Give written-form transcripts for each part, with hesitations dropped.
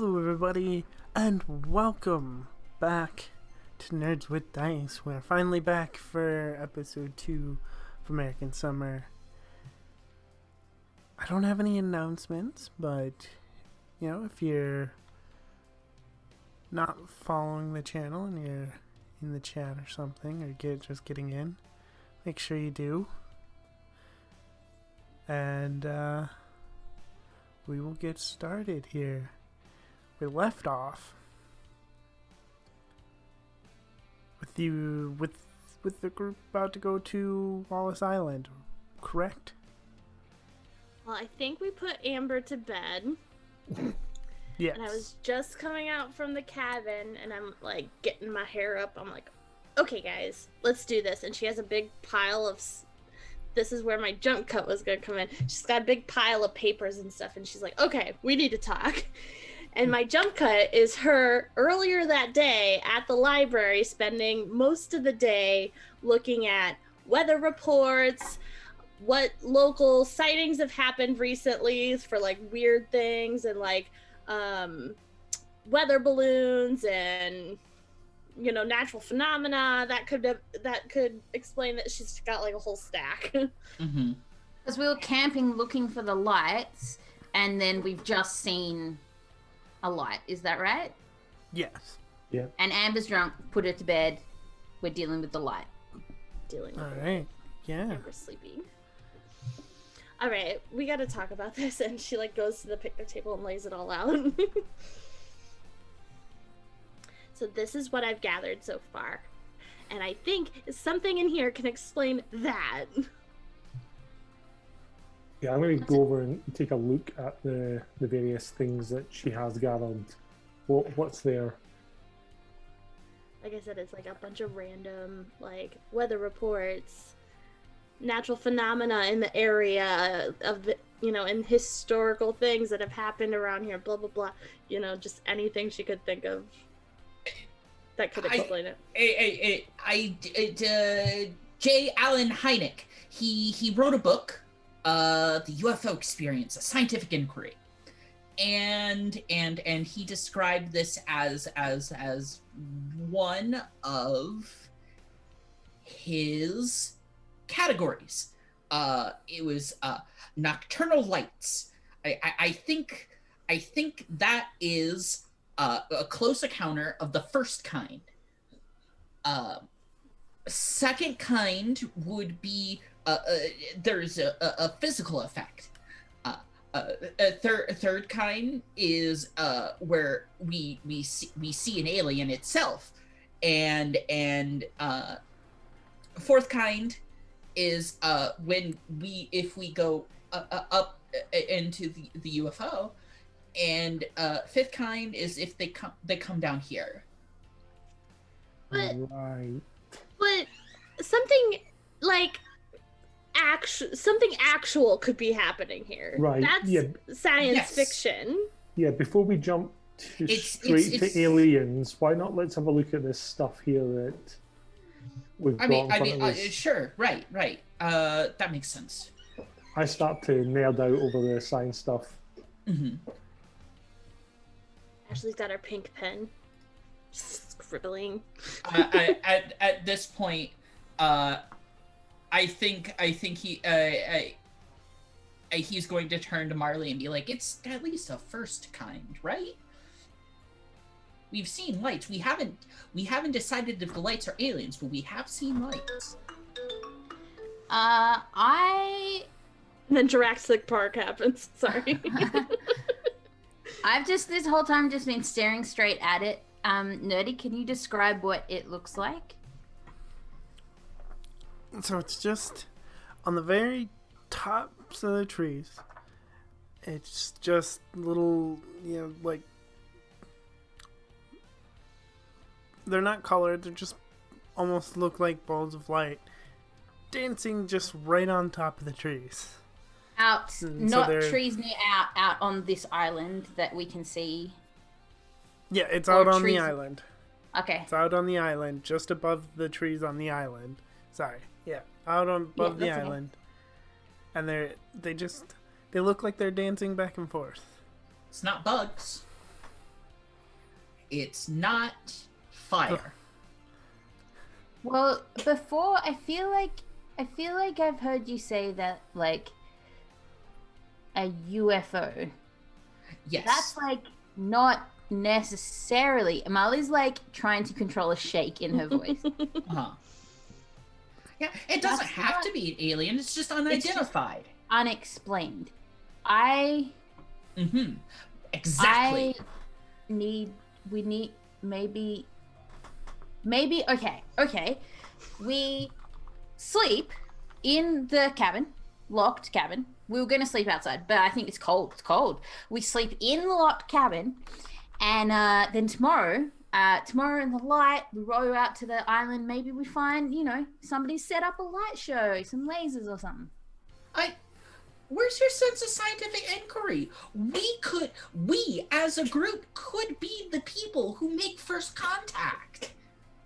Hello, everybody, and welcome back to Nerds with Dice. We're finally back for episode 2 of American Summer. I don't have any announcements, but, if you're not following the channel and you're in the chat or something, or just getting in, make sure you do. And, we will get started here. We left off with the group about to go to Wallace Island, correct? Well, I think we put Amber to bed. Yes. And I was just coming out from the cabin, and I'm like getting my hair up. I'm like, okay, guys, let's do this. And she has a big pile of. This is where my jump cut was gonna come in. She's got a big pile of papers and stuff, and she's like, okay, we need to talk. And my jump cut is her earlier that day at the library, spending most of the day looking at weather reports, what local sightings have happened recently for like weird things, and like weather balloons and natural phenomena that could explain that she's got like a whole stack. Mm-hmm. Because we were camping looking for the lights, and then we've just seen a light. Is that right? Yes. Yeah. And Amber's drunk, put her to bed. We're dealing with the light. Alright. Yeah. Amber's sleeping. Alright, we gotta talk about this. And she like goes to the picnic table and lays it all out. So this is what I've gathered so far. And I think something in here can explain that. Yeah, I'm going to go over and take a look at the various things that she has gathered. What's there? Like I said, it's like a bunch of random like weather reports, natural phenomena in the area of and historical things that have happened around here, blah blah blah. Just anything she could think of that could explain it. J. Allen Hynek, he wrote a book, The UFO Experience, a Scientific Inquiry, and he described this as one of his categories. It was nocturnal lights. I think that is a close encounter of the first kind. Second kind would be there's a physical effect. A third kind is where we see an alien itself, and fourth kind is if we go up into the UFO, and fifth kind is if they come down here. But Right. something like something actual could be happening here. Right, That's yeah. science fiction. Yeah, before we jump straight to aliens, why not let's have a look at this stuff here that we've got in front of us. Sure, right. That makes sense. I start to nerd out over the science stuff. Mm-hmm. Ashley's got her pink pen, scribbling. At this point, I think he's going to turn to Marley and be like, "It's at least a first kind, right? We've seen lights. We haven't decided if the lights are aliens, but we have seen lights." And then Jurassic Park happens. Sorry. I've just this whole time just been staring straight at it. Nerdy, can you describe what it looks like? So it's just on the very tops of the trees. It's just little, like, they're not colored, they just almost look like balls of light dancing just right on top of the trees. Trees near out on this island that we can see. Yeah, it's out on the trees. island. Okay. It's out on the island, just above the trees on the island. Sorry. Yeah, out on above the island. Okay. And they look like they're dancing back and forth. It's not bugs. It's not fire. Well, before I feel like I've heard you say that like a UFO. Yes. That's like not necessarily. Amali's like trying to control a shake in her voice. Uh-huh. Yeah, it doesn't have to be an alien. It's just unidentified. It's just unexplained. Exactly. We need maybe okay. We sleep in the cabin, locked cabin. We were going to sleep outside, but I think it's cold. It's cold. We sleep in the locked cabin, and then tomorrow in the light, we row out to the island. Maybe we find, somebody set up a light show, some lasers or something. Where's your sense of scientific inquiry? We as a group could be the people who make first contact.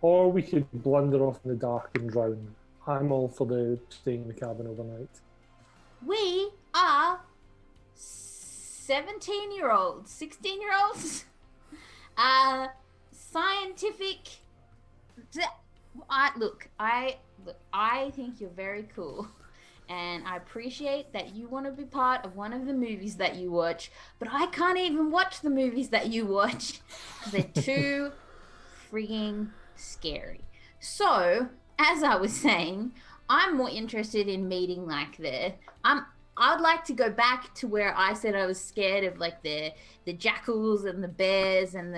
Or we could blunder off in the dark and drown. I'm all for the staying in the cabin overnight. We are 17-year-olds, 16-year-olds, scientific. I think you're very cool. And I appreciate that you want to be part of one of the movies that you watch, but I can't even watch the movies that you watch because they're too freaking scary. So, as I was saying, I'm more interested in meeting like I'd like to go back to where I said I was scared of like the jackals and the bears and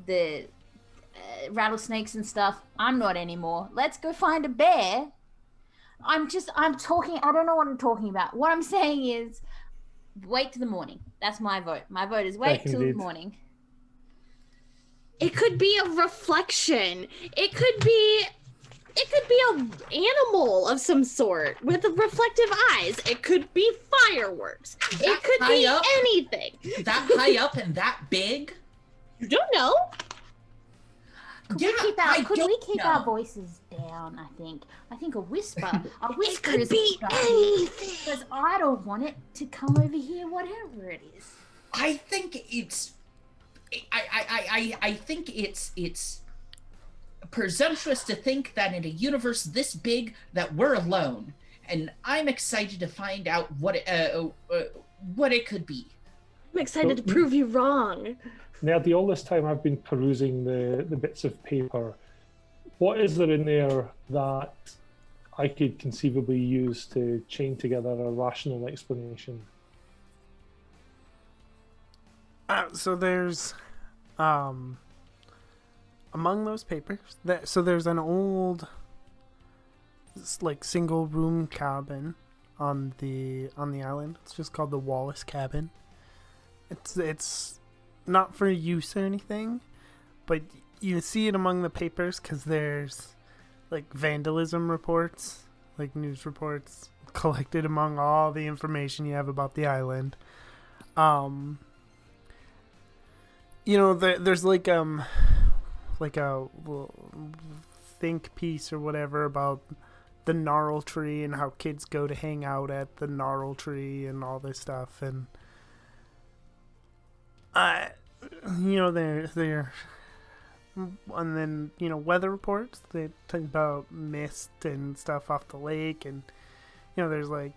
the rattlesnakes and stuff. I'm not anymore. Let's go find a bear. I'm talking, I don't know what I'm talking about. What I'm saying is wait till the morning. That's my vote. My vote is wait till the morning. It could be a reflection. It could be an animal of some sort with reflective eyes. It could be fireworks. It could be anything. That high up and that big? You don't know. Could we keep our voices down, I think? I think a whisper It could be anything. Because I don't want it to come over here, whatever it is. I think it's presumptuous to think that in a universe this big that we're alone, and I'm excited to find out what it could be. I'm excited to prove you wrong. Nerdy, all this time I've been perusing the bits of paper. What is there in there that I could conceivably use to chain together a rational explanation? So there's, among those papers, there's an old, like, single room cabin on the island. It's just called the Wallace Cabin. It's not for use or anything, but you see it among the papers because there's like vandalism reports, like news reports collected among all the information you have about the island. There's like a think piece or whatever about the Gnarl tree and how kids go to hang out at the Gnarl tree and all this stuff, and they're and then weather reports, they talk about mist and stuff off the lake, and there's like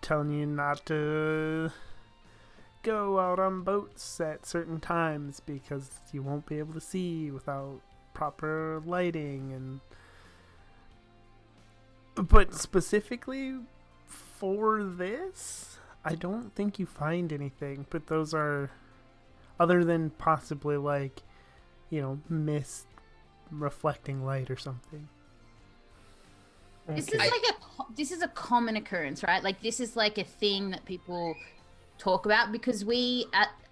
telling you not to go out on boats at certain times because you won't be able to see without proper lighting, but specifically for this, I don't think you find anything, but those are, other than possibly like, mist reflecting light or something. Okay. This is a common occurrence, right? Like this is like a thing that people talk about, because we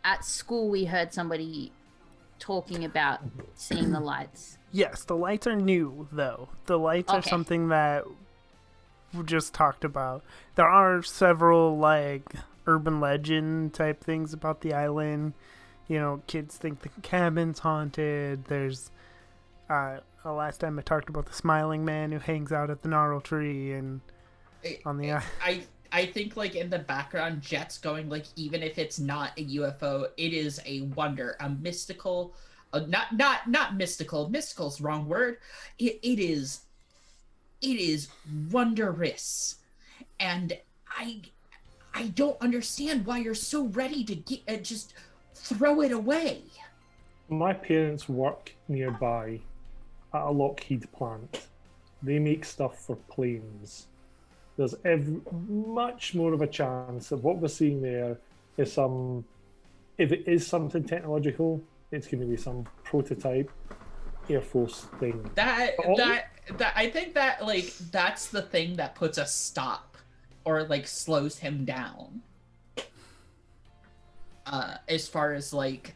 at school we heard somebody talking about seeing the lights. Yes, the lights are new though. The lights are something that we just talked about. There are several like urban legend type things about the island. Kids think the cabin's haunted. There's last time I talked about the smiling man who hangs out at the Gnarl tree and on the I think like in the background, Jet's going like, even if it's not a UFO, it is a wonder, a mystical, not mystical. Mystical's the wrong word. It is wondrous, and I don't understand why you're so ready to just throw it away. My parents work nearby at a Lockheed plant. They make stuff for planes. There's much more of a chance that what we're seeing there is if it is something technological, it's going to be some prototype Air Force thing. That I think that like that's the thing that puts a stop or like slows him down. As far as like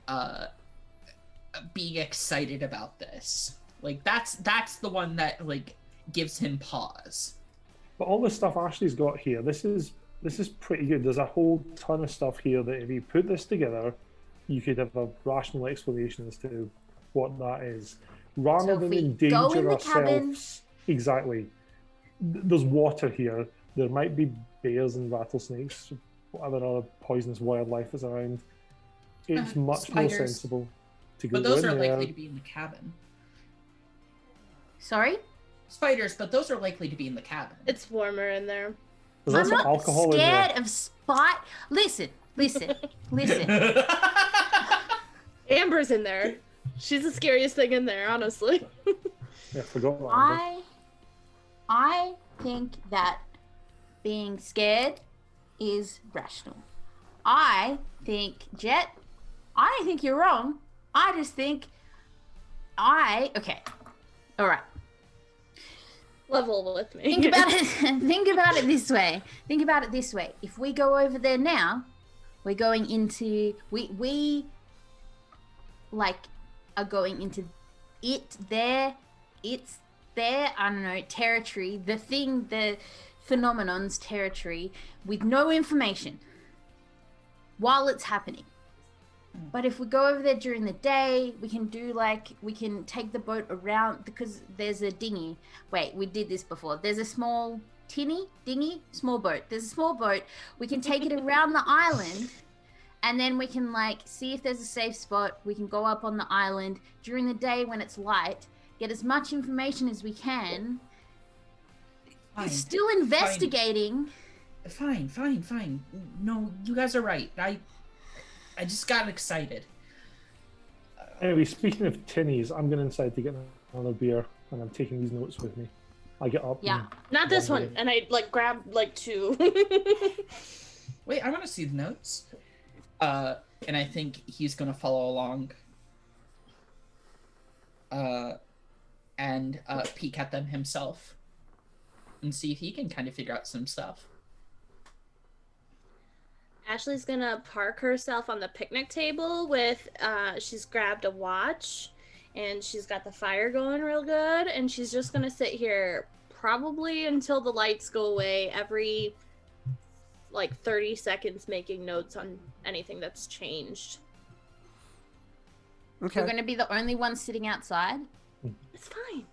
being excited about this, like that's the one that like gives him pause. But all the stuff Ashley's got here, this is pretty good. There's a whole ton of stuff here that if you put this together, you could have a rational explanation as to what that is, rather So than if we endanger go in the ourselves. cabin- Exactly. There's water here. There might be bears and rattlesnakes, whatever other poisonous wildlife is around. It's much more Spiders. sensible to go But those in are there. likely to be in the cabin. Sorry? Spiders, but those are likely to be in the cabin. It's warmer in there. There's I'm also not alcohol in there. scared of spot. Listen. Amber's in there. She's the scariest thing in there, honestly. Yeah, I forgot that. Amber. I think that being scared is rational. I think, Jet, I don't think you're wrong. I just think okay. All right. Level with me. Think about it. Think about it this way. If we go over there now, we're going into we like are going into it's their I don't know territory. The phenomenon's territory with no information while it's happening. But if we go over there during the day, we can take the boat around because there's a dinghy. Wait, we did this before. There's a small small boat. There's a small boat. We can take it around the island and then we can see if there's a safe spot. We can go up on the island during the day when it's light, get as much information as we can. Fine. Still investigating. Fine. No, you guys are right. I just got excited. Anyway, speaking of tinnies, I'm going inside to get another beer, and I'm taking these notes with me. I get up. Yeah. Not this one one. And I grab two. Wait, I want to see the notes. And I think he's gonna follow along. And peek at them himself, and see if he can kind of figure out some stuff. Ashley's gonna park herself on the picnic table with she's grabbed a watch and she's got the fire going real good, and she's just gonna sit here probably until the lights go away every 30 seconds, making notes on anything that's changed. Okay. You're gonna be the only one sitting outside. It's fine.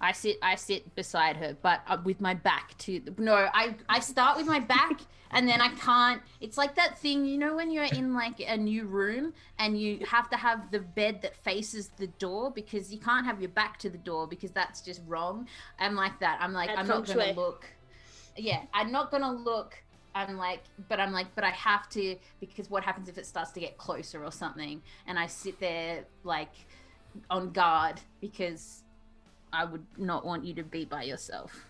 I sit beside her, but with my back to I start with my back and then I can't. It's like that thing, when you're in a new room and you have to have the bed that faces the door because you can't have your back to the door because that's just wrong. I'm like that. I'm That's not going feng to shui. look. Yeah, I'm not going to look. But I have to, because what happens if it starts to get closer or something? And I sit there on guard because I would not want you to be by yourself.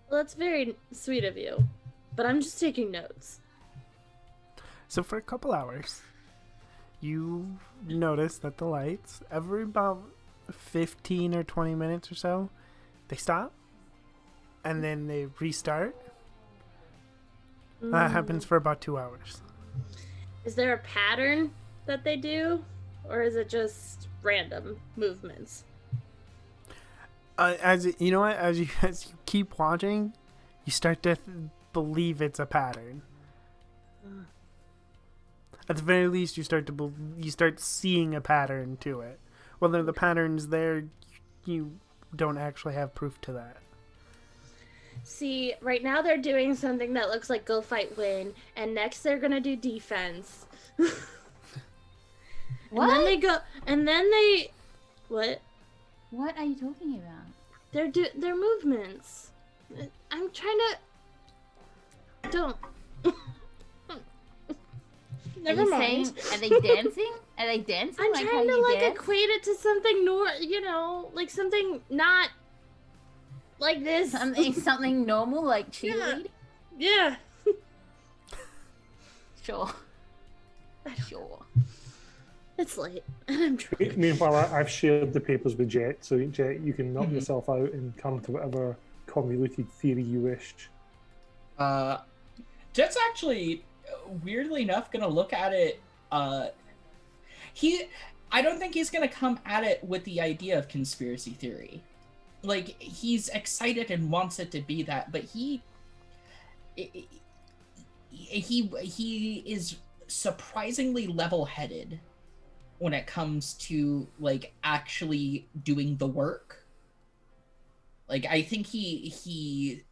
Well, that's very sweet of you, but I'm just taking notes. So for a couple hours, you notice that the lights, every about 15 or 20 minutes or so, they stop, and then they restart. That happens for about 2 hours. Is there a pattern that they do, or is it just random movements? As you keep watching, you start to believe it's a pattern. At the very least, you start seeing a pattern to it. Whether the pattern's there, you don't actually have proof to that. See, right now they're doing something that looks like go fight win, and next they're gonna do defense. What? And then they go, and then they, what? What are you talking about? Their movements. I'm trying to. Don't. Never are you mind. saying, are they dancing? Are they dancing? I'm like trying how to you like dance? equate it to something like something not like this. Something normal like cheerleading? Yeah. Sure. Sure. It's late, and I'm trying. Meanwhile, I've shared the papers with Jet, so Jet, you can knock Mhm. yourself out and come to whatever convoluted theory you wish. Jet's actually, weirdly enough, gonna look at it. I don't think he's gonna come at it with the idea of conspiracy theory. Like, he's excited and wants it to be that, but he is surprisingly level-headed when it comes to like actually doing the work. Like, I think he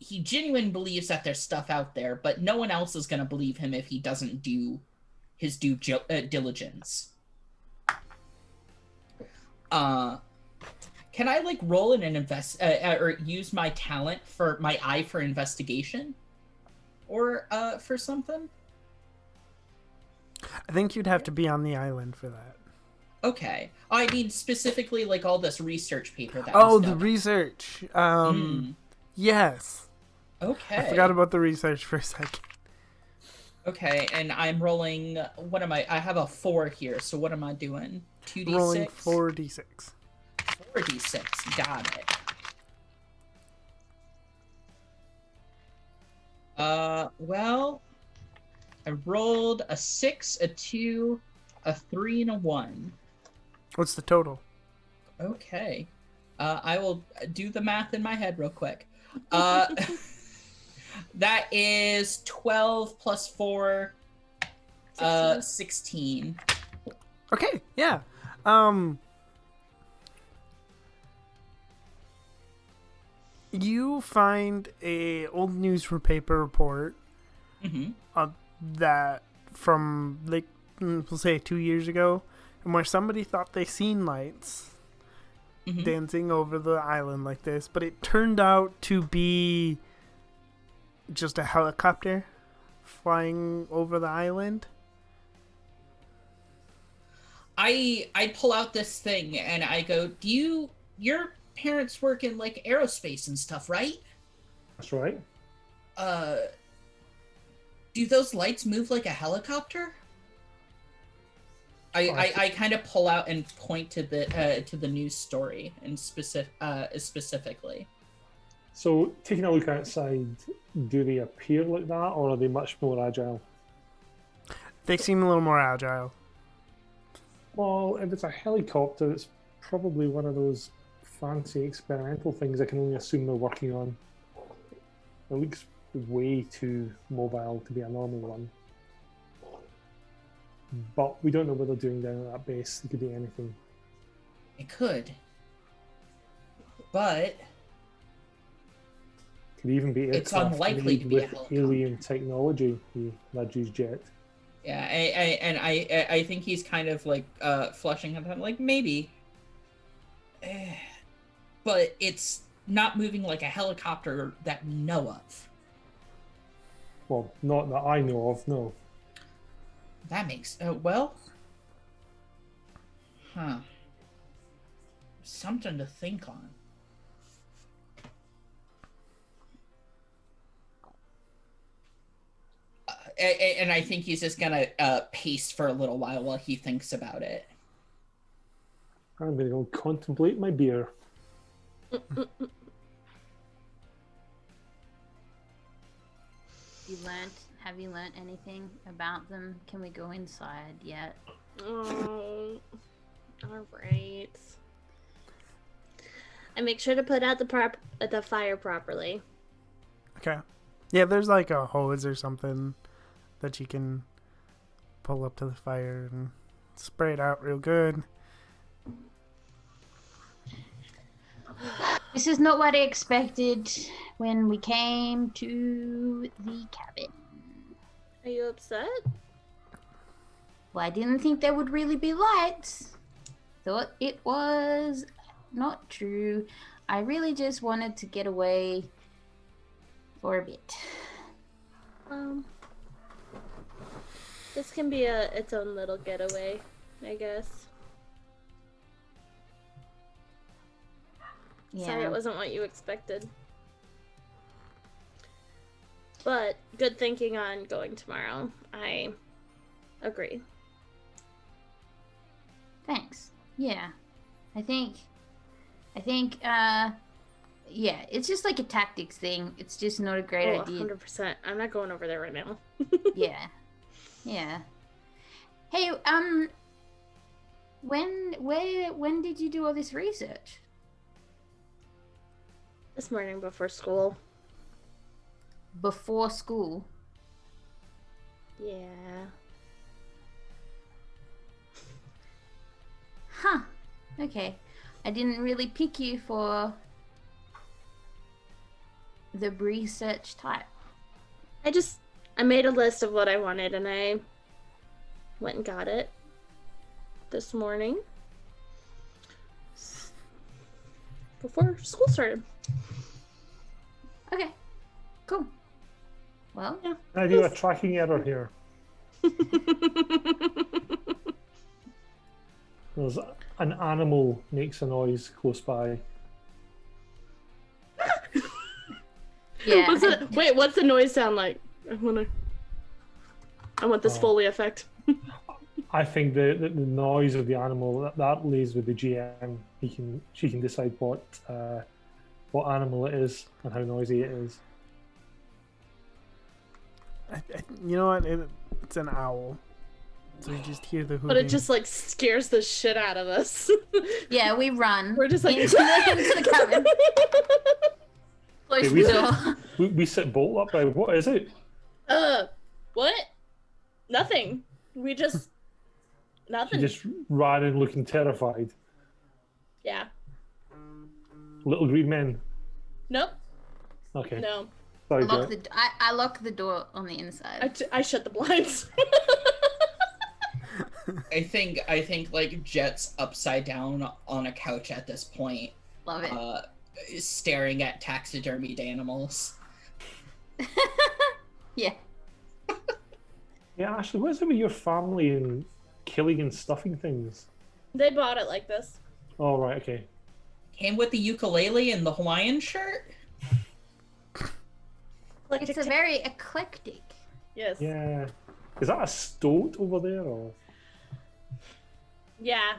genuinely believes that there's stuff out there, but no one else is going to believe him if he doesn't do his due diligence. Can I like roll in an or use my talent for my eye for investigation, or for something? I think you'd have to be on the island for that. Okay, I mean specifically like all this research paper that. Oh, was the done. research. Mm. Yes. Okay. I forgot about the research for a second. Okay, and I'm rolling. What am I? I have a 4 here. So what am I doing? 2d6. Rolling 4d6. 4d6. Got it. Well, I rolled a 6, a 2, a 3, and a 1. What's the total? Okay. I will do the math in my head real quick. That is 12 plus 4, 16. Okay, yeah. You find a old newspaper report Mm-hmm. that from like we'll say 2 years ago, and where somebody thought they seen lights Mm-hmm. dancing over the island like this, but it turned out to be just a helicopter flying over the island. I pull out this thing and I go, your parents work in like aerospace and stuff, right? That's right. Do those lights move like a helicopter? I kind of pull out and point to the news story and specifically. So, taking a look outside, do they appear like that, or are they much more agile? They seem a little more agile. Well, if it's a helicopter, it's probably one of those fancy experimental things I can only assume they're working on. It looks way too mobile to be a normal one. But we don't know what they're doing down at that base. It could be anything. It could. But Could even be It's aircraft unlikely to made be a with helicopter. alien technology. He nudges Jet. yeah, I think he's kind of like flushing at him, like maybe. But it's not moving like a helicopter that we know of. Well, not that I know of, no. That makes well. Huh. Something to think on. And I think he's just gonna pace for a little while he thinks about it. I'm going to go contemplate my beer. Have you learnt anything about them? Can we go inside yet? Oh, all right. I make sure to put out the fire properly. Okay. Yeah, there's like a hose or something that you can pull up to the fire and spray it out real good. This is not what I expected, when we came to the cabin. Are you upset? Well, I didn't think there would really be lights. Thought it was not true. I really just wanted to get away for a bit. This can be its own little getaway, I guess. Yeah. Sorry it wasn't what you expected. But good thinking on going tomorrow. I agree. Thanks. Yeah. I think, yeah, it's just like a tactics thing. It's just not a great idea. 100%. I'm not going over there right now. Yeah. Yeah. Hey, when did you do all this research? This morning before school. Before school? Yeah. Huh. Okay. I didn't really pick you for the research type. I made a list of what I wanted and I went and got it this morning before school started. Okay. Cool. Well, Yeah. I do a tracking error here. There's an animal makes a noise close by. yeah. What's the noise sound like? I want this Foley effect. I think the noise of the animal that lays with the GM. She can decide what animal it is and how noisy it is. You know what? It's an owl. So you just hear the hooting. But it just like scares the shit out of us. Yeah, we run. We're just like into the cabin. Close Okay, the door. we sit bolt upright. What is it? What? Nothing. We just She nothing. just ran in looking terrified. Yeah. Little green men. Nope. Okay. No. Sorry, Lock Jet. I lock the door on the inside. I shut the blinds. I think like Jet's upside down on a couch at this point, Love it. staring at taxidermied animals. Yeah. Yeah, Ashley, what is it with your family and killing and stuffing things? They bought it like this. Oh, right, okay. Came with the ukulele and the Hawaiian shirt. It's a very eclectic. Yes. Yeah. Is that a stoat over there, or? Yeah.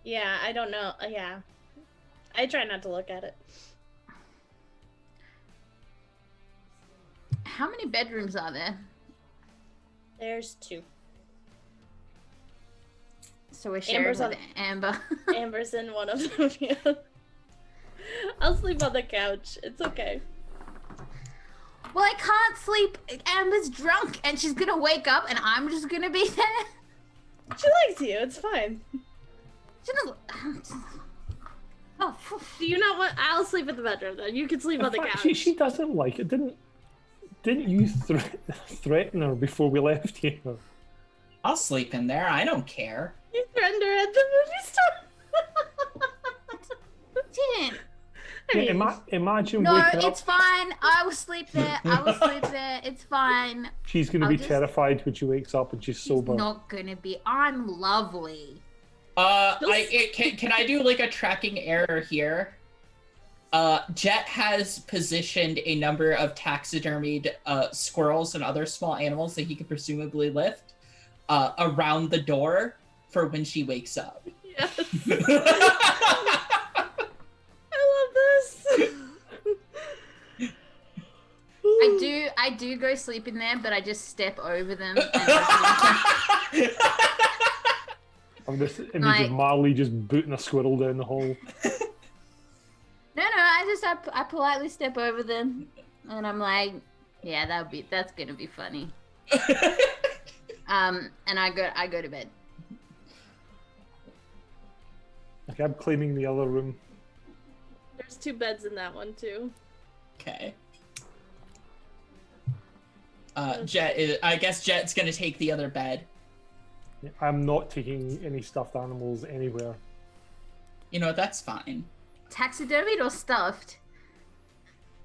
Yeah, I don't know. Yeah. I try not to look at it. How many bedrooms are there? There's 2. So we're sharing Amber's with on- Amber. Amber's in one of them. Yeah. I'll sleep on the couch. It's okay. Well, I can't sleep. Amber's drunk and she's gonna wake up and I'm just gonna be there. She likes you. It's fine. She doesn't... Oh, phew. Do you not want? I'll sleep in the bedroom then. You can sleep In on the fact, couch. she doesn't like it. Didn't you threaten her before we left here? I'll sleep in there. I don't care. You threatened her at the movie store. Didn't. I mean, Yeah, imagine No, waking it's up. fine. I will sleep there. I will sleep there. It's fine. She's going to I'll be just- terrified when she wakes up and she's She's sober. not gonna be. I'm lovely. Can I do like a tracking error here? Jet has positioned a number of taxidermied squirrels and other small animals that he could presumably lift around the door for when she wakes up. yes. I love this. I do go sleep in there, but I just step over them. I'm just image Like- of Marley just booting a squirrel down the hall. No, I politely step over them, and I'm like, yeah, that's gonna be funny. And I go to bed. Okay, I'm claiming the other room. There's There's 2 beds in that one too. Okay. I guess Jet's gonna take the other bed. I'm not taking any stuffed animals anywhere. You know what? That's fine. Taxidermied or stuffed?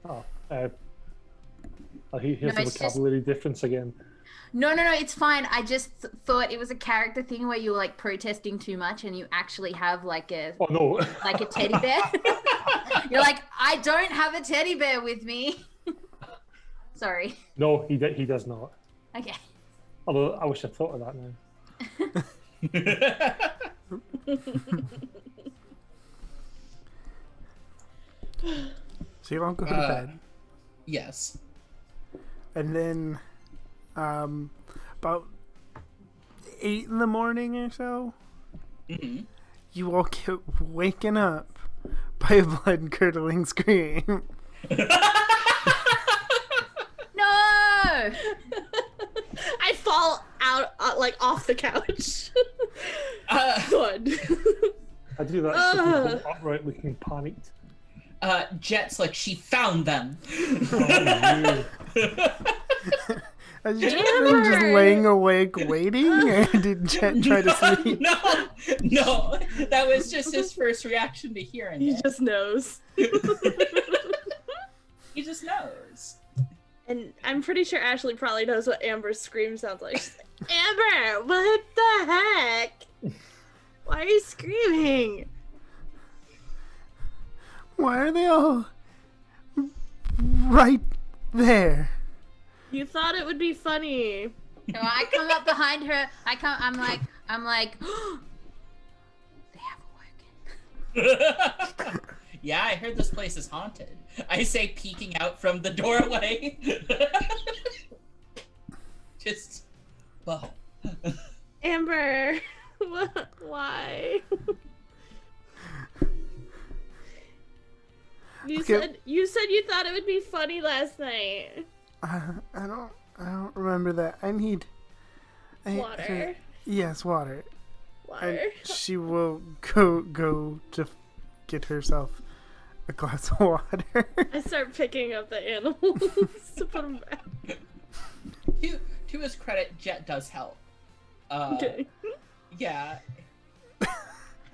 Oh, here's No, the it's just- vocabulary difference again. No, it's fine. I just thought it was a character thing where you were like protesting too much and you actually have like a Oh no. like a teddy bear. You're like, I don't have a teddy bear with me. Sorry. No, he does not. Okay. Although I wish I thought of that now. So you all go to bed. Yes. And then about 8 in the morning or so, Mm-hmm. you all get waken up by a blood-curdling scream. No! I fall out like off the couch. Good. I do that sitting upright looking panicked. Jet's like, she found them. Oh, Has Jet been just laying awake waiting, or did Jet try to sleep? No, that was just his first reaction to hearing He it. just knows. He just knows. And I'm pretty sure Ashley probably knows what Amber's scream sounds like. She's like, Amber, what the heck? Why are you screaming? Why are they all right there? You thought it would be funny. So I come up behind her. I'm like, they have awoken. Yeah, I heard this place is haunted. I say, peeking out from the doorway. Just, well. Amber, why? You said you thought it would be funny last night. I don't remember that. I need Water. Yes, water. Water. And she will go to get herself a glass of water. I start picking up the animals to put them back. To his credit, Jet does help. Okay. Yeah.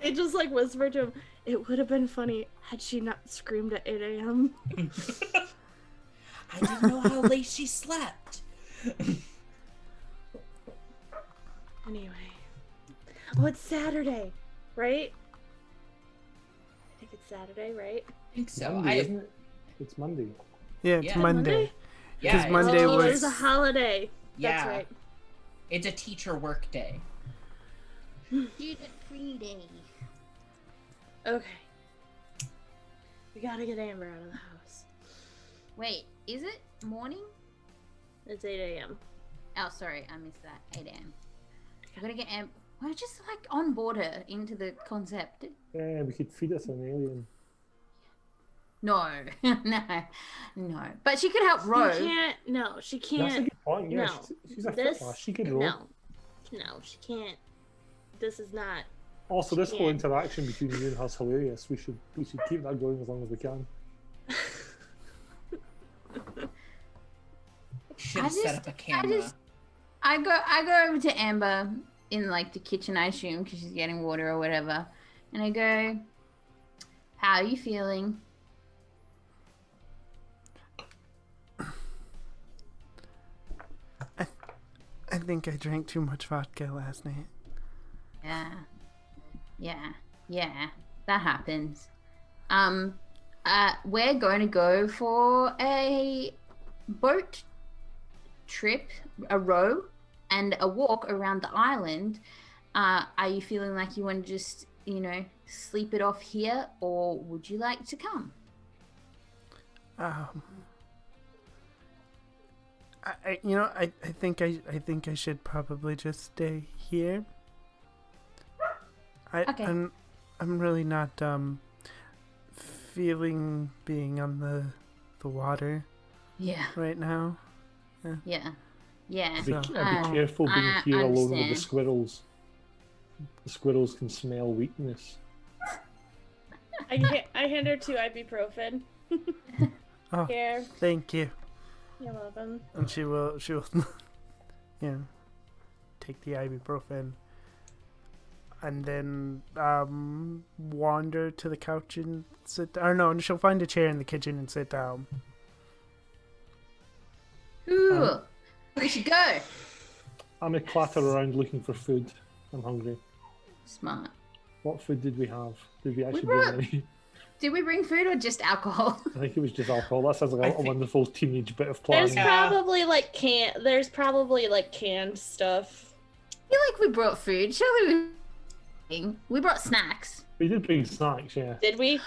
I just like whispered to him, it would have been funny had she not screamed at 8 a.m. I didn't know how late she slept. Anyway. Oh, it's Saturday, right? I think it's Saturday, right? I think so. Monday, isn't it? It's Monday. Yeah, it's Yeah. Monday. Yeah, Because Monday oh, was it was a holiday. Yeah. That's right. It's a teacher work day. Student-free day. Okay. We gotta get Amber out of the house. Wait, is it morning? It's 8 a.m. Oh, sorry, I missed that. 8 a.m. We're gonna get we're just like on board her into the concept. Yeah, we could feed us an alien. No, no. But she could help row. She can't. No, she That's a can't. good point. Yeah, No. she's a This. footballer. She could roll. No, she can't. This is not. Also, this whole Yeah. interaction between you and her is hilarious. We should keep that going as long as we can. Should have set up a camera. I go over to Amber in like the kitchen, I assume, because she's getting water or whatever, and I go, "How are you feeling?" I think I drank too much vodka last night. Yeah, that happens. We're going to go for a boat trip, a row, and a walk around the island. Are you feeling like you want to just, sleep it off here, or would you like to come? I think I should probably just stay here. Okay. I'm really not feeling being on the water Yeah. right now. Yeah. Be So- careful being I here alone with the understand. squirrels. The squirrels can smell weakness. I hand her 2 ibuprofen. Oh, Here. thank you. You're welcome. And she will, take the ibuprofen. And then wander to the couch and sit down. Or no, she'll find a chair in the kitchen and sit down. Ooh, we should go. I'm going to clatter around looking for food. I'm hungry. Smart. What food did we have? Did we actually brought- bring any? Did we bring food or just alcohol? I think it was just alcohol. That sounds like a wonderful teenage bit of There's planning. probably like canned stuff. I feel like we brought food. Surely we brought snacks. We did bring snacks, yeah. Did we?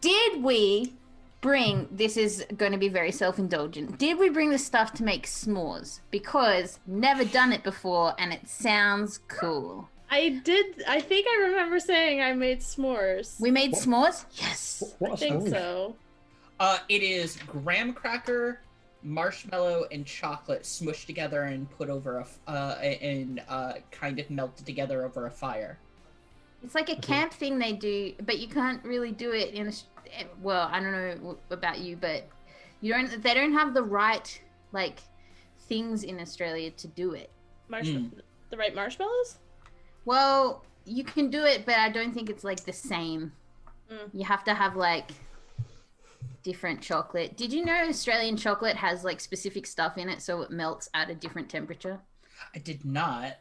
Did we bring, this is going to be very self-indulgent, did we bring the stuff to make s'mores? Because never done it before and it sounds cool. I did. I think I remember saying I made s'mores. We made s'mores? Yes. What I a think s'more. so. It is graham cracker, marshmallow, and chocolate smushed together and put over kind of melted together over a fire. It's like a camp thing they do, but you can't really do it in well, I don't know about you, but they don't have the right like things in Australia to do it. The right marshmallows? Well, you can do it, but I don't think it's like the same. You have to have like different chocolate. Did you know Australian chocolate has like specific stuff in it so it melts at a different temperature? I did not.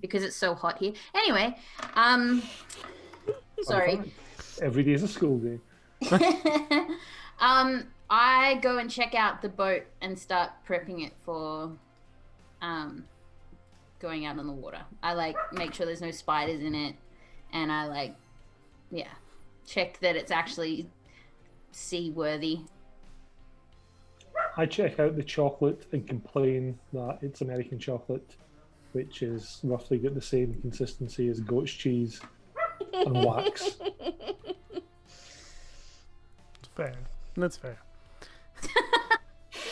Because it's so hot here. Anyway, sorry. Every day is a school day. I go and check out the boat and start prepping it for going out on the water. I like make sure there's no spiders in it, and I check that it's actually seaworthy. I check out the chocolate and complain that it's American chocolate, which is roughly got the same consistency as goat's cheese and wax. Fair. That's fair.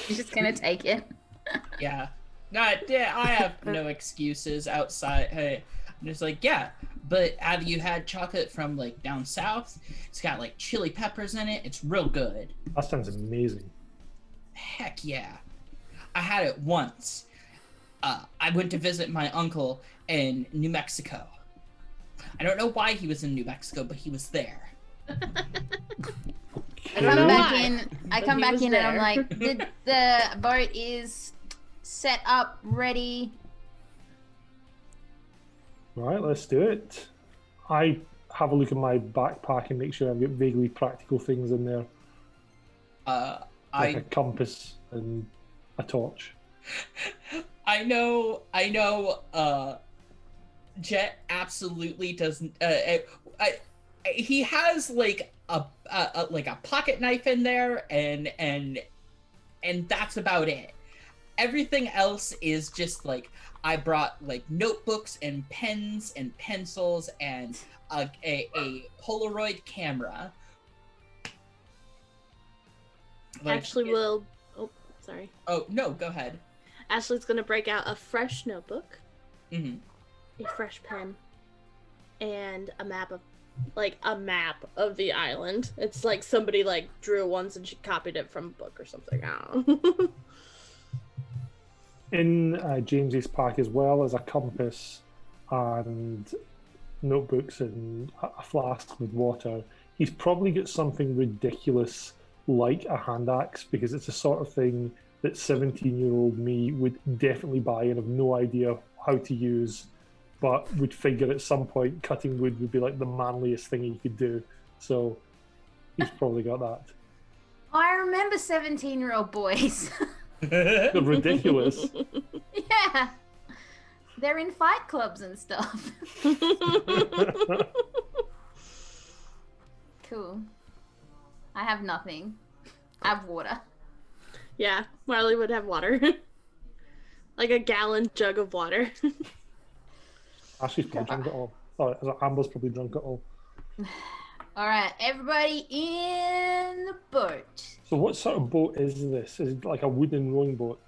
You're just gonna take it. Yeah. I have no excuses outside. Hey, I'm just like, yeah, but have you had chocolate from like down south? It's got like chili peppers in it. It's real good. That sounds amazing. Heck yeah. I had it once. I went to visit my uncle in New Mexico. I don't know why he was in New Mexico, but he was there. I come back why, in. I but come he back was in and I'm there. like, the boat is set up, ready. Right, let's do it. I have a look at my backpack and make sure I've got vaguely practical things in there, like a compass and a torch. I know, Jet absolutely doesn't, he has like a pocket knife in there and that's about it. Everything else is just like, I brought like notebooks and pens and pencils and a Polaroid camera. Like, Ashley will. Oh, sorry. Oh, no, go ahead. Ashley's gonna break out a fresh notebook, Hmm. a fresh pen, and a map of the island. It's like somebody like drew it once and she copied it from a book or something. I don't know. In James's pack, as well as a compass and notebooks and a flask with water, he's probably got something ridiculous like a hand axe, because it's the sort of thing that 17-year-old me would definitely buy and have no idea how to use, but would figure at some point cutting wood would be like the manliest thing he could do. So he's probably got that. I remember 17-year-old boys. They're ridiculous. Yeah. They're in fight clubs and stuff. Cool. I have nothing. I have water. Yeah, Marley would have water. Like a gallon jug of water. Ashley's probably drunk it all. Oh, Amber's probably drunk it all. All right, everybody in the boat. So what sort of boat is this? Is it like a wooden rowing boat?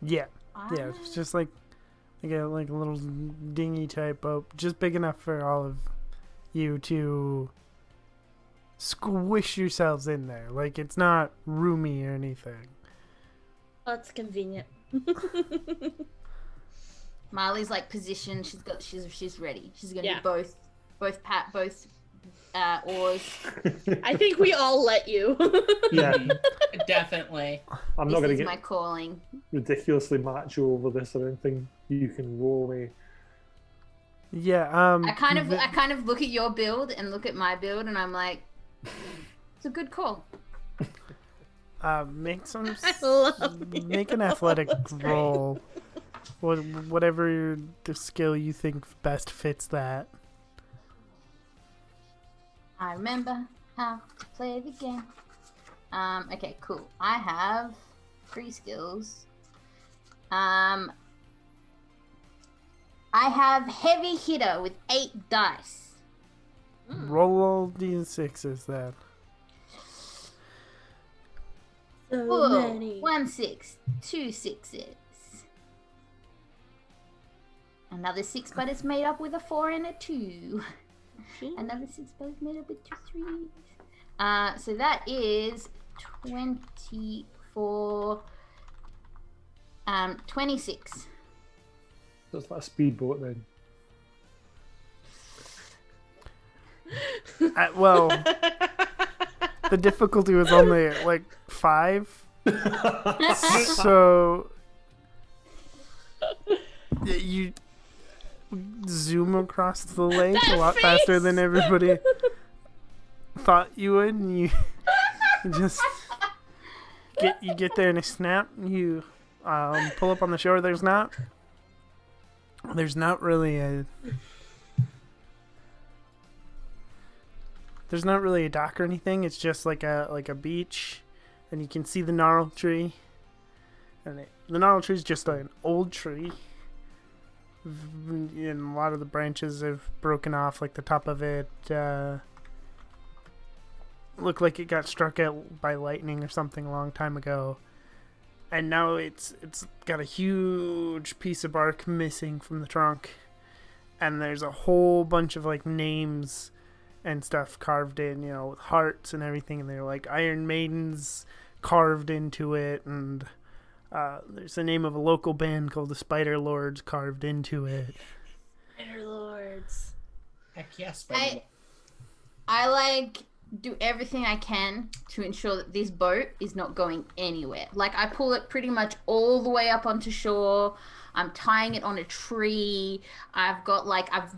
Yeah. Yeah, it's just like a little dinghy type boat, just big enough for all of you to squish yourselves in there. Like, it's not roomy or anything. Oh, it's convenient. Marley's like positioned. She's ready. She's gonna Yeah. do both oars. I think we all let you. Yeah, Definitely. I'm This not going is to my get calling. ridiculously macho over this or anything. You can roll me. Yeah, I kind of look at your build and look at my build, and I'm like, it's a good call. make love make an athletic roll. Whatever the skill you think best fits that. I remember how to play the game. Okay, cool. I have 3 skills. I have heavy hitter with 8 dice. Roll all d6s then. So Whoa, many. 1 6, 2 6s. Another 6, but it's made up with a 4 and a 2. Another 6, but it's made up with 2 3s. So that is 24. 26. So it's like a speedboat then. Well, the difficulty was only like 5, so you zoom across the lake a lot faster than everybody thought you would, and you just get there in a snap. You pull up on the shore. There's not really a dock or anything. It's just like a beach, and you can see the gnarl tree. And the gnarl tree is just an old tree, and a lot of the branches have broken off. Like the top of it looked like it got struck out by lightning or something a long time ago. And now it's got a huge piece of bark missing from the trunk, and there's a whole bunch of like names and stuff carved in, with hearts and everything, and they're like Iron Maidens carved into it, and there's the name of a local band called the Spider Lords carved into it. Spider Lords. Heck yes, buddy. I like do everything I can to ensure that this boat is not going anywhere. Like, I pull it pretty much all the way up onto shore. I'm tying it on a tree. I've got like a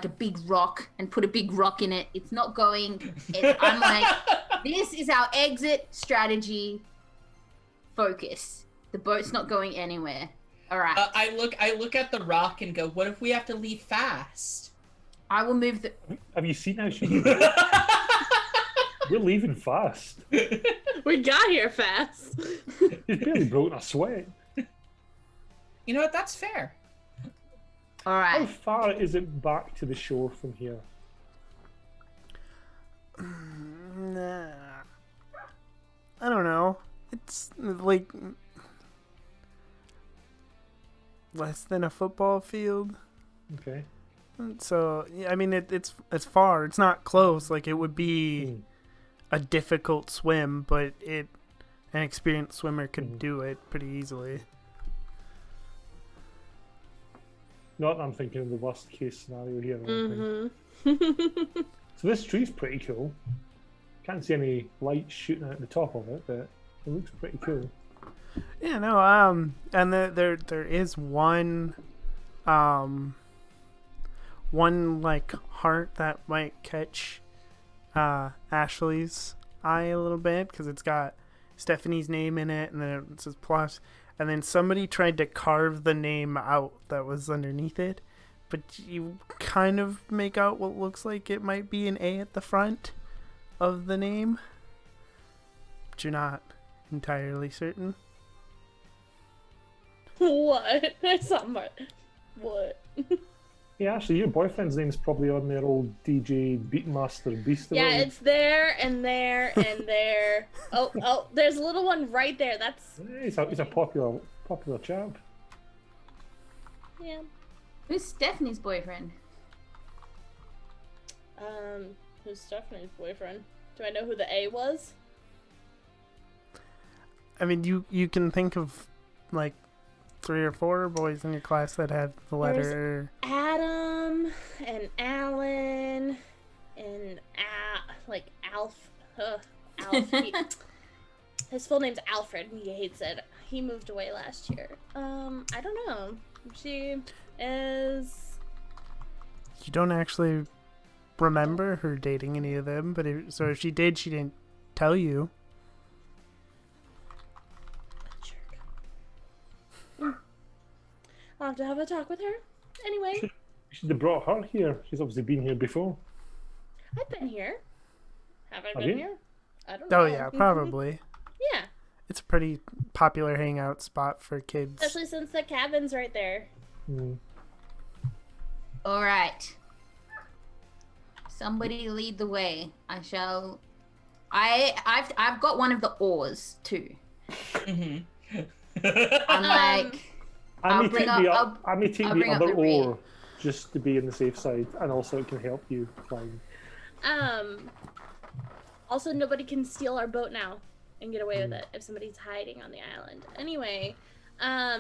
big rock and put a big rock in it. It's not going. I'm like, this is our exit strategy. Focus. The boat's not going anywhere. All right. I look at the rock and go, what if we have to leave fast? I will move the. Have you seen how she? We're leaving fast. We got here fast. He's barely broken a sweat. You know what? That's fair. All How right. far is it back to the shore from here? Nah. I don't know. It's like less than a football field. Okay. So yeah, I mean it's far. It's not close. Like it would be a difficult swim, but an experienced swimmer could do it pretty easily. Not that I'm thinking of the worst case scenario here or anything. Mm-hmm. So this tree's pretty cool. Can't see any light shooting out the top of it, but it looks pretty cool. Yeah, no, and there is one like heart that might catch Ashley's eye a little bit, because it's got Stephanie's name in it, and then it says plus, and then somebody tried to carve the name out that was underneath it, but you kind of make out what looks like it might be an A at the front of the name, but you're not entirely certain. What? That's something. What? Yeah, actually, your boyfriend's name's probably on their old DJ Beatmaster Beast. Yeah, it's there and there and there. Oh, there's a little one right there. That's He's a popular chap. yeah. Who's Stephanie's boyfriend? who's Stephanie's boyfriend? Do I know who the A was? I mean, you can think of like 3 or 4 boys in your class that had the letter. Adam and Alan and like Alf. Alf. His full name's Alfred, and he hates it. He moved away last year. I don't know. She is. You don't actually remember her dating any of them, but so if she did, she didn't tell you. I'll have to have a talk with her. Anyway. You should have brought her here. She's obviously been here before. I've been here. Have I Have been you? here? I don't know. Oh yeah, probably. Yeah. It's a pretty popular hangout spot for kids. Especially since the cabin's right there. Mm. All right. Somebody lead the way. I've got one of the oars too. Mm-hmm. I'm like, I may take the I'll bring up other the reed. oar just to be in the safe side, and also it can help you climb. Also, nobody can steal our boat now and get away with it if somebody's hiding on the island. Anyway,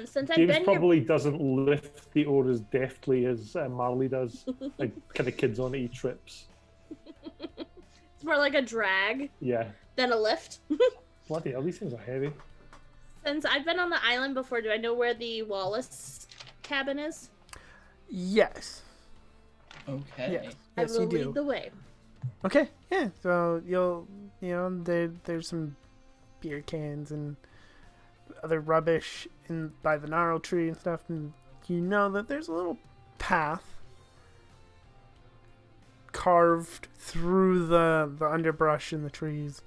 since I've James been probably doesn't lift the oar as deftly as Marley does, like kind of kids on E trips. it's more like a drag Yeah. than a lift. Bloody hell, these things are heavy. Since I've been on the island before, do I know where the Wallace cabin is? Yes. Okay. Yes. I Yes, will you do. lead the way. Okay. Yeah. So there's some beer cans and other rubbish by the gnarl tree and stuff, and you know that there's a little path carved through the underbrush and the trees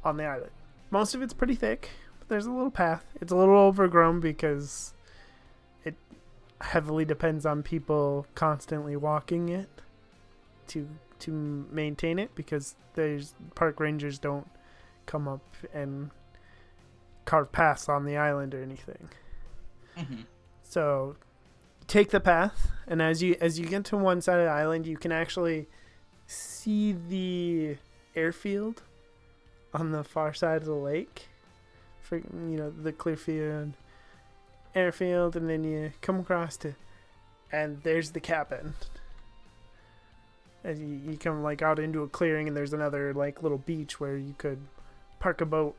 on the island. Most of it's pretty thick, but there's a little path. It's a little overgrown because it heavily depends on people constantly walking it to maintain it, because there's park rangers don't come up and carve paths on the island or anything. Mm-hmm. So take the path, and as you get to one side of the island, you can actually see the airfield on the far side of the lake, for the Clearfield airfield, and then you come across and there's the cabin. As you come like out into a clearing, and there's another like little beach where you could park a boat.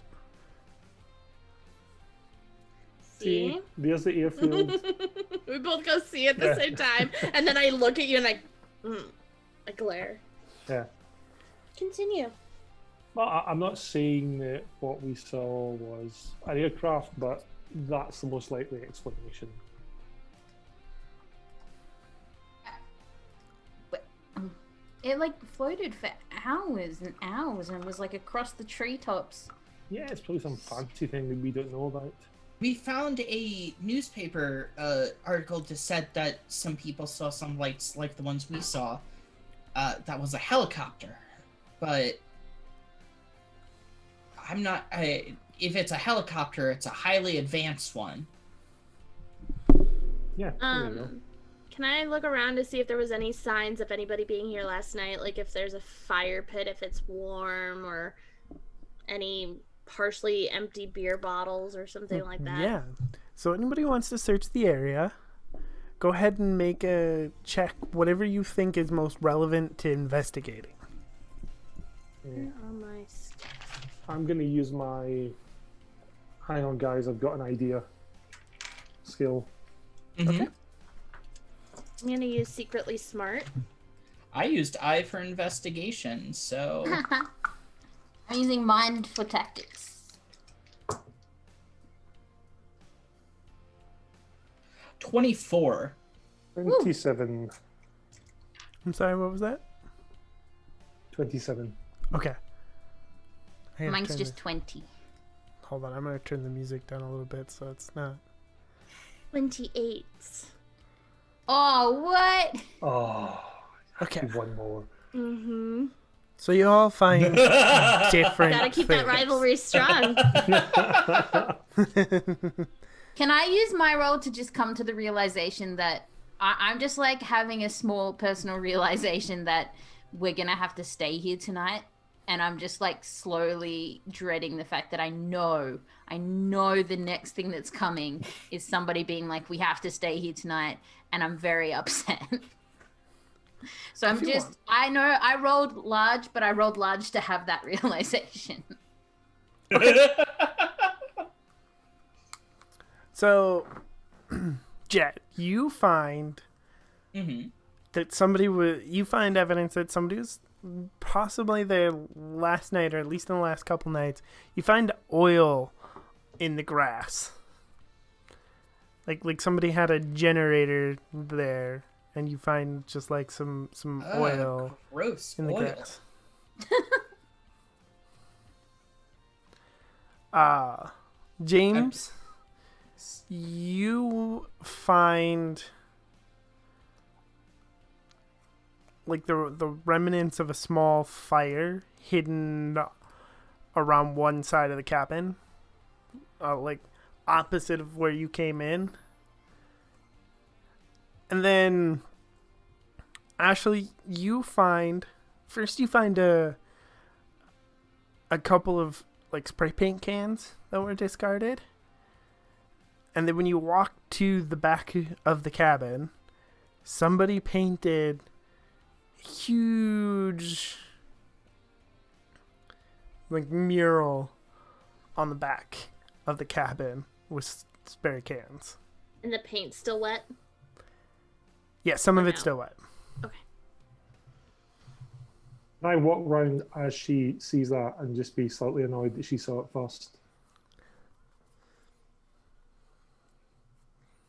See? There's the airfield. We both go see at the same time, and then I look at you and I glare. Yeah. Continue. Well, I'm not saying that what we saw was an aircraft, but that's the most likely explanation. It like floated for hours and hours and was like across the treetops. Yeah, it's probably some fancy thing that we don't know about. We found a newspaper article that said that some people saw some lights like the ones we saw. That was a helicopter, but I'm not. If it's a helicopter, it's a highly advanced one. Yeah, there you go. Can I look around to see if there was any signs of anybody being here last night? Like if there's a fire pit, if it's warm, or any partially empty beer bottles or something like that. Yeah. So anybody who wants to search the area, go ahead and make a check, whatever you think is most relevant to investigating. Yeah. On my stuff. I'm going to use my hang on guys, I've got an idea skill. Mm-hmm. Okay. I'm gonna use secretly smart. I used I for investigation, so I'm using mind for tactics. 24. 27. I'm sorry, what was that? 27. Okay. I gotta Mine's turn just 20. Hold on, I'm gonna turn the music down a little bit so it's not. 28. Oh, what? Oh, Okay. one more. Mm-hmm. So you all find different. Gotta keep that things. rivalry strong. Can I use my role to just come to the realization that I'm just like having a small personal realization that we're gonna have to stay here tonight, and I'm just like slowly dreading the fact that I know the next thing that's coming is somebody being like, we have to stay here tonight, and I'm very upset. So I'm just, I know I rolled large, but I rolled large to have that realization. So, Jet, you find that you find evidence that somebody was possibly there last night, or at least in the last couple nights. You find oil in the grass. Like somebody had a generator there, and you find just like some oil gross in the oil. grass. James, you find like the remnants of a small fire hidden around one side of the cabin, like opposite of where you came in. And then, Ashley, you find a couple of like spray paint cans that were discarded. And then when you walk to the back of the cabin, somebody painted huge like mural on the back of the cabin with spare cans. And the paint's still wet? Yeah, some of it's no? still wet. Okay. Can I walk around as she sees that and just be slightly annoyed that she saw it first?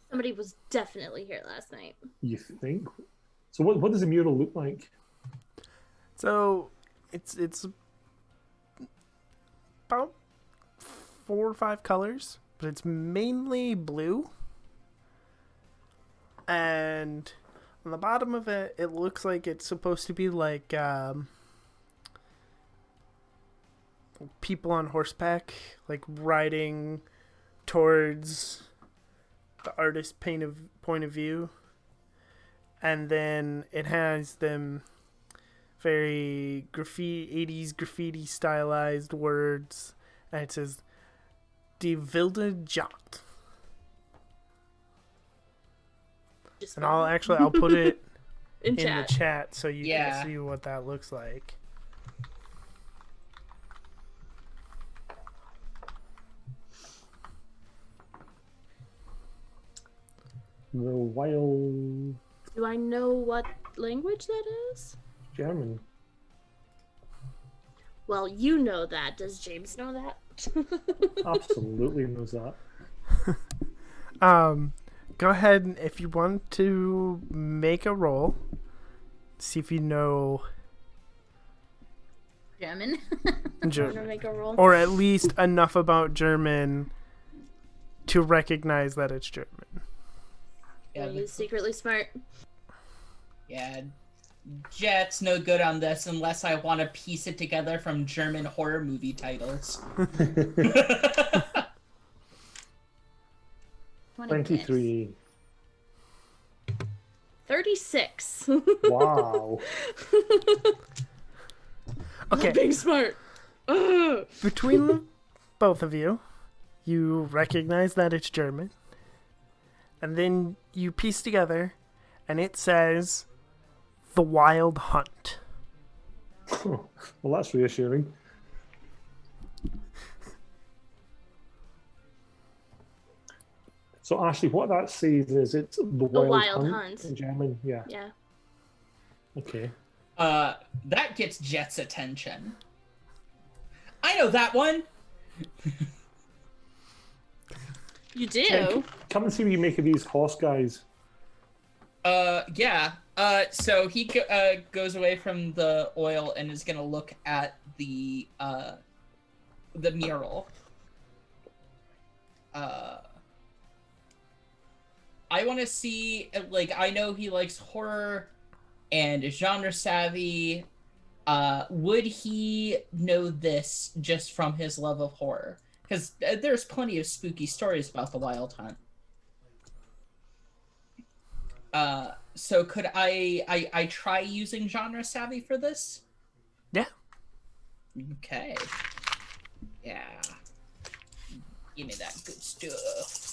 Somebody was definitely here last night. You think? So what does the mural look like? So it's about 4 or 5 colors, but it's mainly blue. And on the bottom of it, it looks like it's supposed to be like people on horseback, like riding towards the artist's point of view. And then it has them very 80s graffiti stylized words, and it says Die Wilde Jagd. And I'll put it in the chat so you can see what that looks like. The wild Do I know what language that is? German. Well, you know that. Does James know that? Absolutely knows that. Go ahead, if you want to make a roll. See if you know German. German. Make a roll. Or at least enough about German to recognize that it's German. Yeah, he's secretly smart. Yeah, Jet's no good on this unless I want to piece it together from German horror movie titles. 23. 36. Wow. Okay. Being smart. Ugh. Between both of you, you recognize that it's German. And then you piece together, and it says, The Wild Hunt. Well, that's reassuring. So, Ashley, what that says is it's the Wild Hunt in German. Yeah. Yeah. Okay. That gets Jet's attention. I know that one. You do? Yeah, come and see what you make of these horse guys. Yeah. So he goes away from the oil and is gonna look at the mural. I want to see, like, I know he likes horror and is genre savvy. Would he know this just from his love of horror? Because there's plenty of spooky stories about the Wild Hunt. So could I try using genre savvy for this? Yeah. Okay. Yeah. Give me that good stuff.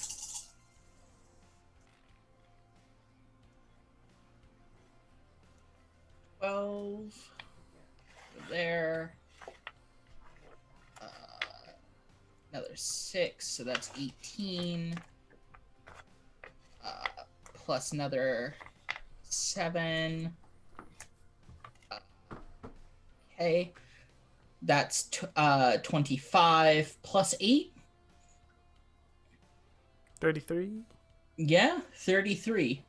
There. Another 6, so that's 18. Plus another 7. Okay. That's 25 plus 8. 33. Yeah, 33.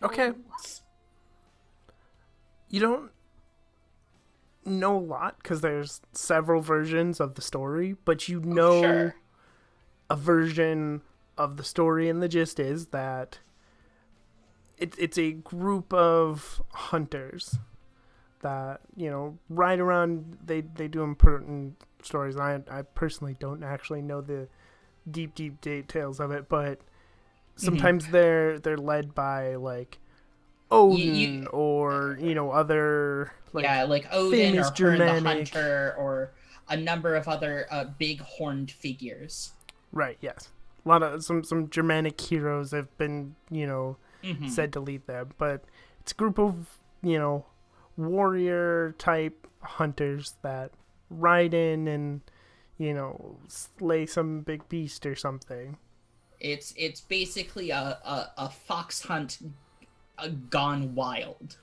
Okay. You don't know a lot because there's several versions of the story, but you know Sure. a version of the story, and the gist is that it's a group of hunters that, you know, ride around. They do important stories. I personally don't actually know the deep details of it, but sometimes they're led by like Odin or, you know, other like like Odin famous or Hern the Germanic. Hunter or a number of other big horned figures. Right, yes. A lot of some Germanic heroes have been, you know, said to lead them, but it's a group of, you know, warrior type hunters that ride in and, you know, slay some big beast or something. It's basically a fox hunt gone wild.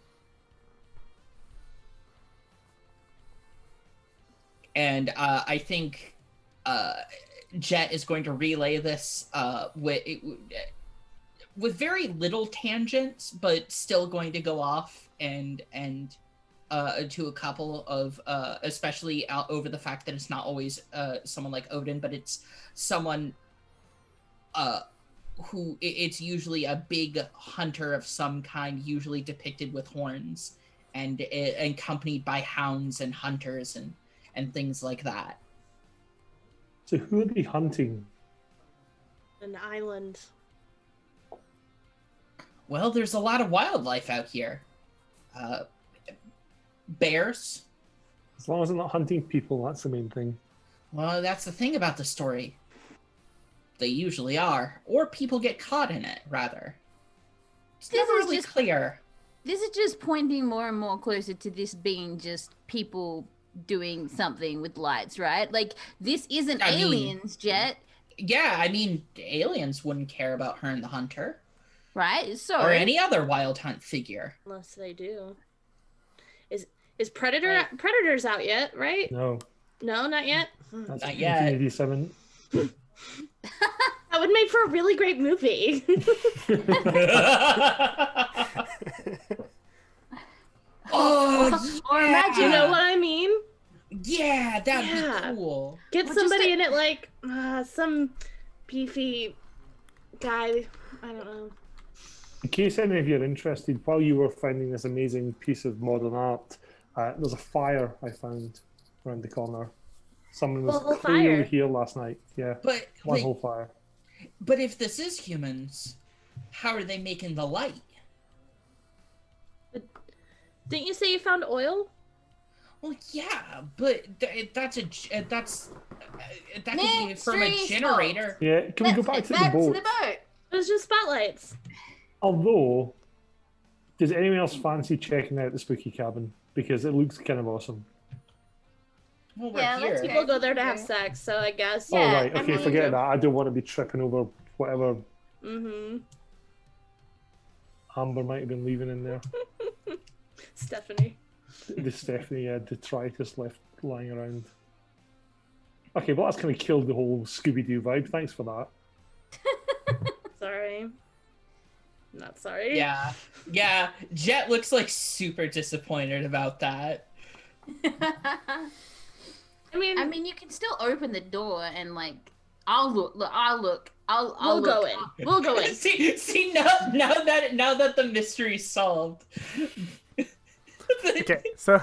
And I think Jet is going to relay this with very little tangents, but still going to go off and to a couple of especially out over the fact that it's not always someone like Odin, but it's someone who it's usually a big hunter of some kind, usually depicted with horns and accompanied by hounds and hunters and things like that. So who are they hunting? An island. Well, there's a lot of wildlife out here. Bears. As long as they're not hunting people, that's the main thing. Well, that's the thing about the story. They usually are. Or people get caught in it, rather. It's This never is really just- clear. This is just pointing more and more closer to this being just people doing something with lights, right? Like, this isn't I mean- aliens, Jet, Yeah, I mean, aliens wouldn't care about Hern the Hunter. right? So Or any other wild hunt figure. Unless they do. Is Predator's out yet, right? No, No, not yet. that's Not yet. 1987. That would make for a really great movie. Oh, Or yeah. imagine- You know what I mean? Yeah, that'd Yeah. be cool. Get Or just somebody a- in it like some beefy guy. I don't know. In case any of you are interested, while you were finding this amazing piece of modern art, there's a fire I found around the corner. Someone was A whole clearly fire? here last night. Yeah, But one like, whole fire. but if this is humans, how are they making the light? Didn't you say you found oil? Well, yeah, but that could be from a Mystery generator. Yeah, can we go back to the boat? It was just spotlights. Although, does anyone else fancy checking out the spooky cabin? Because it looks kind of awesome. Well, we're Yeah, let's here. People go there to have Okay. sex, so I guess. Oh, Yeah, right. I Okay, mean- forget that. I don't want to be tripping over whatever Mm-hmm. Amber might have been leaving in there. Stephanie. The Stephanie detritus left lying around. Okay, well, that's kind of killed the whole Scooby-Doo vibe. Thanks for that. Sorry. Not sorry. Yeah, Jet looks like super disappointed about that. I mean, I mean, you can still open the door and like, I'll look. I'll we'll go look. in. We'll go in. see now that the mystery's solved. Okay, so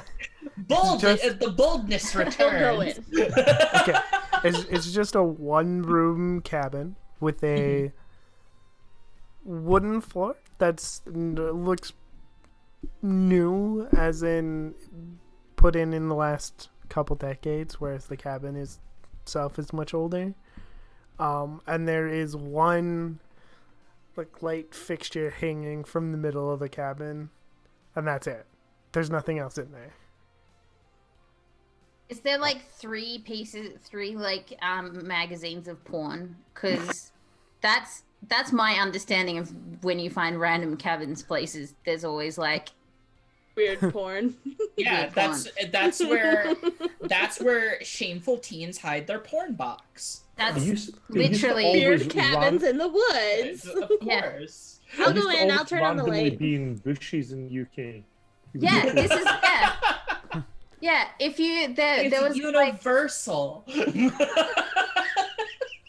The boldness We'll returns. go in. okay, it's just a one room cabin with a wooden floor. looks new, as in put in the last couple decades, whereas the cabin itself is much older. And there is one like light fixture hanging from the middle of the cabin, and that's it. There's nothing else in there. Is there like three magazines of porn? Because that's my understanding of when you find random cabins places. There's always like weird porn. Yeah, Weird that's where shameful teens hide their porn box. That's literally weird cabins in the woods. Of course. I'll go in. I'll turn on the light. Being bushes in the UK. Yeah, this is yeah. If you there was universal.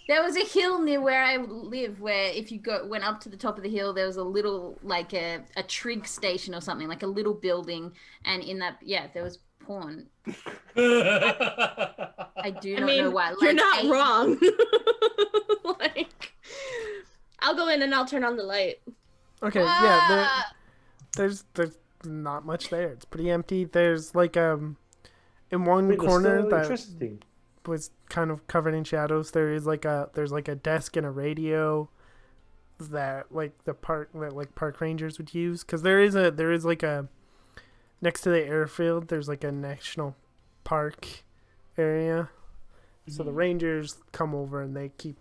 There was a hill near where I live where if you went up to the top of the hill, there was a little like a trig station or something, like a little building, and in that there was porn. I do not know why. You're not wrong. Like, I'll go in and I'll turn on the light. Okay, there's not much there. It's pretty empty. There's like in one corner that was kind of covered in shadows. There's like a desk and a radio that like park rangers would use, because there is like a next to the airfield. There's like a national park area, so the rangers come over and they keep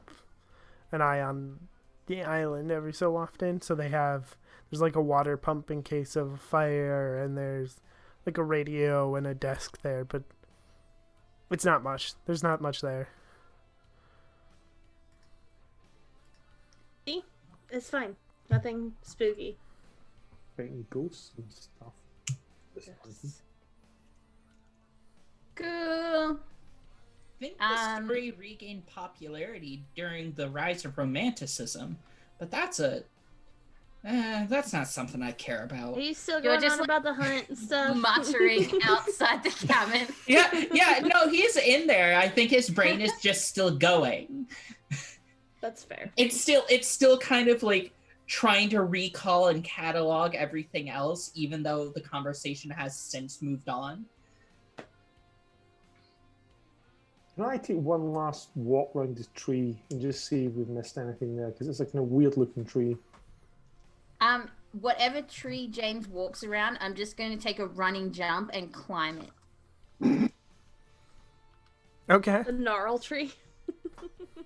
an eye on the island every so often. So there's like a water pump in case of a fire, and there's like a radio and a desk there, but it's not much. There's not much there. See? It's fine. Nothing spooky. Fighting ghosts and stuff. Yes. Cool. I think the story regained popularity during the rise of romanticism, but that's not something I care about. Are you still going on about the hunt and stuff? Muttering outside the cabin. Yeah, no, he's in there. I think his brain is just still going. That's fair. It's still kind of like trying to recall and catalog everything else, even though the conversation has since moved on. Can I take one last walk around the tree and just see if we've missed anything there? Because it's like a weird looking tree. Whatever tree James walks around, I'm just going to take a running jump and climb it. Okay. The gnarl tree.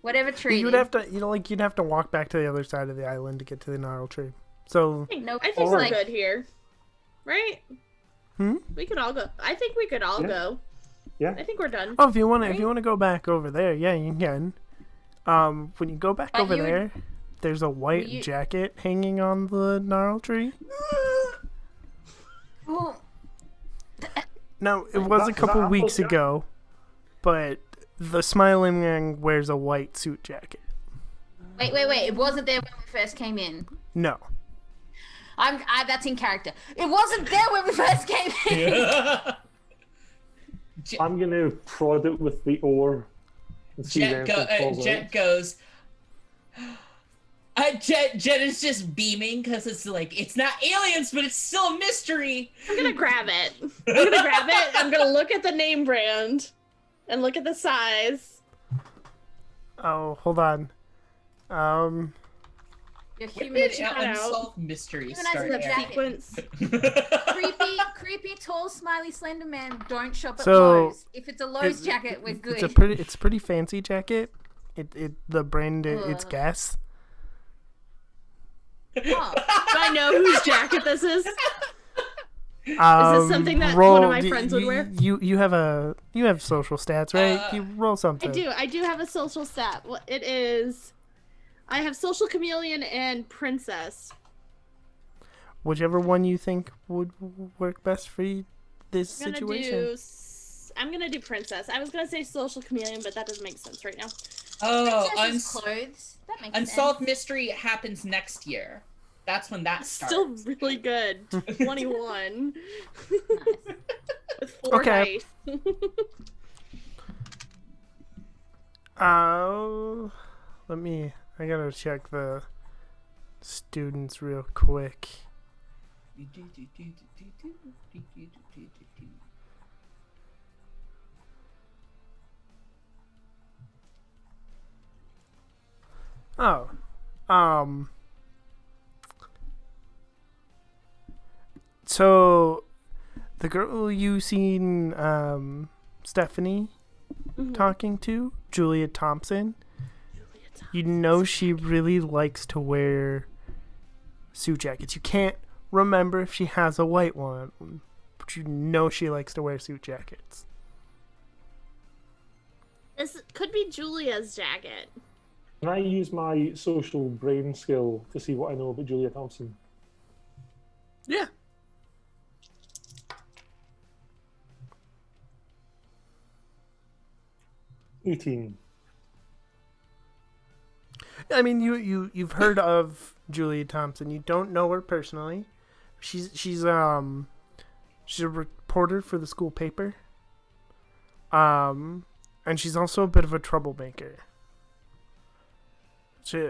Whatever tree. You'd have to walk back to the other side of the island to get to the gnarl tree. So I think we're good here, right? We could all go. I think we could all go. Yeah. I think we're done. if you want to go back over there, yeah, you can. When you go back over there, there's a white jacket hanging on the gnarl tree. Well, Now, it was a couple weeks ago, but the smiling man wears a white suit jacket. Wait. It wasn't there when we first came in. No. That's in character. It wasn't there when we first came in. I'm going to prod it with the oar. And see Jet goes... Jet is just beaming because it's like, it's not aliens, but it's still a mystery. I'm gonna grab it. I'm gonna look at the name brand and look at the size. Oh, hold on. Your When human did Unsolved Mysteries Even as start the airing? Sequence. creepy, tall, smiley, slender man. Don't shop at So, Lowe's. If it's a Lowe's jacket, we're good. It's a pretty fancy jacket. The brand it's Guess. Oh. Do I know whose jacket this is? Is this something that one of my friends would wear? You have social stats, right? You roll something. I do have a social stat. Well, it is. I have social chameleon and princess. Whichever one you think would work best for you, this situation. I'm gonna do princess. I was gonna say social chameleon, but that doesn't make sense right now. Oh, clothes. That makes Unsolved sense. Mystery happens next year. That's when that starts. Still really good. 21. Nice. With 4 Okay. dice. I gotta check the students real quick. Oh, so the girl you seen, Stephanie talking to, Julia Thompson, you know she really likes to wear suit jackets. You can't remember if she has a white one, but you know she likes to wear suit jackets. This could be Julia's jacket. Can I use my social brain skill to see what I know about Julia Thompson? Yeah. $18. I mean, you've heard of Julia Thompson. You don't know her personally. She's a reporter for the school paper. And she's also a bit of a troublemaker. She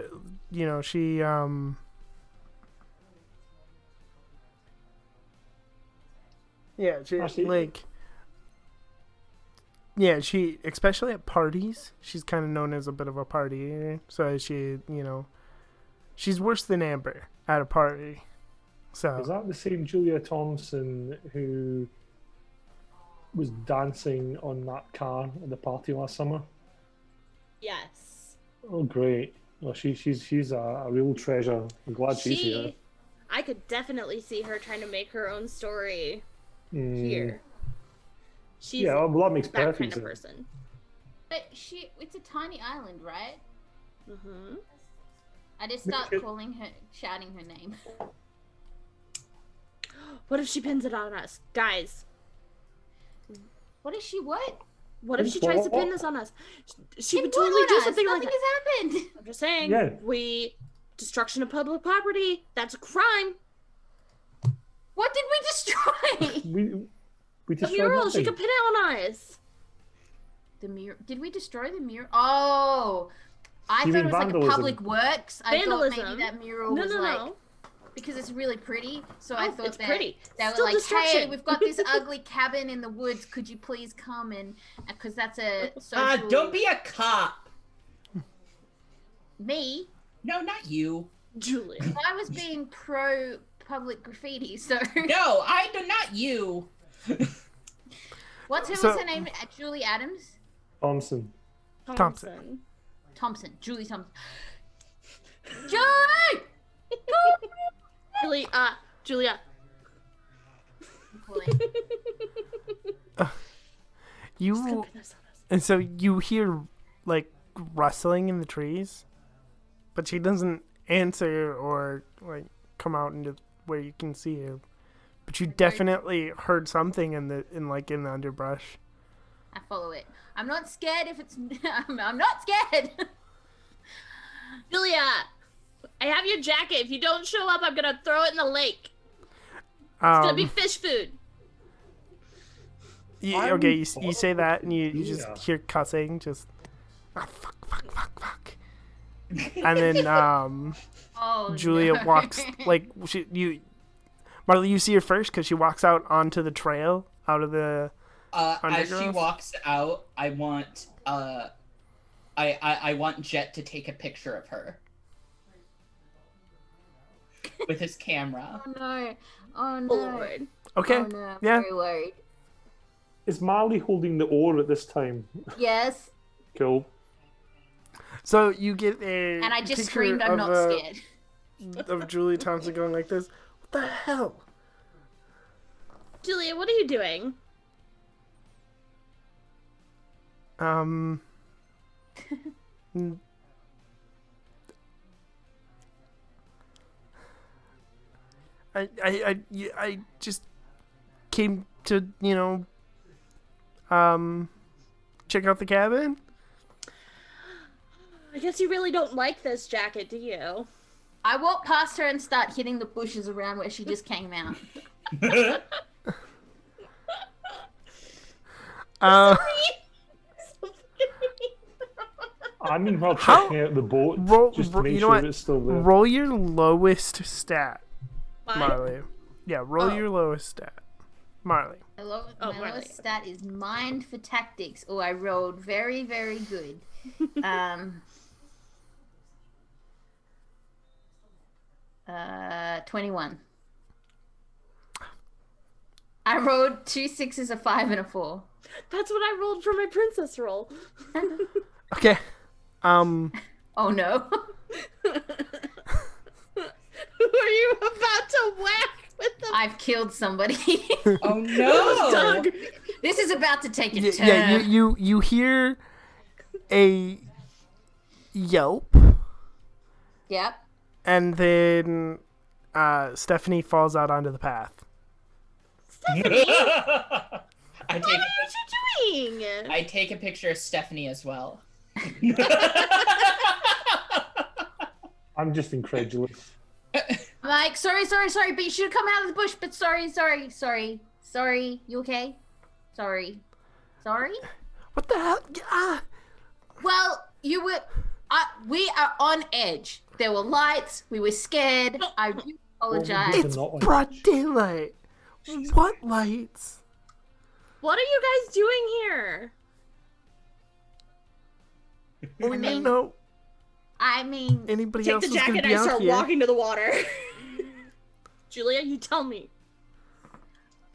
she especially at parties, she's kind of known as a bit of a partier. So she's worse than Amber at a party. So Is that the same Julia Thompson who was dancing on that car at the party last summer? Yes. Oh, great. Well, she's a real treasure. I'm glad she's here. I could definitely see her trying to make her own story here. She's Yeah, well, that makes that perfect kind of sense. person. But it's a tiny island, right? Mm-hmm. I just start shouting her name. What if she pins it on us? Guys, What is she? What? what if she tries to pin this on us? She would Pin what totally on do us? something like Nothing that. has happened. I'm just saying, Yeah. destruction of public property, that's a crime. What did we destroy? We The destroyed mural, she nothing. could pin it on us. The mirror. Did we destroy the mirror? Oh, I You thought mean it was like a vandalism? public works. I thought Vandalism. maybe that mural was like because it's really pretty. So I thought it's that pretty. they were Still like, destruction. "Hey, we've got this ugly cabin in the woods. Could you please come and?" Because that's a social. Don't be a cop. Me. No, not you. Julia. I was being pro public graffiti. So No, not you. who was So- her name? Julie Adams. Thompson. Thompson. Thompson. Julie Thompson. Julie. Julia. you and so you hear like rustling in the trees, but she doesn't answer or like come out into where you can see her. But you definitely heard something in the underbrush. I follow it. I'm not scared if it's. I'm not scared. Julia, I have your jacket. If you don't show up, I'm gonna throw it in the lake. It's gonna be fish food. Okay, you say that and you just Yeah. hear cussing, just fuck. And then Oh, Julia no. walks Marley, you see her first because she walks out onto the trail out of the As she undergrowth? walks out, I want I want Jet to take a picture of her with his camera. Oh no! Oh no! Lord. Okay, Oh no! I'm yeah. very worried. Is Marley holding the oar at this time? Yes. Cool. So you get a And I just picture screamed, "I'm of, not scared." of Julie Thompson going like this. What the hell? Julia, what are you doing? I just came to, check out the cabin. I guess you really don't like this jacket, do you? I walk past her and start hitting the bushes around where she just came out. I mean, while How- checking out the boat, just to make you know sure what? it's still there. Roll your lowest stat, Mine? Marley. Yeah, roll Oh. your lowest stat, Marley. My Marley. lowest stat is mind for tactics. Oh, I rolled very, very good. 21. I rolled 2 6s, a 5, and a 4. That's what I rolled for my princess roll. Okay. Oh no. Who are you about to whack with the I've killed somebody. Oh no! dog? This is about to take a turn. Yeah, you hear a yelp, Yep. and then Stephanie falls out onto the path. Stephanie, I take what are you doing? I take a picture of Stephanie as well. I'm just incredulous. I'm like, sorry, but you should have come out of the bush. But sorry. You okay? Sorry. What the hell? Well, you were. We are on edge. There were lights. We were scared. I do apologize. It's It's not like- broad daylight. What lights? What are you guys doing here? We didn't know I mean, anybody Take else the was going jacket to and be I out start here. walking to the water. Julia, you tell me.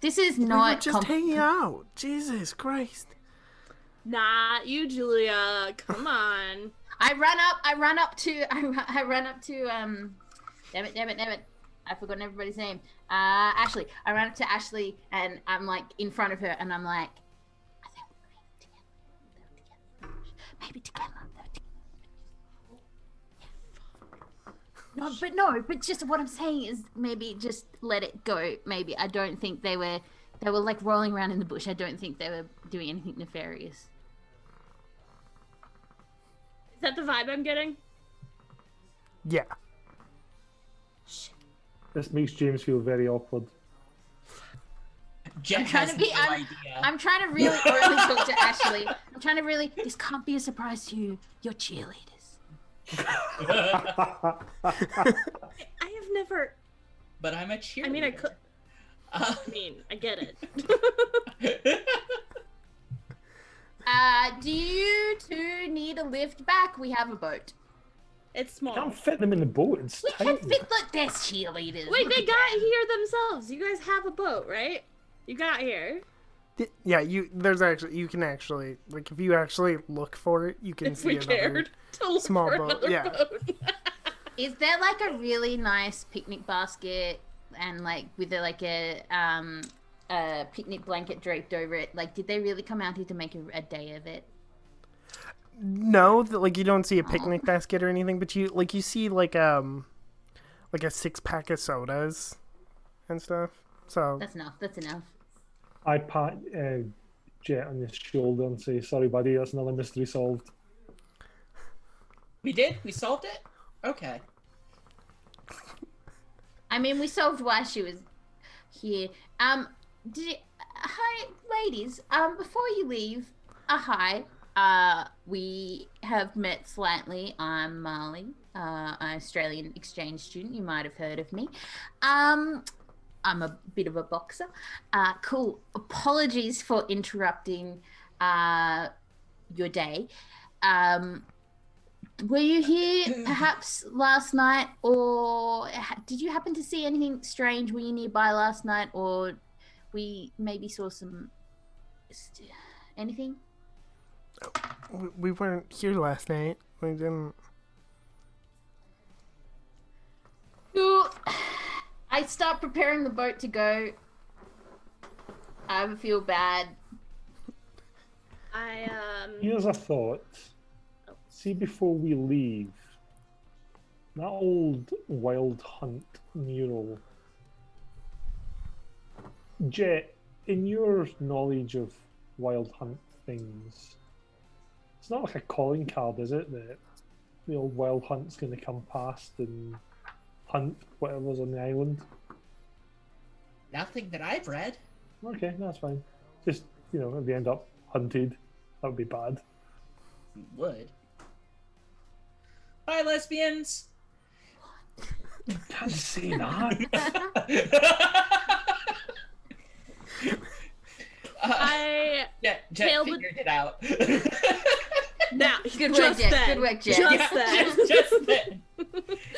this is We were not just hanging out. Jesus Christ. Not you, Julia. Come on. I run up to damn it. I've forgotten everybody's name. Ashley. I ran up to Ashley and I'm like in front of her and I'm like, I think we're maybe together. No, but just what I'm saying is maybe just let it go. Maybe I don't think they were like rolling around in the bush. I don't think they were doing anything nefarious. Is that the vibe I'm getting? Yeah. This makes James feel very awkward. Jet trying has to be- no idea. I'm trying to really only talk to Ashley. I'm trying to really. This can't be a surprise to you. You're cheerleaders. I have never. But I'm a cheerleader. I mean, I could. Uh, I mean, I get it. Do you two need a lift back? We have a boat. It's small. Can't fit them in the boat. It's We tiny. can fit. Look, there's cheerleaders. Wait, Look they at got that. here themselves. You guys have a boat, right? You got here. Yeah, you can actually like if you actually look for it, you can If see we another cared to look small for boat, another yeah. boat. Is there like a really nice picnic basket and like with a picnic blanket draped over it? Like, did they really come out here to make a day of it? No, like you don't see a picnic basket or anything, but you see like a 6-pack of sodas and stuff. So That's enough. That's enough. I pat Jet on his shoulder and say, "Sorry, buddy, that's another mystery solved." we did? We solved it? Okay. I mean, we solved why she was here. Did you, hi, ladies. Before you leave, hi. We have met slightly. I'm Marley, an Australian exchange student. You might have heard of me. I'm a bit of a boxer. Cool. Apologies for interrupting your day. Were you here perhaps last night, or did you happen to see anything strange? Were you nearby last night, or we maybe saw some anything? we weren't here last night. We didn't. Cool. I start preparing the boat to go. I feel bad. Here's a thought. See, before we leave, that old Wild Hunt mural. Jet, in your knowledge of Wild Hunt things, it's not like a calling card, is it? That the old Wild Hunt's going to come past and hunt whatever's on the island. Nothing that I've read. Okay, that's fine. Just, if they end up hunted, that would be bad. Would. Bye, lesbians. Can't say that. Jet Tail figured it out. Now, Good work, just Jet. then, Good work, Jet. Just then. just then.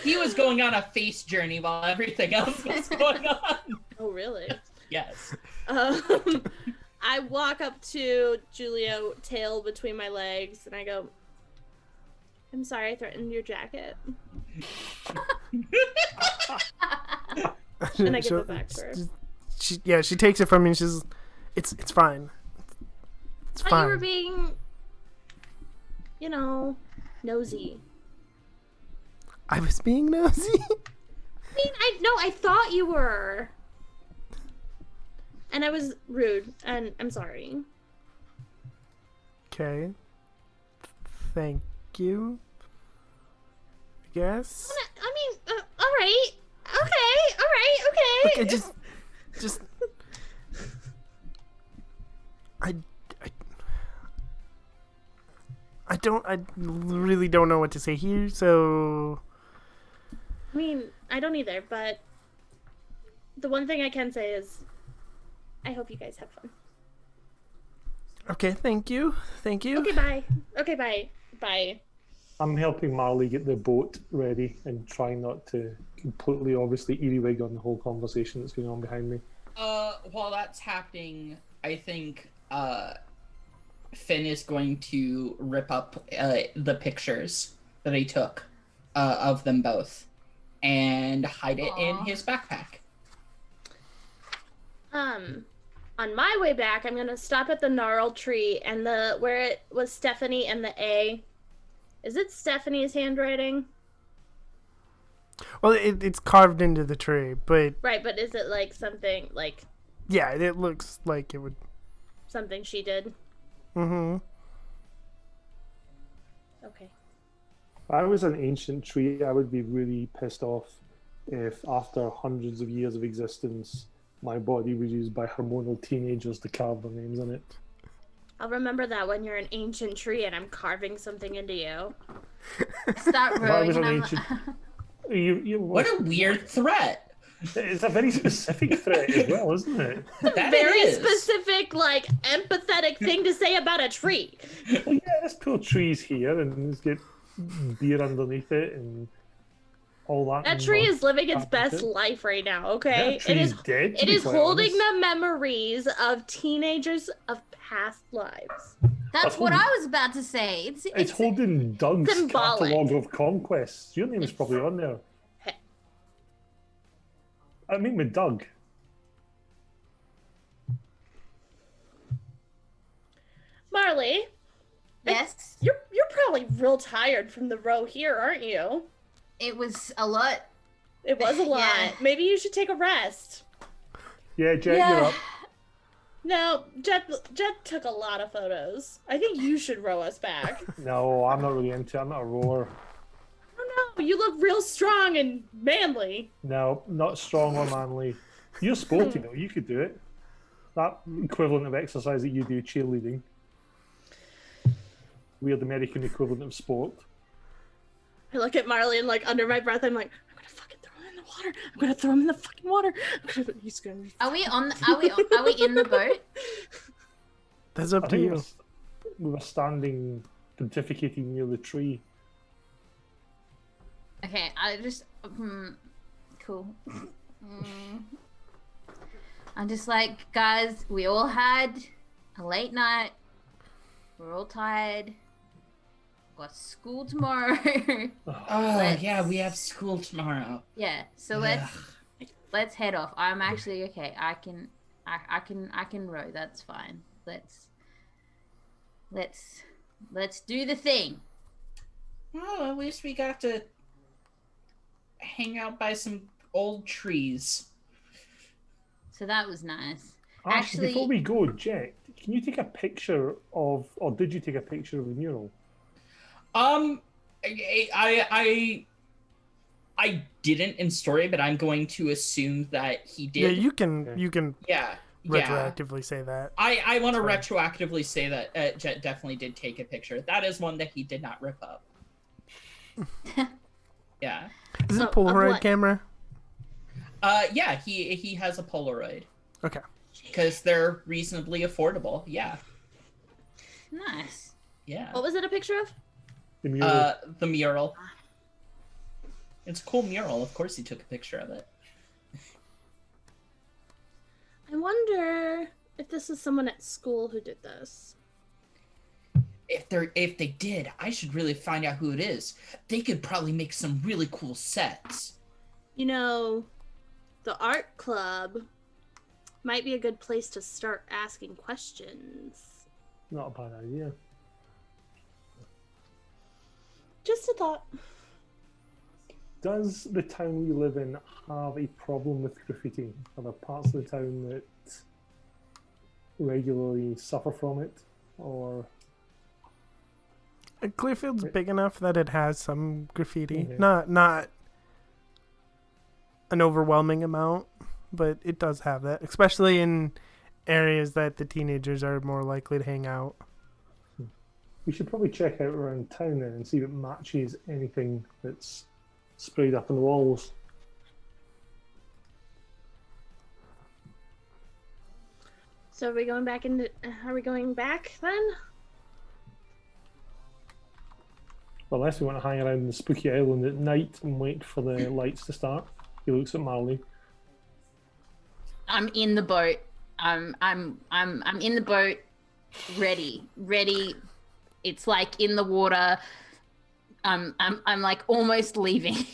He was going on a face journey while everything else was going on. Oh, really? Yes. I walk up to Julio, tail between my legs, and I go, "I'm sorry I threatened your jacket." And I give it back to her. She takes it from me and she's, it's fine. It's Oh, fine. you were being, nosy. I was being nosy. I mean, I thought you were. And I was rude, and I'm sorry. Okay. Thank you. I guess. I mean, all right. Okay, all right, okay. Look, just. I really don't know what to say here, so. I mean, I don't either, but the one thing I can say is I hope you guys have fun. Okay, thank you. Thank you. Okay, bye. Okay, bye. Bye. I'm helping Marley get the boat ready and trying not to completely, obviously, earwig on the whole conversation that's going on behind me. While that's happening, I think Finn is going to rip up the pictures that he took of them both and hide it in his backpack. On my way back, I'm gonna stop at the Gnarl tree and where it was Stephanie and the A. Is it Stephanie's handwriting? Well, it's carved into the tree, but Right, but is it like something like yeah, it looks like it would. something she did? Mm-hmm. Okay. If I was an ancient tree, I would be really pissed off if, after hundreds of years of existence, my body was used by hormonal teenagers to carve their names on it. I'll remember that when you're an ancient tree and I'm carving something into you. Start If I was rowing. an ancient... You, What a weird threat. It's a very specific threat as well, isn't it? That Very it is. specific, like, empathetic thing to say about a tree. Well, yeah, this poor tree's here and it's got beer underneath it and all that. That and tree all is living its that best shit. life right now, okay? That tree's dead. to It be is quite holding honest. the memories of teenagers of past lives. That's what I was about to say. It's holding Doug's symbolic. catalogue of conquests. Your name is probably on there. Hey. I mean, with Doug. Marley, Yes, you're probably real tired from the row here, aren't you? it was a lot. It was a lot. Yeah. Maybe you should take a rest. Yeah, Jet, you're up. No, Jet took a lot of photos. I think you should row us back. No, I'm not really into it. I'm not a rower. Oh no, you look real strong and manly. No, not strong or manly. You're sporty, though. You could do it. That equivalent of exercise that you do, cheerleading. Weird American equivalent of sport. I look at Marley and like under my breath, I'm like, I'm gonna fucking throw him in the water. I'm gonna throw him in the fucking water. He's gonna be. Are we on? Are we in the boat? That's up I to think you. we were standing, pontificating near the tree. Okay, I just cool. I'm just like, guys, we all had a late night. We're all tired. Got school tomorrow. Oh, yeah, we have school tomorrow. Yeah, so let's head off. I'm actually okay. I can row. That's fine. Let's do the thing. Well, at least we got to hang out by some old trees. So that was nice. Actually, before Actually- we go, Jet, can you take a picture of, or did you take a picture of the mural? I didn't in story, but I'm going to assume that he did. Yeah, you can Yeah. retroactively say that. I want to That's retroactively say that Jet definitely did take a picture. That is one that he did not rip up. Yeah. Is it a Of Polaroid what? camera? Yeah, he has a Polaroid. Okay. Because they're reasonably affordable. Yeah. Nice. Yeah. What was it a picture of? The mural. The mural. It's a cool mural. Of course he took a picture of it. I wonder if this is someone at school who did this. If they did, I should really find out who it is. They could probably make some really cool sets. You know, the art club might be a good place to start asking questions. Not a bad idea. Just a thought. Does the town we live in have a problem with graffiti? Are there parts of the town that regularly suffer from it? Or Clearfield's big enough that it has some graffiti. Mhm. Not an overwhelming amount, but it does have that, especially in areas that the teenagers are more likely to hang out. we should probably check out around town then and see if it matches anything that's sprayed up on the walls. So are we going back then? Well, unless we want to hang around the spooky island at night and wait for the lights to start. He looks at Marley. I'm in the boat. I'm in the boat, ready. It's like in the water. I'm like almost leaving.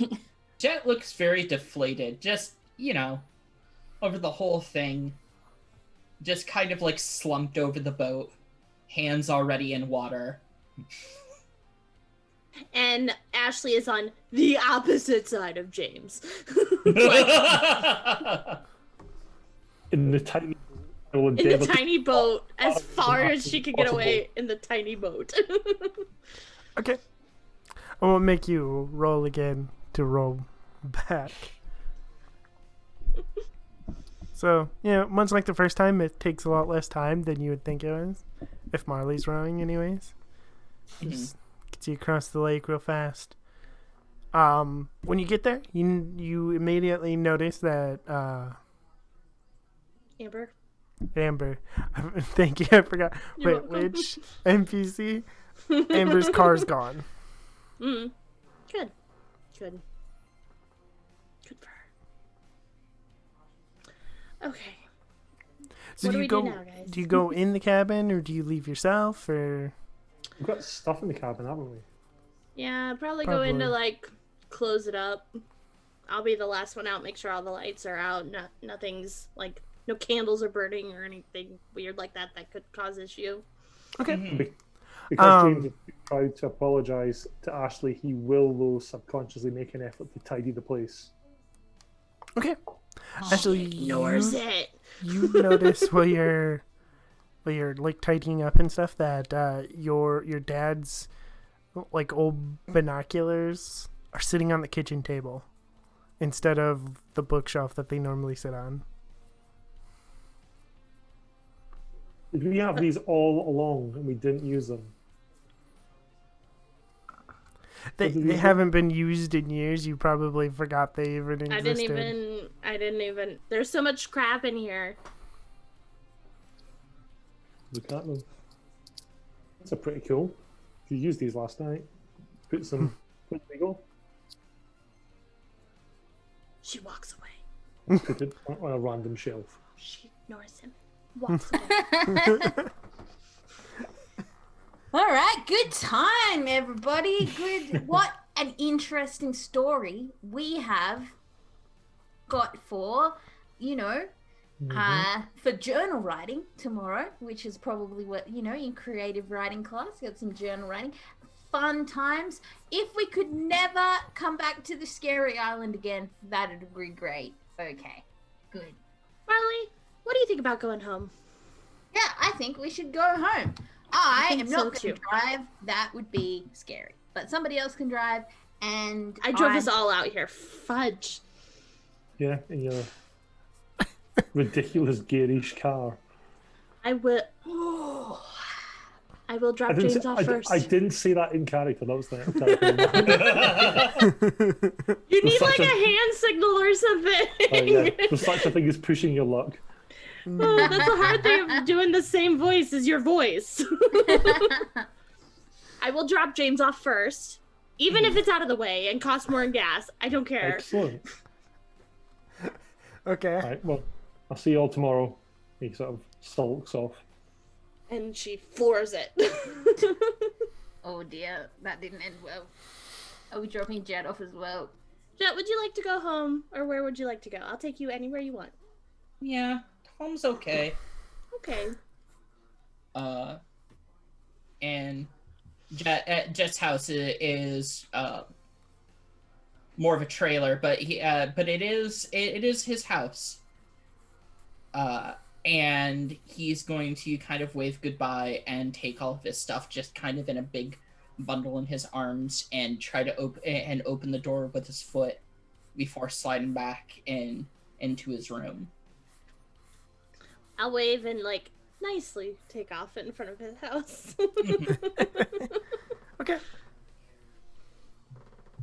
Jet looks very deflated. Just, over the whole thing. Just kind of like slumped over the boat. Hands already in water. And Ashley is on the opposite side of James. In the tiny In the tiny boat, as far as she can get away in the tiny boat. Okay. I won't make you roll again to roll back. So, much like the first time, it takes a lot less time than you would think it was. If Marley's rowing, anyways. Just gets you across the lake real fast. When you get there, you immediately notice that Amber. Thank you, I forgot. You're Wait, welcome. which NPC? Amber's car's gone. Mm. Good. Good for her. Okay. So What do do you we go? do now, guys? Do you go in the cabin or do you leave yourself? Or We've got stuff in the cabin, haven't we? Yeah, probably go in to Probably. close it up. I'll be the last one out, make sure all the lights are out. Nothing's no candles are burning or anything weird like that could cause issue. okay. Because James has tried to apologise to Ashley, he will, though, subconsciously make an effort to tidy the place. Okay. Actually, Ignores it. you notice while you're like tidying up and stuff that your dad's like old binoculars are sitting on the kitchen table instead of the bookshelf that they normally sit on. Did we have these all along and we didn't use them? They What did we do? haven't been used in years. You probably forgot they even existed. I didn't even. There's so much crap in here. Look at them. These are pretty cool. You used these last night. Put some. Where did they go? She walks away. Put it on a random shelf. She ignores him. Walks away. All right, good time, everybody. Good. What an interesting story we have got for, for journal writing tomorrow, which is probably what, in creative writing class, got some journal writing. Fun times. If we could never come back to the scary island again, that'd be great. Okay, good. Marley, what do you think about going home? Yeah, I think we should go home. I think am so not going too. to drive. That would be scary. But somebody else can drive, and I drove us all out here. Fudge. Yeah, in your ridiculous garish car. I will I will drop James off first. I didn't say that in character. That was the You need like a hand signal or something. Oh, yeah. There's such a thing as pushing your luck. Oh, that's the hard thing of doing the same voice as your voice. I will drop James off first, even if it's out of the way and costs more in gas. I don't care. Excellent. Okay. All right, well, I'll see you all tomorrow. He sort of sulks off. And she floors it. Oh dear, that didn't end well. Are we dropping Jet off as well? Jet, would you like to go home, or where would you like to go? I'll take you anywhere you want. Yeah, home's okay. Okay. And Jet's house is more of a trailer, but it is his house. And he's going to kind of wave goodbye and take all of his stuff just kind of in a big bundle in his arms and try to open the door with his foot before sliding back into his room. I'll wave and like nicely take off in front of his house. Okay.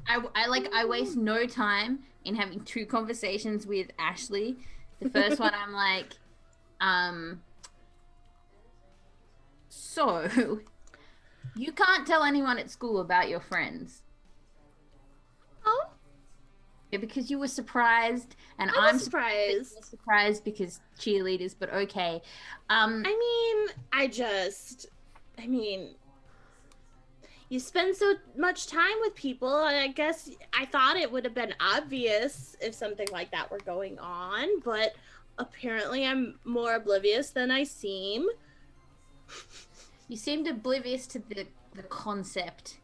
I waste no time in having two conversations with Ashley. The first one I'm like, so you can't tell anyone at school about your friends. Oh, Yeah, because you were surprised, and I I'm was surprised. surprised because cheerleaders, but okay. I mean, you spend so much time with people, and I guess I thought it would have been obvious if something like that were going on, but apparently I'm more oblivious than I seem. You seemed oblivious to the concept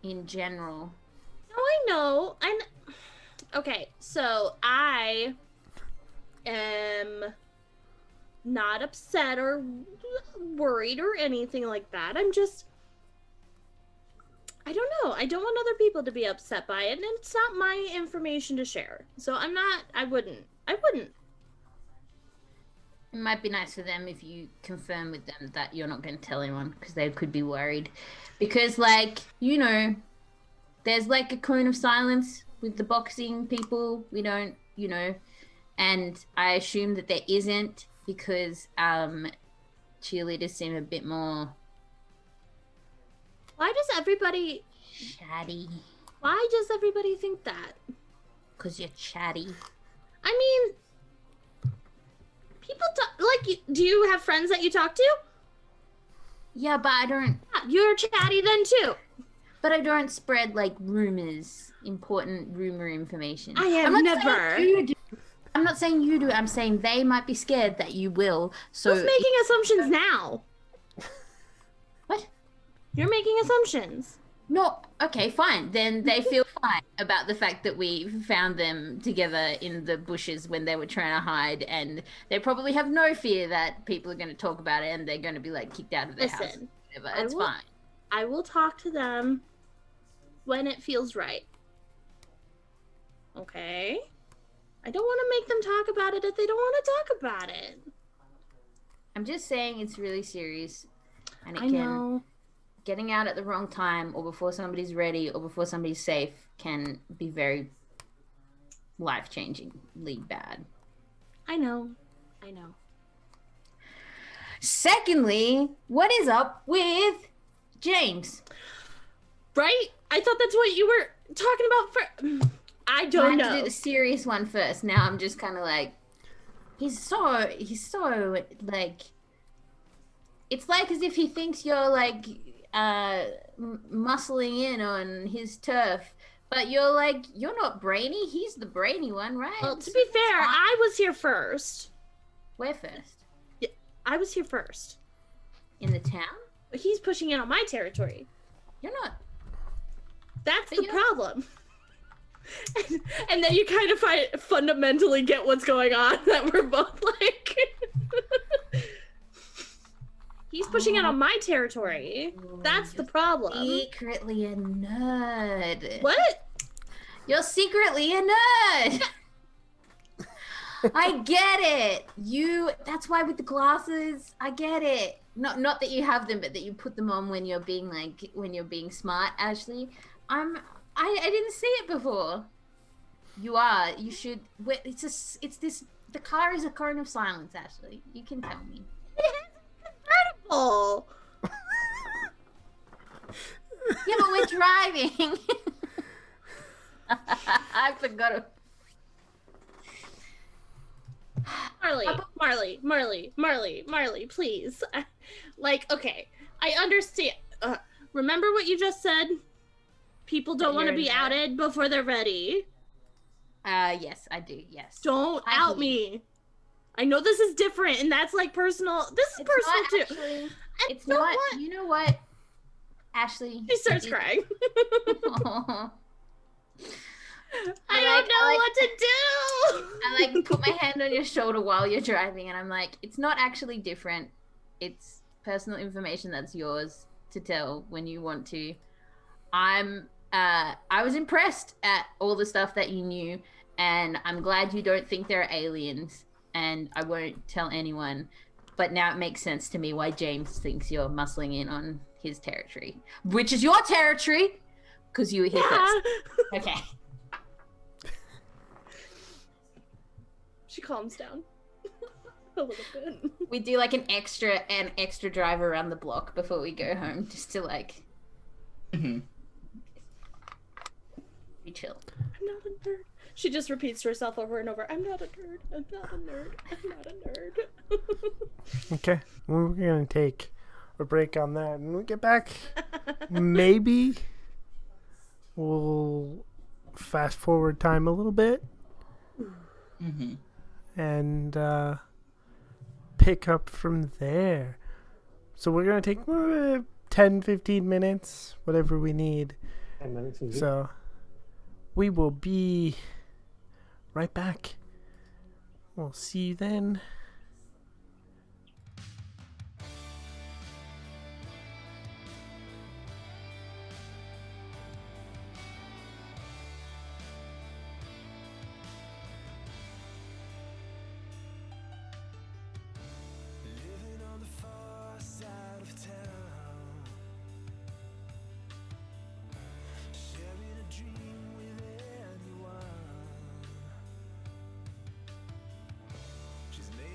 in general. No, I know. Okay, so I am not upset or worried or anything like that. I'm just, I don't know. I don't want other people to be upset by it, and it's not my information to share. So I wouldn't. It might be nice for them if you confirm with them that you're not going to tell anyone, because they could be worried. Because, like, you know, there's like a cone of silence with the boxing people. We don't, you know, and I assume that there isn't because cheerleaders seem a bit more Why does everybody chatty. think that? Because you're chatty. I mean, people talk, like, do you have friends that you talk to? Yeah, but I don't. Yeah, you're chatty then too. But I don't spread like rumors, important rumor information. I have I'm not never. saying you do. I'm not saying you do. I'm saying they might be scared that you will. So Who's making assumptions now? What? You're making assumptions. No. Okay, fine. Then they feel fine about the fact that we found them together in the bushes when they were trying to hide, and they probably have no fear that people are going to talk about it and they're going to be like kicked out of their house. Listen, Whatever. It's fine. I will talk to them when it feels right. Okay? I don't want to make them talk about it if they don't want to talk about it. I'm just saying it's really serious, and I know. getting out at the wrong time or before somebody's ready or before somebody's safe can be very life-changingly bad. I know. Secondly, what is up with James? Right? I thought that's what you were talking about for... I don't I know. had to do the serious one first. Now I'm just kind of like, he's so like, it's like as if he thinks you're like muscling in on his turf, but you're not brainy. He's the brainy one, right? Well, to be fair, I was here first. Where first? Yeah, I was here first. In the town? But he's pushing in on my territory. You're not. That's But the problem. And then you kind of fundamentally get what's going on, that we're both like... He's pushing in on my territory. That's the problem. Secretly a nerd. What? You're secretly a nerd. I get it. That's why with the glasses, I get it. Not that you have them, but that you put them on when you're being smart, Ashley. I didn't see it before. You should. The car is a cone of silence, Ashley. You can tell me. Oh, Yeah, but we're driving. I forgot it. Marley, please. Like, okay, I understand. Remember what you just said? People don't want to be outed before they're ready. Yes, I do. Yes. Don't out me. I know this is different, and that's like personal. This is personal too. Actually, it's not. You know what, Ashley? She starts crying. Oh. I don't know what to do. I like put my hand on your shoulder while you're driving, and I'm like, it's not actually different. It's personal information that's yours to tell when you want to. I was impressed at all the stuff that you knew, and I'm glad you don't think there are aliens, and I won't tell anyone. But now it makes sense to me why James thinks you're muscling in on his territory, which is your territory, because you were here first. Okay. She calms down a little bit. We do like an extra drive around the block before we go home, just to like be chill. I'm not a nerd. She just repeats to herself over and over. I'm not a nerd. I'm not a nerd. I'm not a nerd. Okay, we're gonna take a break on that, and when we get back, maybe we'll fast forward time a little bit. And pick up from there. So we're going to take 10-15 minutes, whatever we need. 10 minutes is So we will be right back. We'll see you then. She's made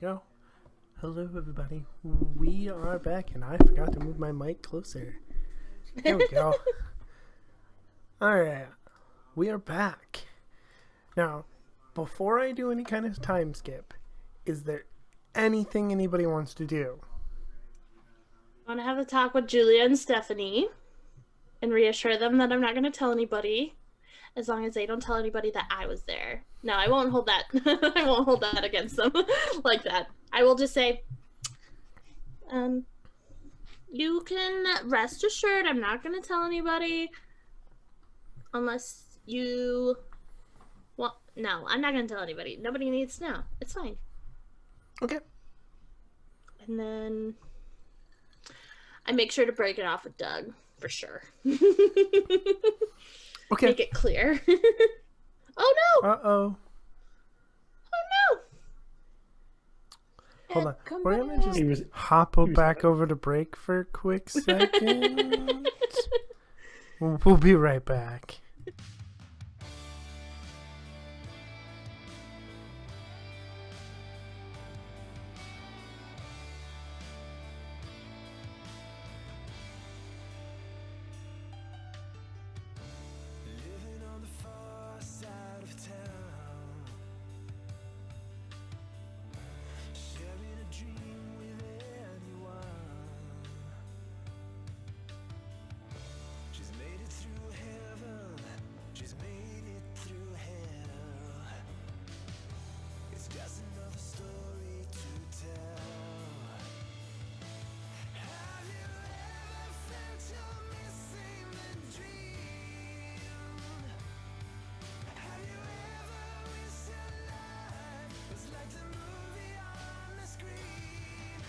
we go. Hello, everybody. We are back, and I forgot to move my mic closer. There we go. Alright, we are back. Now, before I do any kind of time skip, is there anything anybody wants to do? I want to have a talk with Julia and Stephanie and reassure them that I'm not going to tell anybody, as long as they don't tell anybody that I was there. No, I won't hold that. I won't hold that against them like that. I will just say, you can rest assured I'm not going to tell anybody unless you... Well, no, I'm not going to tell anybody. Nobody needs to know. It's fine. Okay. And then I make sure to break it off with Doug, for sure. Okay. Make it clear. Oh no! Uh-oh. Oh no! Hold on. Come We're back. going to just hop back over to break for a quick second. We'll be right back. Living on the far side of town, sharing a dream with anyone. She's made it through heaven, she's made it through hell. It's just another story to tell. Have you ever felt you're missing the dream? Have you ever wished your life was like the movie on the screen?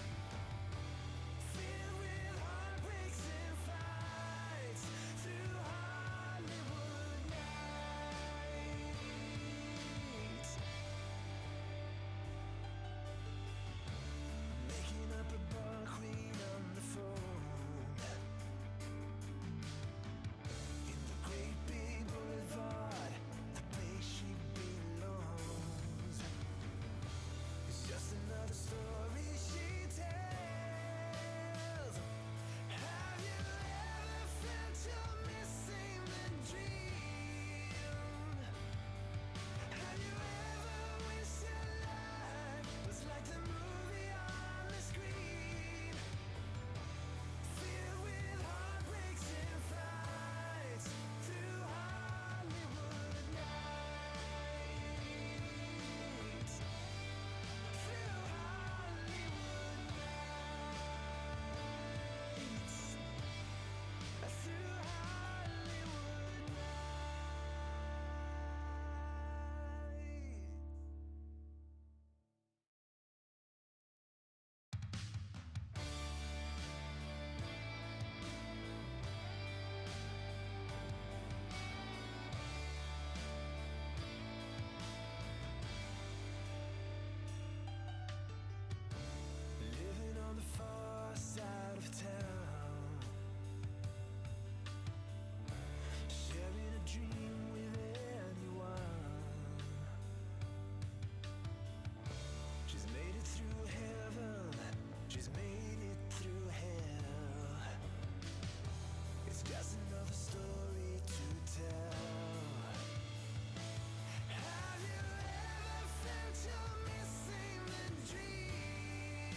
Filled with heartbreaks and fights through Hollywood nights. Making up a bar queen on the phone in the great big boulevard, the place she belongs. It's just another story she tells. Have you ever felt you're missing the dream? Have you ever wished your life was like the movie on the screen? Filled with heartbreaks and fights through Hollywood nights. Through Hollywood nights. Through Hollywood nights. Living on the far side of town, sharing a dream with anyone. She's made it through heaven, she's made it through hell. It's just another story to tell. Have you ever felt you're missing the dream?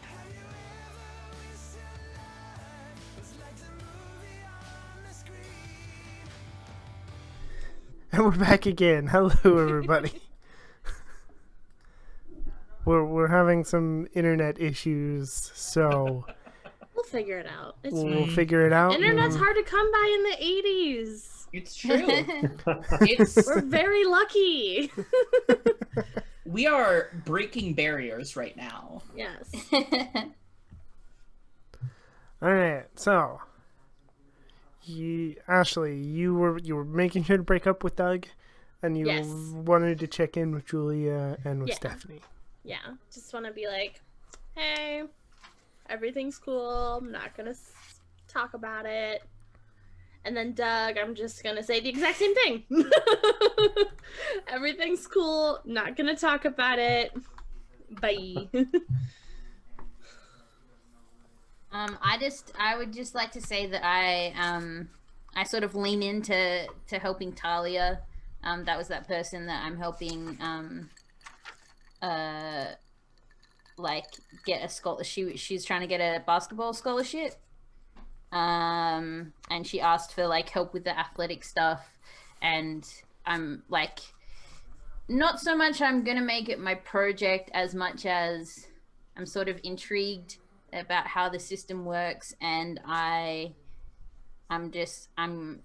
Have you ever wished your life was like the movie on the screen? And we're back again. Hello, everybody. We're having some internet issues, so We'll figure it out. It's we'll fine. figure it out. Internet's and- hard to come by in the 80s. It's true. It's We're very lucky. we are breaking barriers right now. Yes. All right, so Ashley, you were making sure to break up with Doug, and you Yes. wanted to check in with Julia and with Yeah. Stephanie. Yeah. Just want to be like, hey, everything's cool. I'm not going to talk about it. And then Doug, I'm just gonna say the exact same thing. Everything's cool. Not gonna talk about it. Bye. I would just like to say that I sort of lean into helping Talia. That was that person that I'm helping like get a scholarship. She's trying to get a basketball scholarship. And she asked for like help with the athletic stuff, and I'm like, not so much I'm gonna make it my project as much as I'm sort of intrigued about how the system works, and I'm gonna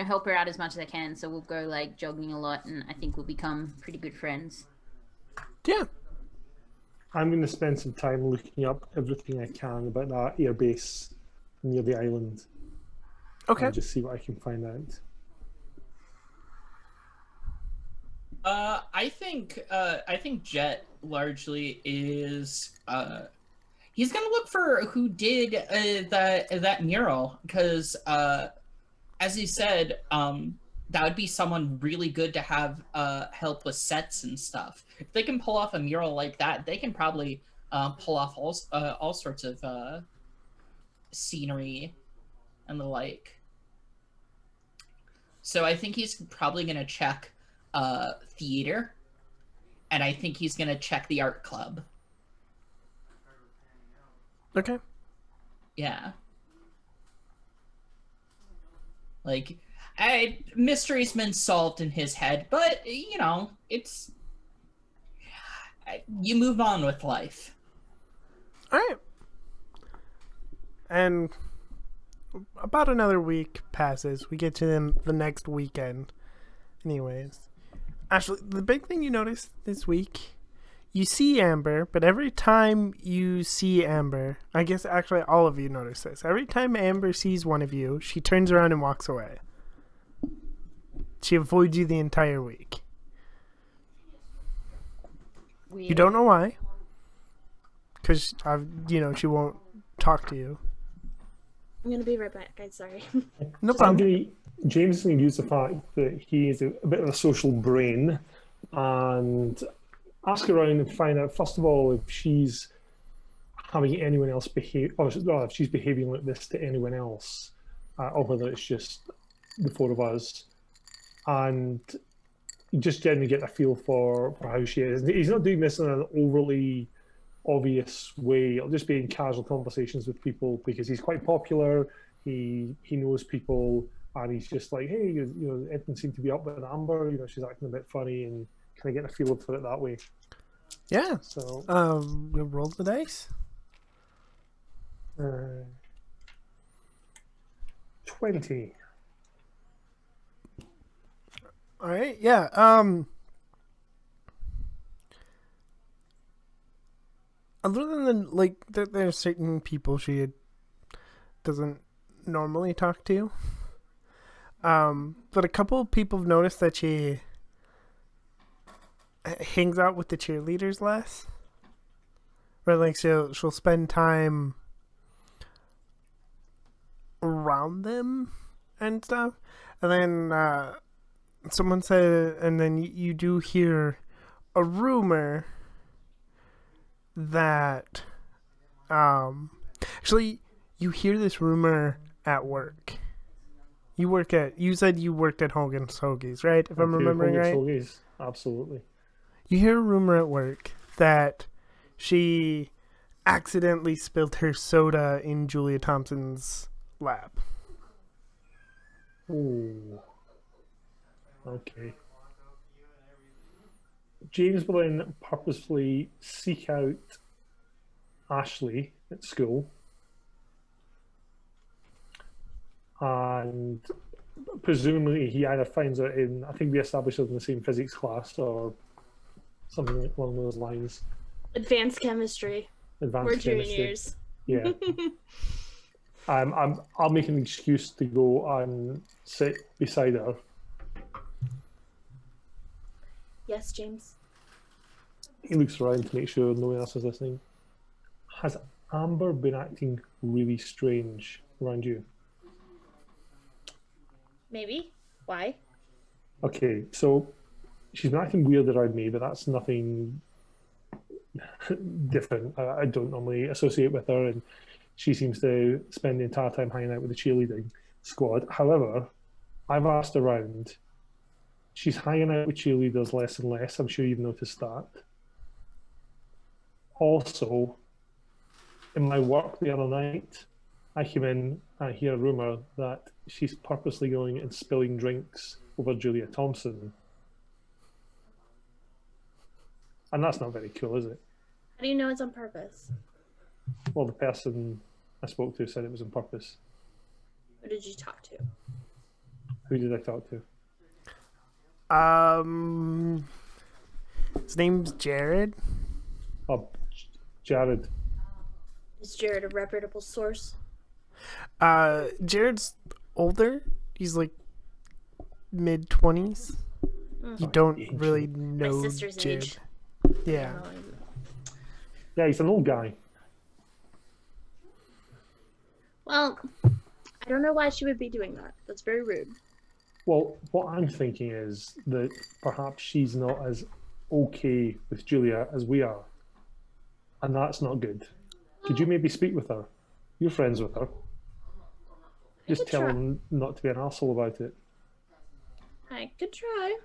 help her out as much as I can. So we'll go like jogging a lot, and I think we'll become pretty good friends. Yeah. I'm going to spend some time looking up everything I can about that airbase near the island. Okay. And just see what I can find out. I think Jet largely is he's gonna look for who did that mural, because as he said, that would be someone really good to have help with sets and stuff. If they can pull off a mural like that, they can probably pull off all sorts of scenery and the like. So I think he's probably going to check theater, and I think he's going to check the art club. Okay. Yeah. Like, mystery's been solved in his head, but, you know, it's... You move on with life. All right. And about another week passes. We get to the next weekend. Anyways. Actually, the big thing you notice this week, you see Amber, but every time you see Amber, I guess actually all of you notice this. Every time Amber sees one of you, she turns around and walks away. She avoids you the entire week. Weird. You don't know why. Because, she won't talk to you. I'm gonna be right back, guys. Sorry. No So problem. James is going to use the fact that he is a bit of a social brain and ask around and find out, first of all, if she's having anyone else behave, or if she's behaving like this to anyone else, or whether it's just the four of us. And just generally get a feel for how she is. He's not doing this in an overly obvious way. It'll just be in casual conversations with people because he's quite popular. He knows people, and he's just like, hey, everything seemed to be up with Amber. She's acting a bit funny, and kind of get a feel for it that way. Yeah. So we'll roll the dice. 20. All right. Yeah. Other than there's certain people she doesn't normally talk to. But a couple of people have noticed that she hangs out with the cheerleaders less. Or like she'll spend time around them and stuff. And then someone said, and then you do hear a rumor that actually you hear this rumor at work. You said you worked at Hogan's Hoagies, right? If I'm remembering right. Hoagies, absolutely. You hear a rumor at work that she accidentally spilled her soda in Julia Thompson's lap. Ooh. Okay. James will then purposefully seek out Ashley at school, and presumably he either finds her in, I think we established it in the same physics class or something like along those lines. Advanced chemistry. Advanced We're chemistry. juniors. Yeah. I'll make an excuse to go and sit beside her. Yes, James. He looks around to make sure no one else is listening. Has Amber been acting really strange around you? Maybe. Why? Okay, so she's been acting weird around me, but that's nothing different. I don't normally associate with her, and she seems to spend the entire time hanging out with the cheerleading squad. However, I've asked around. She's hanging out with cheerleaders less and less. I'm sure you've noticed that. Also, in my work the other night, I came in and hear a rumour that she's purposely going and spilling drinks over Julia Thompson. And that's not very cool, is it? How do you know it's on purpose? Well, the person I spoke to said it was on purpose. Who did you talk to? Who did I talk to? His name's Jared. Oh, Jared. Is Jared a reputable source? Jared's older. He's like mid-20s. You don't really know My sister's Jared. age. Yeah. Yeah, he's an old guy. Well, I don't know why she would be doing that. That's very rude. Well, what I'm thinking is that perhaps she's not as okay with Julia as we are. And that's not good. Could you maybe speak with her? You're friends with her. Just could tell try. her not to be an asshole about it. I could try.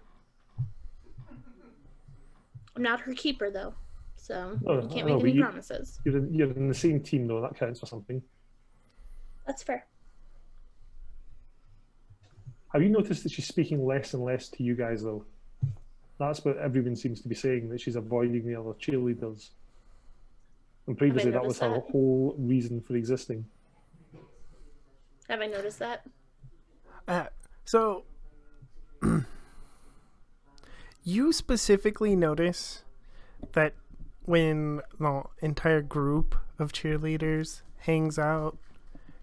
I'm not her keeper, though. So, Oh, I can't no, make but any you- promises. You're in the same team, though. That counts for something. That's fair. Have you noticed that she's speaking less and less to you guys, though? That's what everyone seems to be saying, that she's avoiding the other cheerleaders. And previously, that was noticed her that? whole reason for existing. Have I noticed that? So, you specifically notice that when the entire group of cheerleaders hangs out,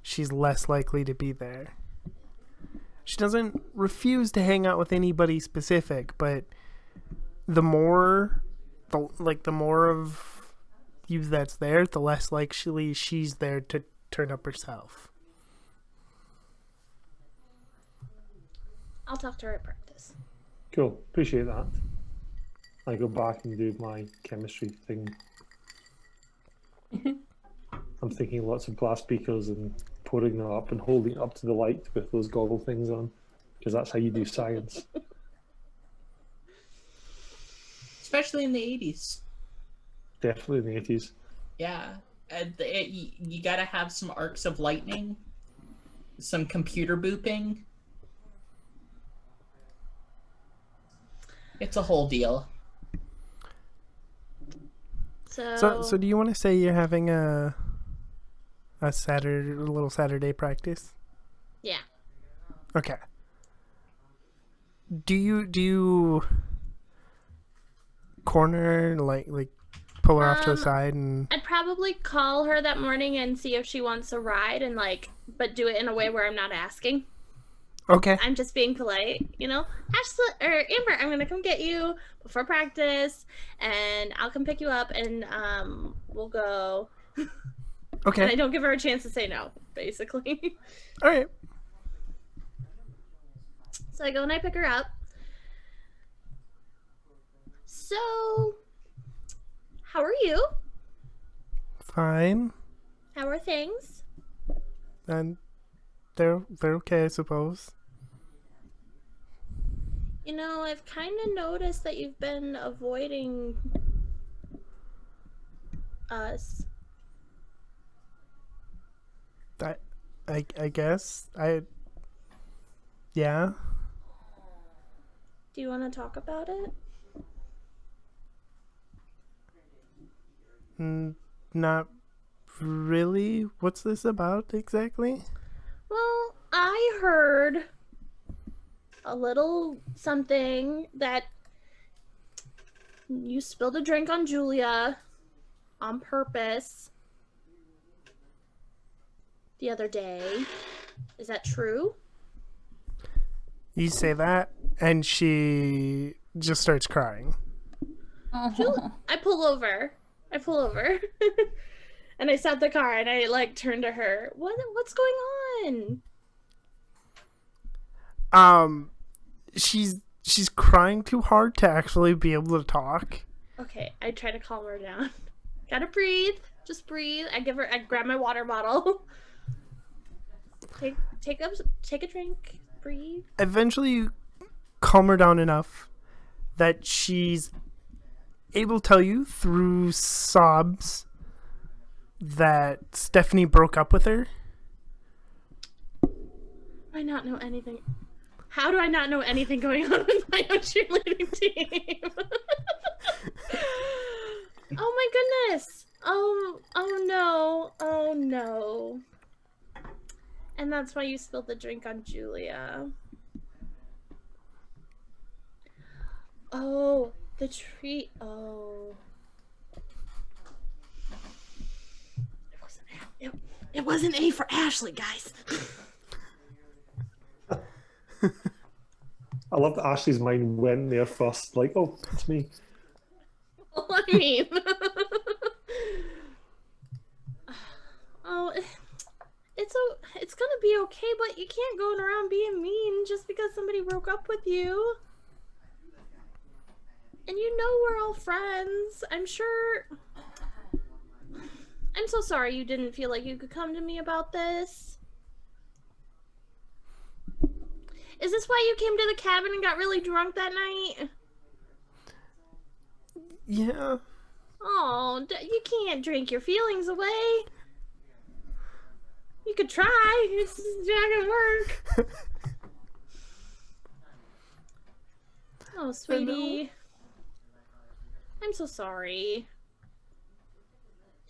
she's less likely to be there. She doesn't refuse to hang out with anybody specific, but the more of you that's there, the less likely she's there to turn up herself. I'll talk to her at practice. Cool. Appreciate that. I go back and do my chemistry thing. I'm thinking lots of glass beakers and pouring them up and holding it up to the light with those goggle things on, because that's how you do science. Especially in the 80s. Definitely in the 80s. Yeah. You gotta have some arcs of lightning, some computer booping. It's a whole deal. So do you want to say you're having a little Saturday practice? Yeah. Okay. Do you corner like pull her off to the side and I'd probably call her that morning and see if she wants a ride and but do it in a way where I'm not asking. okay. I'm just being polite, Ashley or Amber, I'm gonna come get you before practice, and I'll come pick you up, and we'll go. Okay. And I don't give her a chance to say no, basically. All right. So I go and I pick her up. So, how are you? Fine. How are things? And they're okay, I suppose. I've kind of noticed that you've been avoiding us. I guess yeah. Do you want to talk about it? Not really. What's this about exactly? Well, I heard a little something that you spilled a drink on Julia on purpose the other day. Is that true? You say that, and she just starts crying. I pull over. And I stop the car and I turn to her. What's going on? Um, she's crying too hard to actually be able to talk. Okay, I try to calm her down. Gotta breathe. Just breathe. I grab my water bottle. Take a drink. Breathe. Eventually, you calm her down enough that she's able to tell you through sobs that Stephanie broke up with her. I not know anything. How do I not know anything going on with my own cheerleading team? Oh my goodness. Oh no. Oh no. And that's why you spilled the drink on Julia. Oh, the tree. Oh. It wasn't A for Ashley, guys. I love that Ashley's mind went there first. Like, oh, it's me. Well, I mean. Oh, it's gonna be okay, but you can't go around being mean just because somebody broke up with you. And you know we're all friends. I'm sure. I'm so sorry you didn't feel like you could come to me about this. Is this why you came to the cabin and got really drunk that night? Yeah. Oh, you can't drink your feelings away. You could try. It's not gonna work. Oh, sweetie. I'm so sorry.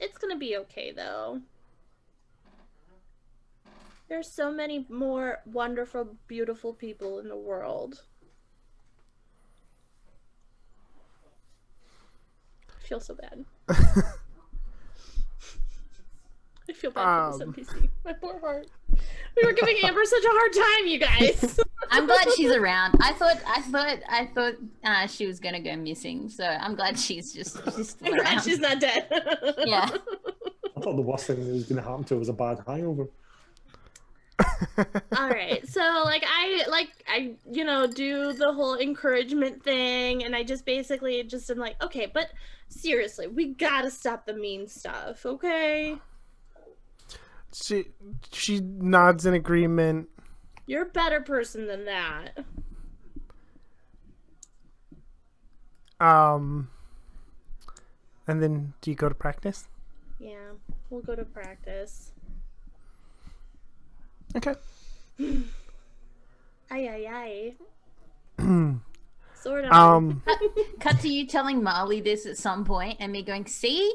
It's gonna be okay, though. There's so many more wonderful, beautiful people in the world. I feel so bad. I feel bad for this NPC. My poor heart. We were giving Amber such a hard time, you guys. I'm glad she's around. I thought she was gonna go missing, so I'm glad she's still I'm glad around. she's not dead. Yeah. I thought the worst thing that was going to happen to her was a bad hangover. All right, so I do the whole encouragement thing, and I just basically just am like, okay, but seriously, we gotta stop the mean stuff, okay? She nods in agreement. You're a better person than that. And then do you go to practice? Yeah, we'll go to practice. Okay. Ay. Sort of. Cut to you telling Marley this at some point and me going, see?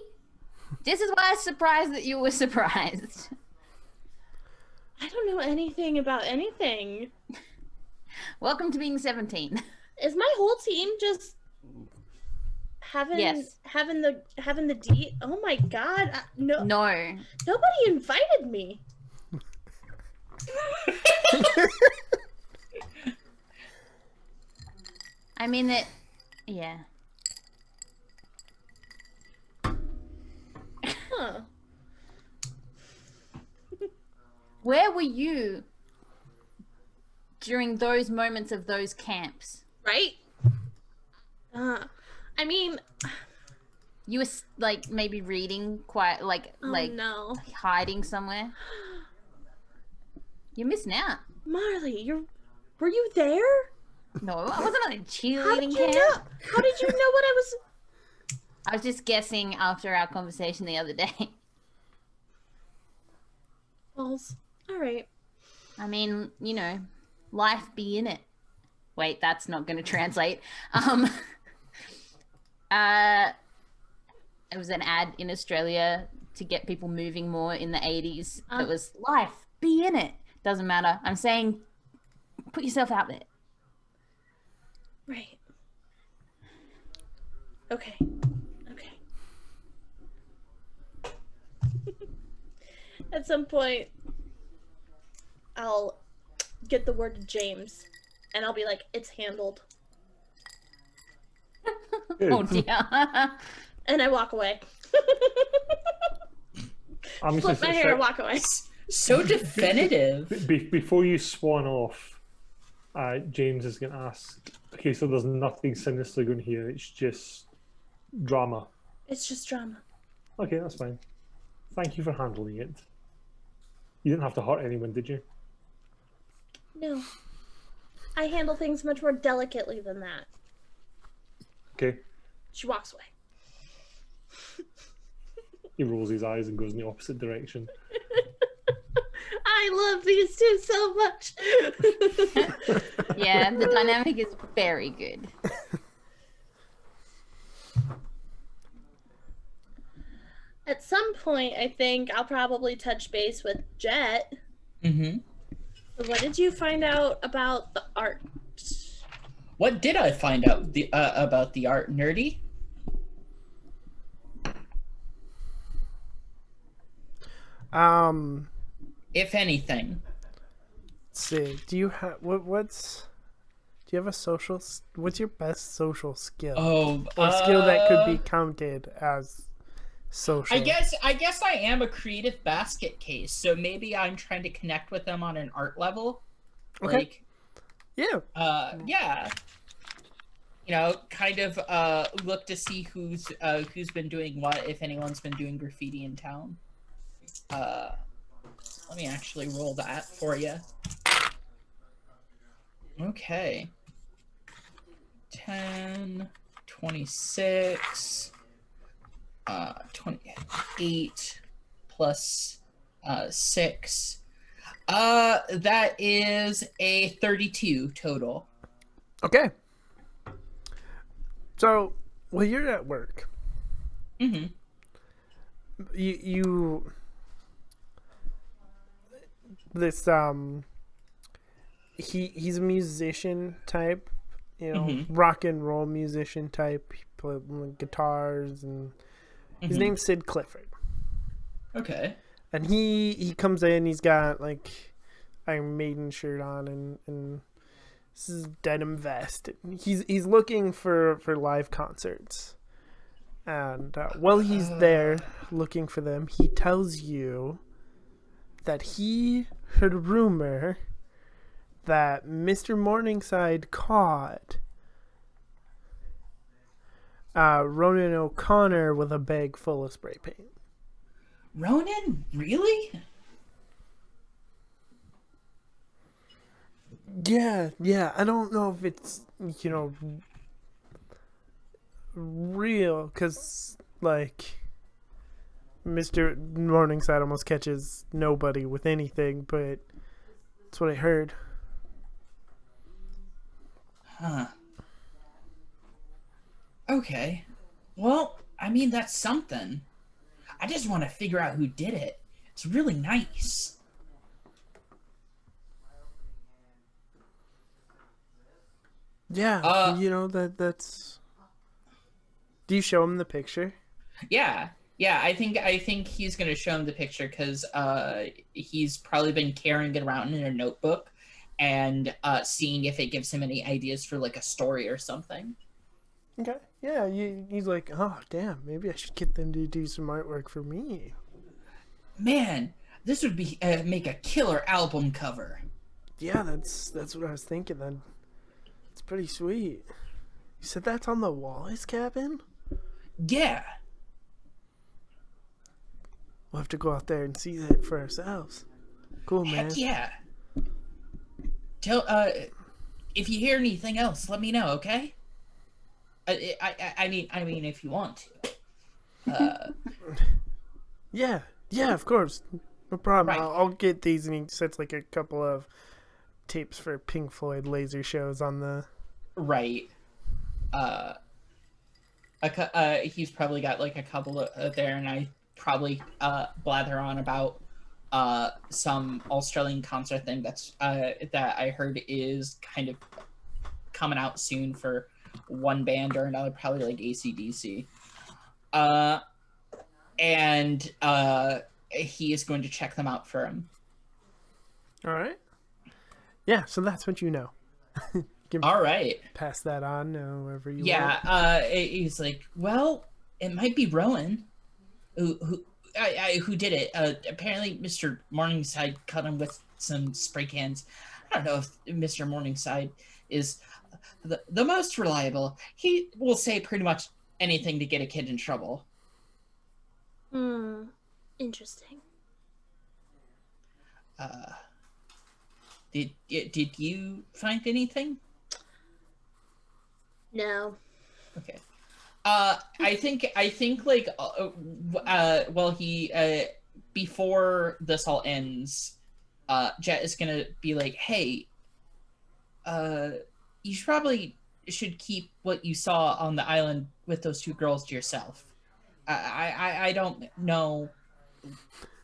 This is why I was surprised that you were surprised. I don't know anything about anything. Welcome to being 17. Is my whole team just having the D? Oh my god! No, No. nobody invited me. I mean it. Yeah. Huh? Where were you during those moments of those camps? Right? I mean, You were like maybe reading quite no, hiding somewhere. You're missing out. Marley, were you there? No, I wasn't on a How did cheerleading you camp. know? How did you know what I was? I was just guessing after our conversation the other day. Balls. All right. I mean, you know, life be in it. Wait, that's not going to translate. It was an ad in Australia to get people moving more in the 80s. It was life, be in it. Doesn't matter. I'm saying put yourself out there. Right. Okay. At some point, I'll get the word to James, and I'll be like, "It's handled," Oh dear. and I walk away. I'm Flip my hair and walk away. So definitive. Before you swan off, James is going to ask, okay, so there's nothing sinister going here, it's just drama. It's just drama. Okay, that's fine. Thank you for handling it. You didn't have to hurt anyone, did you? No. I handle things much more delicately than that. Okay. She walks away. He rolls his eyes and goes in the opposite direction. I love these two so much. Yeah, the dynamic is very good. At some point, I think I'll probably touch base with Jet. Mm-hmm. What did you find out about the art? What did I find out about the art, Nerdy? If anything. Let's see. Do you have what's? Do you have a social? What's your best social skill? Oh, or skill that could be counted as social? I guess I am a creative basket case, so maybe I'm trying to connect with them on an art level. Okay. Like, Yeah. yeah. You know, kind of look to see who's been doing what, if anyone's been doing graffiti in town. Let me actually roll that for you. Okay. 10, 26, 28 plus 6. That is a 32 total. Okay. So, well, you're at work. Mm-hmm. You this he's a musician type, you know, rock and roll musician type. He plays guitars, and his name's Sid Clifford. Okay. And he comes in, he's got like Iron Maiden shirt on and this is denim vest. He's looking for live concerts. And while he's there looking for them, he tells you that he heard a rumor that Mr. Morningside caught Ronan O'Connor with a bag full of spray paint. Ronan? Really? Yeah. I don't know if it's, you know, real, because, like, Mr. Morningside almost catches nobody with anything, but that's what I heard. Huh. Okay. Well, I mean, that's something. I just want to figure out who did it. It's really nice. Yeah, you know, that's... Do you show him the picture? Yeah. I think he's gonna show him the picture because he's probably been carrying it around in a notebook and seeing if it gives him any ideas for like a story or something. Okay. Yeah, he's like, oh, damn, maybe I should get them to do some artwork for me. Man, this would be make a killer album cover. Yeah, that's what I was thinking then. It's pretty sweet. You said that's on the Wallace cabin? Yeah. We'll have to go out there and see that for ourselves. Cool, man. Heck yeah. Tell if you hear anything else, let me know, okay? I mean, if you want to. Yeah, of course. No problem. Right. I'll get these, and he sets like a couple of tapes for Pink Floyd laser shows on the... Right. He's probably got like a couple of there, and I probably blather on about some Australian concert thing that's that I heard is kind of coming out soon for one band or another, probably like AC/DC. And he is going to check them out for him. All right. Yeah, so that's what you know. All right. Pass that on however you want. Yeah, he's like, well, it might be Rowan who did it. Apparently Mr. Morningside cut him with some spray cans. don't know if Mr. Morningside is the most reliable. He will say pretty much anything to get a kid in trouble. Interesting. Did you find anything? No. Okay. I think like well he before this all ends, Jet is gonna be like, hey, you should keep what you saw on the island with those two girls to yourself. I don't know.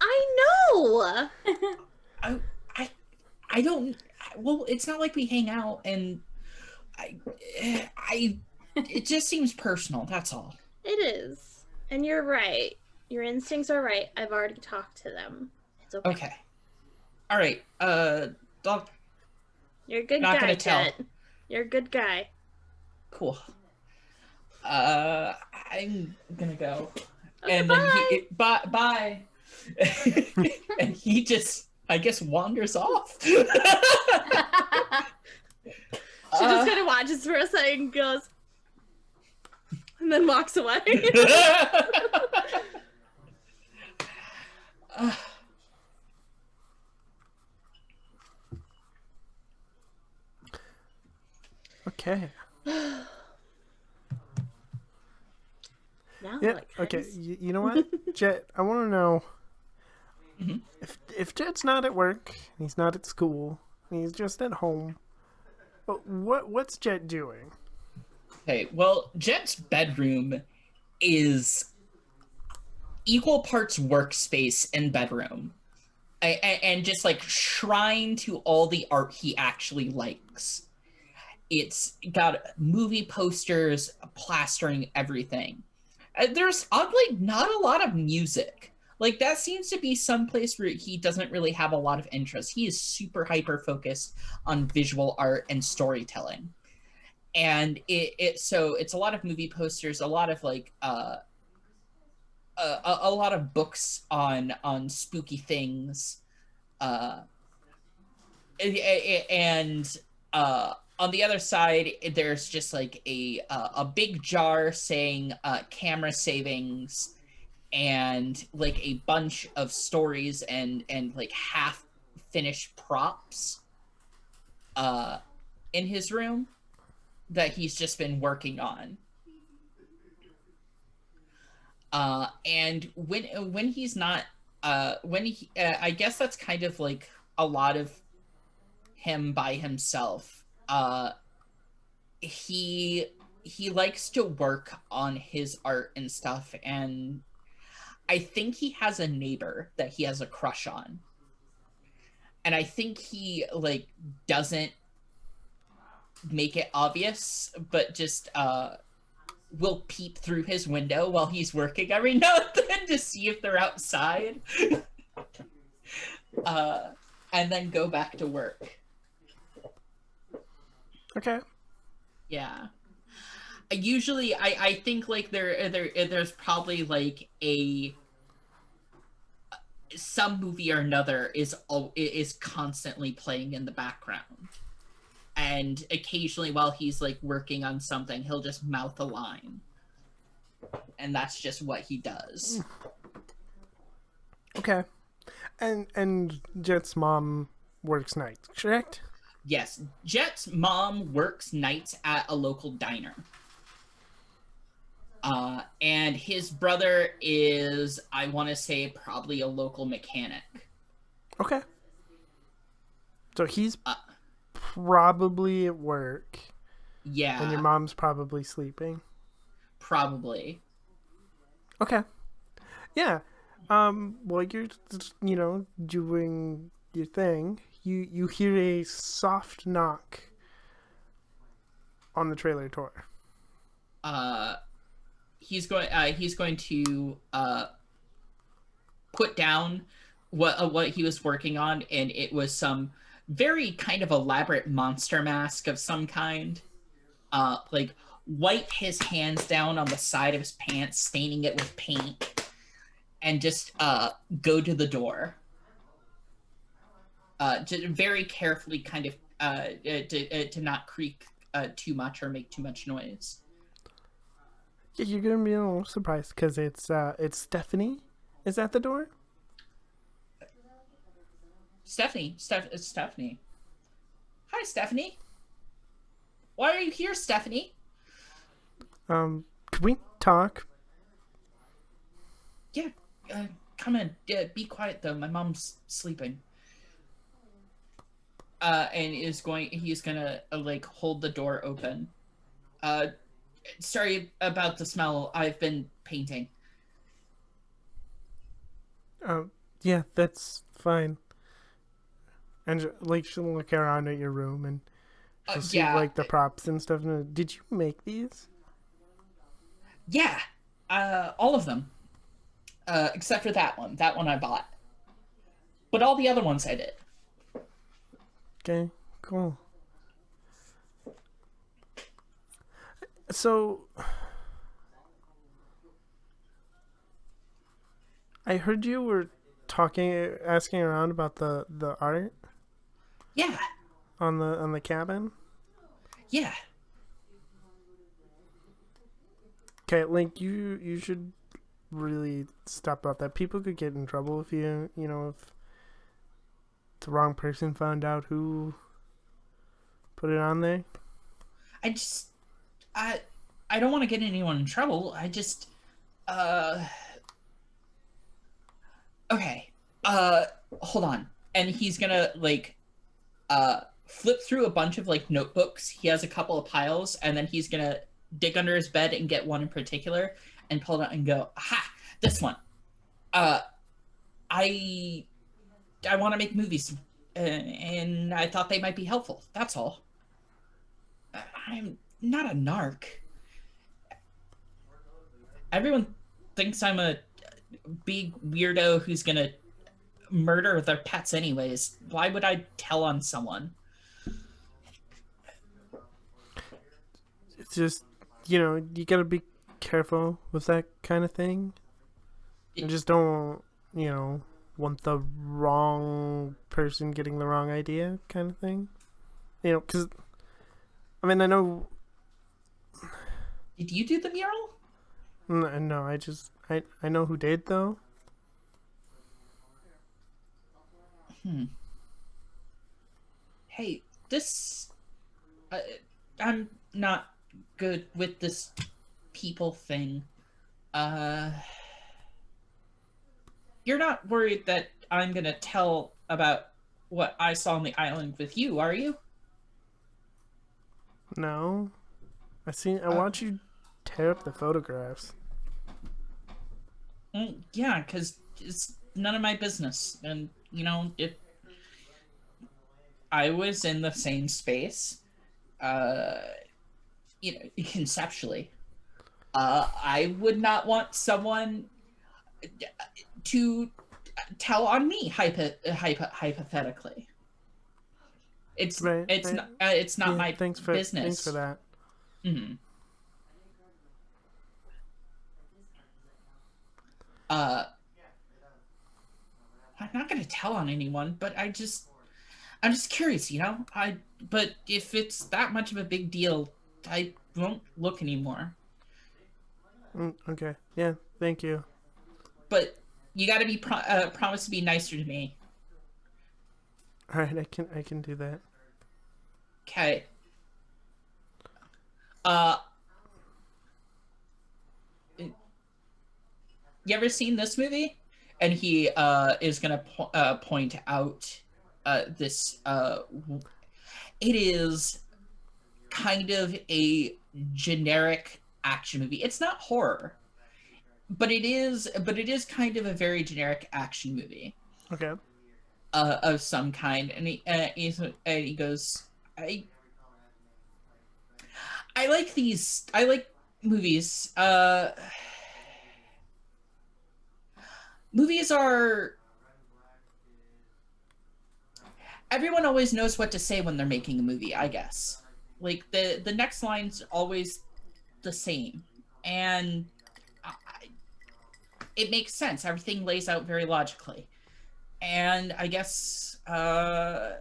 I know. I don't. Well, it's not like we hang out, and it just seems personal. That's all. It is, and you're right. Your instincts are right. I've already talked to them. It's okay. Okay. All right. Doc. You're a good Not guy, gonna tell. Jet. You're a good guy. Cool. I'm gonna go. Okay, And then bye. And he just, I guess, wanders off. She just kind of watches for a second and goes, and then walks away. Okay. Now Yeah. what, Okay. guys? You know what, Jet? I want to know Mhm. if Jet's not at work, he's not at school, he's just at home. But what's Jet doing? Okay, well, Jet's bedroom is equal parts workspace and bedroom. And just like shrine to all the art he actually likes. It's got movie posters plastering everything. There's oddly not a lot of music. Like that seems to be some place where he doesn't really have a lot of interest. He is super hyper focused on visual art and storytelling. And so it's a lot of movie posters, a lot of like a lot of books on spooky things, and on the other side there's just like a big jar saying camera savings, and like a bunch of stories and like half finished props in his room that he's just been working on. And when he's not, I guess that's kind of like a lot of him by himself. He likes to work on his art and stuff, and I think he has a neighbor that he has a crush on. And I think he like doesn't make it obvious, but just will peep through his window while he's working every now and then to see if they're outside. And then go back to work. Okay. Yeah. Usually I think like there's probably like some movie or another is constantly playing in the background. And occasionally while he's like working on something, he'll just mouth a line. And that's just what he does. Okay. And Jet's mom works nights, correct? Yes, Jet's mom works nights at a local diner. And his brother is, I want to say, probably a local mechanic. Okay. So he's probably at work. Yeah. And your mom's probably sleeping. Probably. Okay. Yeah. While you're, doing your thing, you hear a soft knock on the trailer door. He's going to put down what he was working on, and it was some very kind of elaborate monster mask of some kind. Like wipe his hands down on the side of his pants, staining it with paint, and just go to the door. just very carefully, kind of to not creak too much or make too much noise. Yeah, you're gonna be a little surprised because it's Stephanie is at the door. Stephanie. Hi, Stephanie. Why are you here, Stephanie? Could we talk? Yeah, come in. Yeah, be quiet though. My mom's sleeping. And he's gonna like hold the door open. Sorry about the smell. I've been painting. Yeah, that's fine. And like she'll look around at your room and she'll see Yeah. like the props and stuff. And, did you make these? Yeah, all of them. Except for that one. That one I bought. But all the other ones I did. Okay, cool. So, I heard you were asking around about the art Yeah, on the cabin. yeah. Okay, Link, you should really stop about that. People could get in trouble if you know, if the wrong person found out who put it on there. I don't want to get anyone in trouble. Okay. Hold on. And he's gonna like flip through a bunch of like notebooks. He has a couple of piles, and then he's gonna dig under his bed and get one in particular and pull it out and go, aha, this one. I want to make movies, and I thought they might be helpful. That's all. I'm not a narc. Everyone thinks I'm a big weirdo who's gonna murder their pets anyways. Why would I tell on someone? It's just, you gotta be careful with that kind of thing. You just don't, want the wrong person getting the wrong idea kind of thing. Because, I know... Did you do the mural? No, I know who did, though. Hey, this... I'm not good with this people thing. You're not worried that I'm gonna tell about what I saw on the island with you, are you? No. I watch you tear up the photographs. Yeah, because it's none of my business. And, if I was in the same space, conceptually, I would not want someone to tell on me, hypothetically. It's Right, it's right. not it's not my Thanks business. Thanks for that. Mm-hmm. I'm not gonna tell on anyone, but I'm just curious, but if it's that much of a big deal, I won't look anymore. Okay. Yeah. Thank you. But you gotta be promise to be nicer to me. All right. I can do that. Okay. You ever seen this movie? And he is gonna point out this. It is kind of a generic action movie. It's not horror, but it is kind of a very generic action movie. Okay. Of some kind, and he goes, I like these. I like movies. Movies are. Everyone always knows what to say when they're making a movie, I guess. Like the next line's always the same, and it makes sense. Everything lays out very logically. And I guess I'm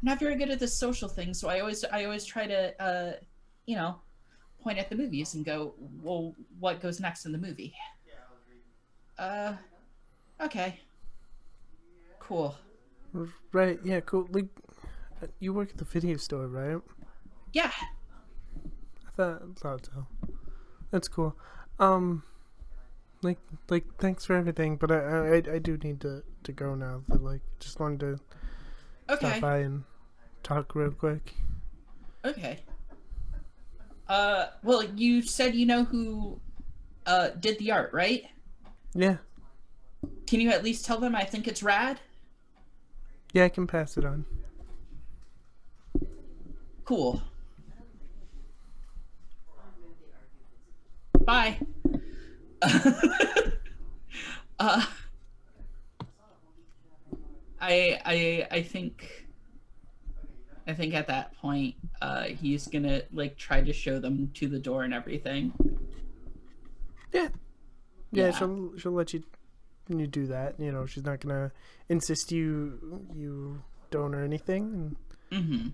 not very good at this social thing, so I always try to you know, point at the movies and go, well, what goes next in the movie? Uh, okay, cool. Right, yeah, cool. Like, you work at the video store, right? Yeah. I thought so. That's cool. Like, thanks for everything, but I do need to go now. But like, just wanted to stop Okay. by and talk real quick. Okay. Well, you said you know who did the art, right? Yeah, Can you at least tell them I think it's rad? yeah, I can pass it on. Cool. Bye. uh, I think at that point, he's gonna like try to show them to the door and everything. Yeah, Yeah. she'll let you do that. You know, she's not gonna insist you don't or anything. Mm-hmm.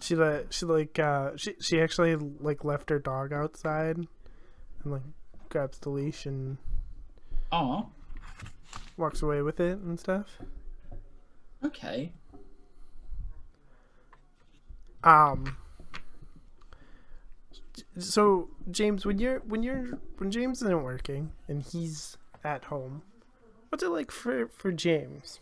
She actually like left her dog outside and like grabs the leash and Oh. walks away with it and stuff. Okay. So James, when James isn't working and he's at home, what's it like for James?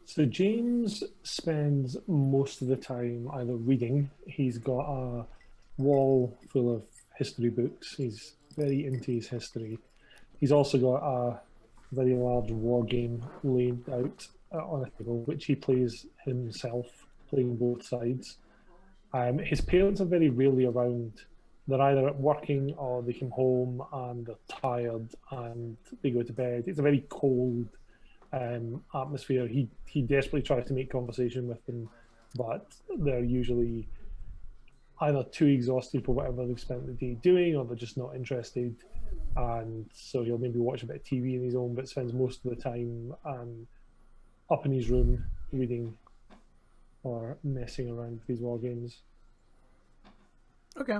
So James spends most of the time either reading. He's got a wall full of history books. He's very into his history. He's also got a very large war game laid out on a table, which he plays himself, playing both sides. His parents are very rarely around. They're either working or they come home and they're tired and they go to bed. It's a very cold atmosphere. He desperately tries to make conversation with them, but they're usually either too exhausted for whatever they've spent the day doing, or they're just not interested. And so he'll maybe watch a bit of TV in his own, but spends most of the time up in his room reading or messing around with his war games. Okay.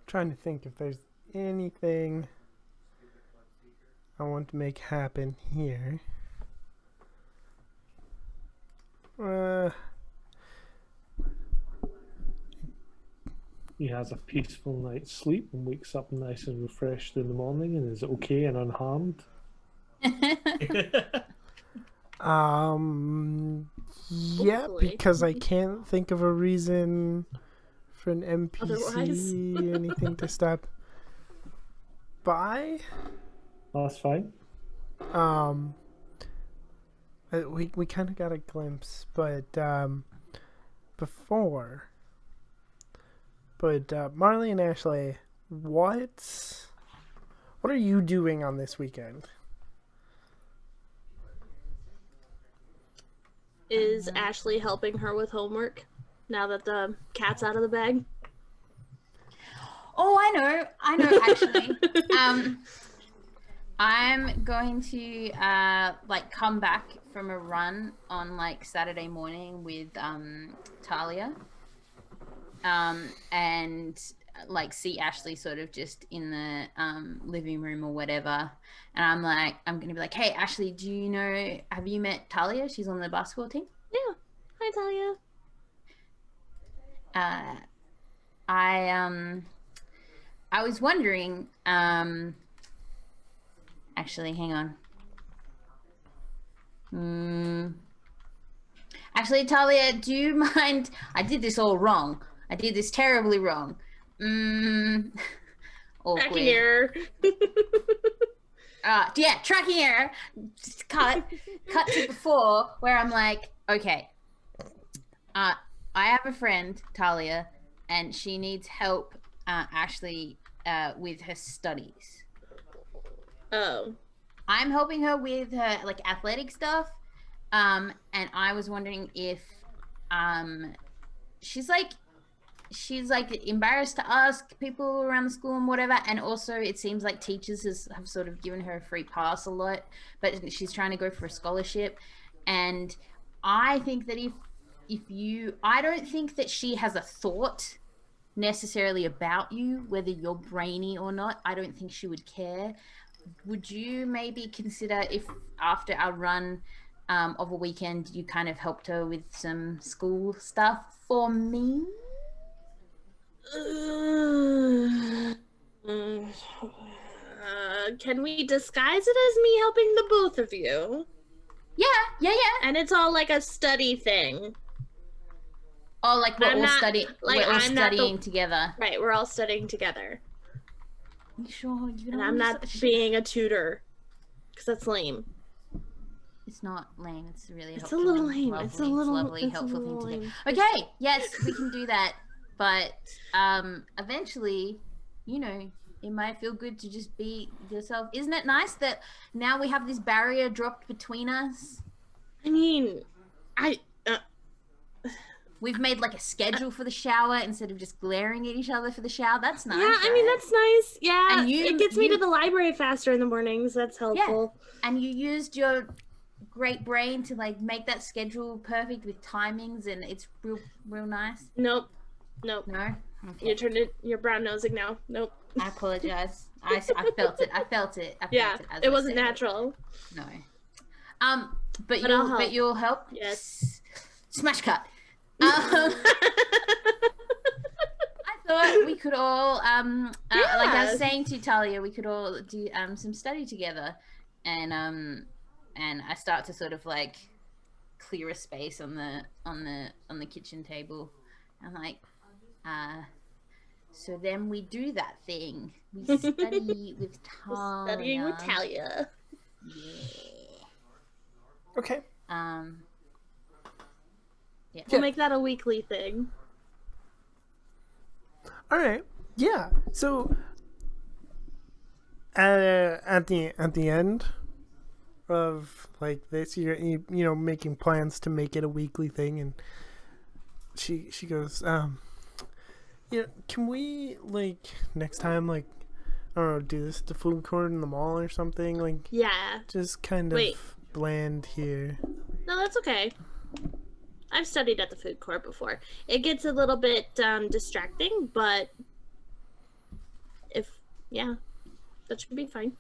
Trying to think if there's anything I want to make happen here. He has a peaceful night's sleep and wakes up nice and refreshed in the morning and is okay and unharmed. Yeah, Hopefully. because I can't think of a reason for an Otherwise. NPC or anything to stop by. That's fine. We kind of got a glimpse, but before. But Marley and Ashley, what are you doing on this weekend? Is Ashley helping her with homework now that the cat's out of the bag? Oh, I know actually. I'm going to like come back from a run on like Saturday morning with Talia. And like see Ashley sort of just in the living room or whatever. And I'm gonna be like, hey Ashley, have you met Talia? She's on the basketball team. Yeah. Hi, Talia. I was wondering, actually, hang on. Actually, Talia, do you mind? I did this all wrong. I did this terribly wrong. Awkward. Tracking error. Yeah, tracking error. Just cut to before where I'm like, okay. I have a friend, Talia, and she needs help, Ashley, with her studies. Oh. I'm helping her with her like athletic stuff. And I was wondering if she's she's like embarrassed to ask people around the school and whatever. And also, it seems like teachers have sort of given her a free pass a lot, but she's trying to go for a scholarship. And I think that I don't think that she has a thought necessarily about you, whether you're brainy or not. I don't think she would care. Would you maybe consider if after our run of a weekend you kind of helped her with some school stuff for me? Can we disguise it as me helping the both of you? Yeah. And it's all like a study thing. Oh, like we're I'm all not- studying. like, We're all I'm not the- studying together. Right, we're all studying together. You sure? You And don't I'm not understand- being a tutor. Because that's lame. It's not lame. It's really It's a helpful. little lame. Lovely, It's a little lovely, it's a helpful little thing to lame. do. Okay, yes, we can do that. But eventually, you know, it might feel good to just be yourself. Isn't it nice that now we have this barrier dropped between us? I mean, We've made like a schedule for the shower instead of just glaring at each other for the shower. That's nice. yeah, I mean, right? that's nice. Yeah, And it gets me you- to the library faster in the mornings. That's helpful. And you used your great brain to like make that schedule perfect with timings, and it's real nice. Nope. No, okay. You turned it. You're brown nosing now. Nope. I apologize. I felt it. I felt it. Yeah, as it I wasn't said natural. No. But I'll help. But you'll help. Yes. Smash cut. I thought we could all like I was Yeah. saying to Talia, we could all do some study together, and I start to sort of like clear a space on the kitchen table. I'm like, so then we do that thing. We study with Talia. Studying with Talia. Yeah. Okay. Yeah. We'll make that a weekly thing. All right. Yeah. So at the end of like this, you know making plans to make it a weekly thing, and she goes, can we like next time like I don't know do this at the food court in the mall or something like Yeah. just kind of Wait. bland here. No, that's okay. I've studied at the food court before. It gets a little bit distracting, but that should be fine.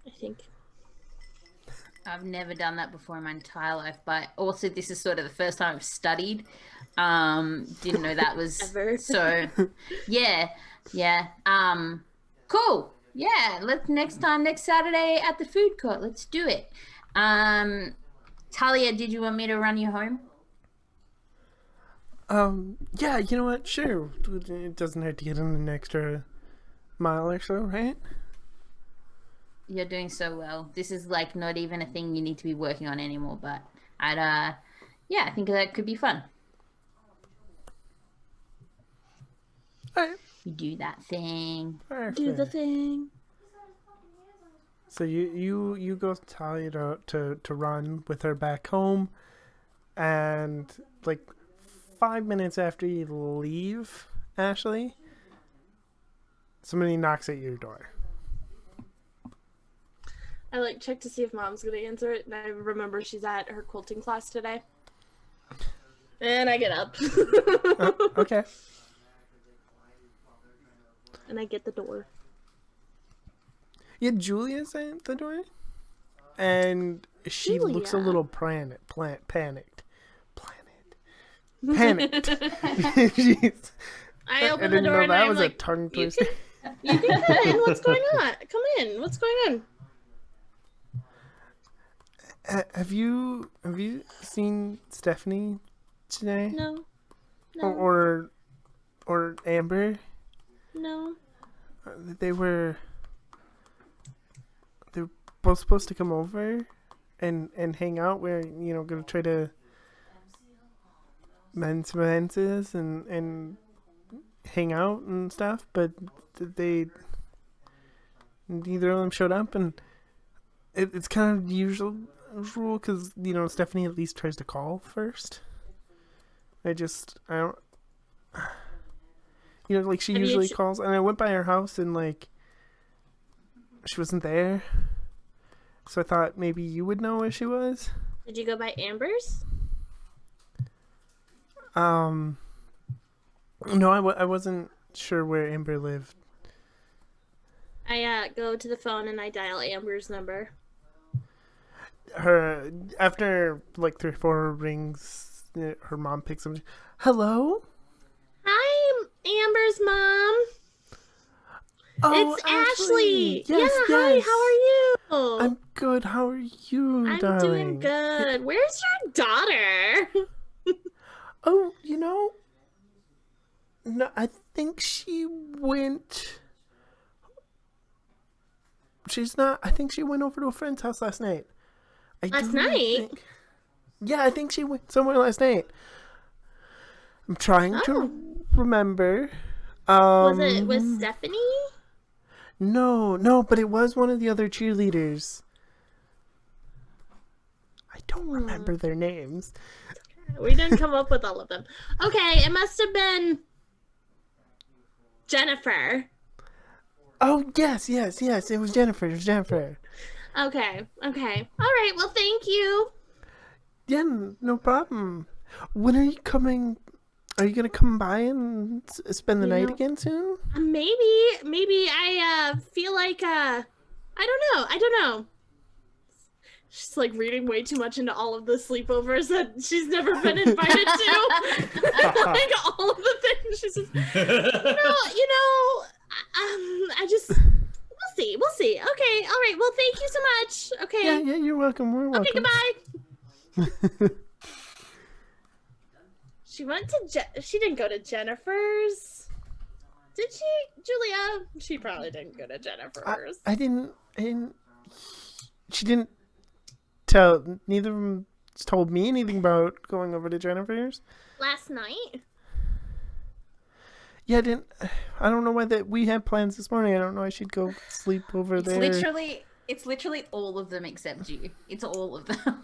I think. I've never done that before in my entire life, but also this is sort of the first time I've studied. Didn't know that was Ever. so. Yeah. Cool. Yeah. Let's next Saturday at the food court. Let's do it. Talia, did you want me to run you home? Yeah, you know what? Sure. It doesn't have to get in an extra mile or so, right? You're doing so well. This is like not even a thing you need to be working on anymore, but I think that could be fun. All right. You do that thing. Perfect. Do the thing. So you go to Talia to run with her back home, and like 5 minutes after you leave, Ashley, somebody knocks at your door. I like check to see if mom's gonna answer it, and I remember she's at her quilting class today. And I get up. Okay. And I get the door. Yeah, Julia's at the door, and she looks a Julia. little panicked. Jeez. I I open the didn't door know and that I'm was like, a tongue you twister. you can come in. What's going on? Come in. What's going on? Have you seen Stephanie today? No. No. Or Amber? No. They were both supposed to come over and hang out. We're gonna try to mend some fences and hang out and stuff, but they neither of them showed up, and it's kind of usual because Stephanie at least tries to call first. I don't. You know, like she Have you usually ch- calls, and I went by her house and like she wasn't there, so I thought maybe you would know where she was. Did you go by Amber's? No, I wasn't sure where Amber lived. I go to the phone and I dial Amber's number. Her after like 3 or 4 rings, her mom picks up. Hello. Hi, Amber's mom. Oh, It's Ashley. Yes, Hi. yes. How are you? I'm good. How are you, I'm darling? doing good. Where's your daughter? Oh, you know, no, I think she went. She's not. I think she went over to a friend's house last night. Last night? Yeah, I think she went somewhere last night. I'm trying to remember. Was Stephanie? No, but it was one of the other cheerleaders. I don't remember their names. We didn't come up with all of them. Okay, it must have been Jennifer. Oh, yes. It was Jennifer. Okay. All right. Well, thank you. Yeah, no problem. When are you coming? Are you gonna come by and spend the night again soon? Maybe I feel like I don't know. She's like reading way too much into all of the sleepovers that she's never been invited to. Like all of the things she's just, I just we'll see. Okay, all right. Well, thank you so much. Okay. Yeah, you're welcome. We're welcome. Okay, goodbye. She went to she didn't go to Jennifer's. Did she, Julia? She probably didn't go to Jennifer's. I didn't. She didn't tell. Neither of them told me anything about going over to Jennifer's. Last night? Yeah, I didn't. I don't know why that we had plans this morning. I don't know. I should go sleep over there. It's literally all of them except you. It's all of them.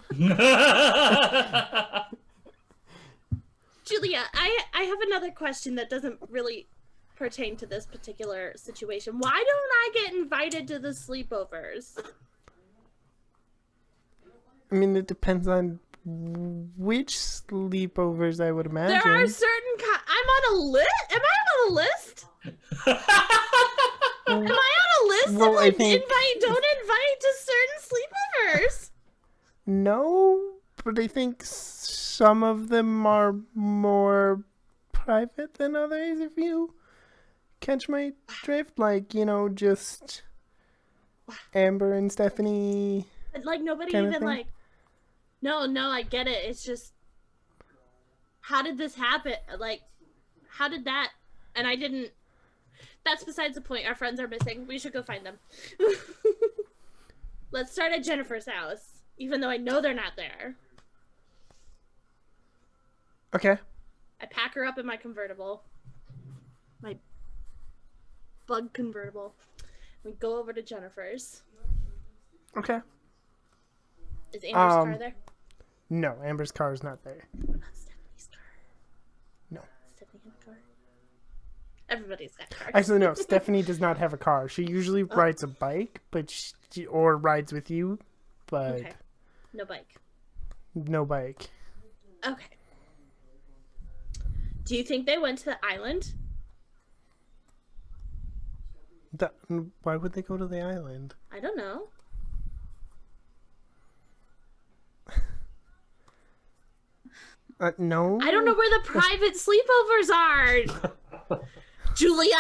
Julia, I have another question that doesn't really pertain to this particular situation. Why don't I get invited to the sleepovers? I mean, it depends on which sleepovers, I would imagine. There are certain I'm on a list? Am I on a list? Am I on a list Well, of I like think- don't invite to certain sleepovers? No, but I think some of them are more private than others, if you catch my drift. Like, just Amber and Stephanie. Like nobody Kind of even thing? like No, I get it. It's just how did this happen? Like how did that and I didn't That's besides the point. Our friends are missing. We should go find them. Let's start at Jennifer's house, even though I know they're not there. Okay. I pack her up in my convertible. My bug convertible. We go over to Jennifer's. Okay. Is Amber's car there? No, Amber's car is not there. Not Stephanie's car. No. Stephanie had a car. Everybody's got cars. Actually, no. Stephanie does not have a car. She usually rides a bike, or rides with you, but Okay. No bike. no bike. Okay. Do you think they went to the island? Why would they go to the island? I don't know. No. I don't know where the private sleepovers are. Julia.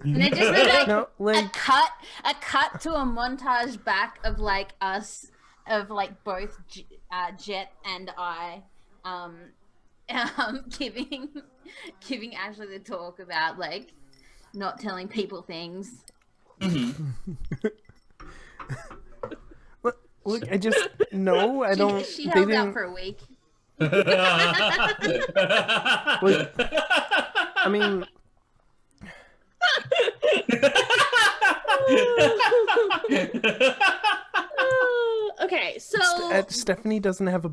And it just like No, like a cut to a montage back of like us, of like both Jet and I, giving Ashley the talk about like not telling people things. look. I just no. I don't. She They held out didn't. for a week. Like, I mean, Okay, so Stephanie doesn't have a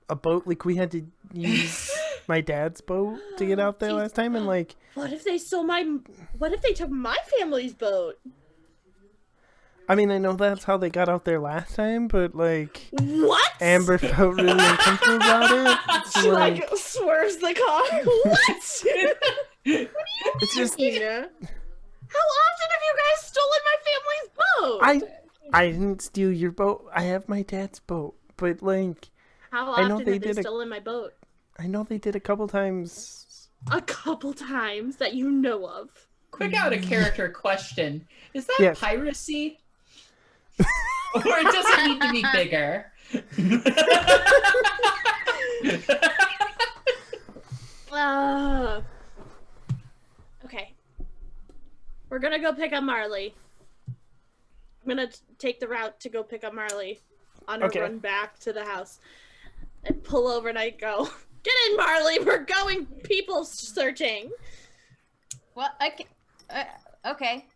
a boat. Like we had to use my dad's boat to get out there Jeez. last time, and like What if they stole my? What if they took my family's boat? I mean I know that's how they got out there last time, but like What? Amber felt really uncomfortable about it. So, She like swerves the car. What? it's just Nina? How often have you guys stolen my family's boat? I didn't steal your boat. I have my dad's boat, but like How I know often they have they did a- stolen my boat? I know they did a couple times. A couple times that you know of. Quick out of character question. Is that Yes. piracy? Or does it need to be bigger? Okay. We're gonna go pick up Marley. I'm gonna take the route to go pick up Marley on a Okay. run back to the house. I pull over and I go, "Get in, Marley! We're going people searching." What? Okay. Okay.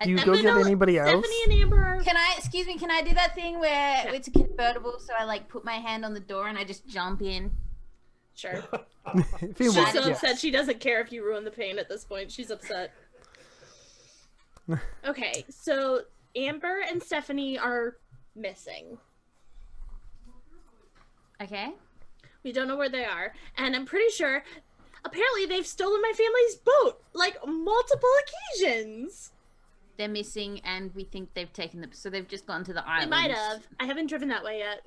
Do you And go then get I'll- anybody else? Stephanie and Amber are... Can I, excuse me, can I do that thing where it's a convertible, so I like put my hand on the door and I just jump in? Sure. If you She's want, so yes. upset she doesn't care if you ruin the paint at this point. She's upset. Okay, so Amber and Stephanie are missing. Okay. We don't know where they are. And I'm pretty sure, apparently they've stolen my family's boat, like, multiple occasions. They're missing and we think they've taken them, so they've just gone to the They island. might have. I haven't driven that way yet.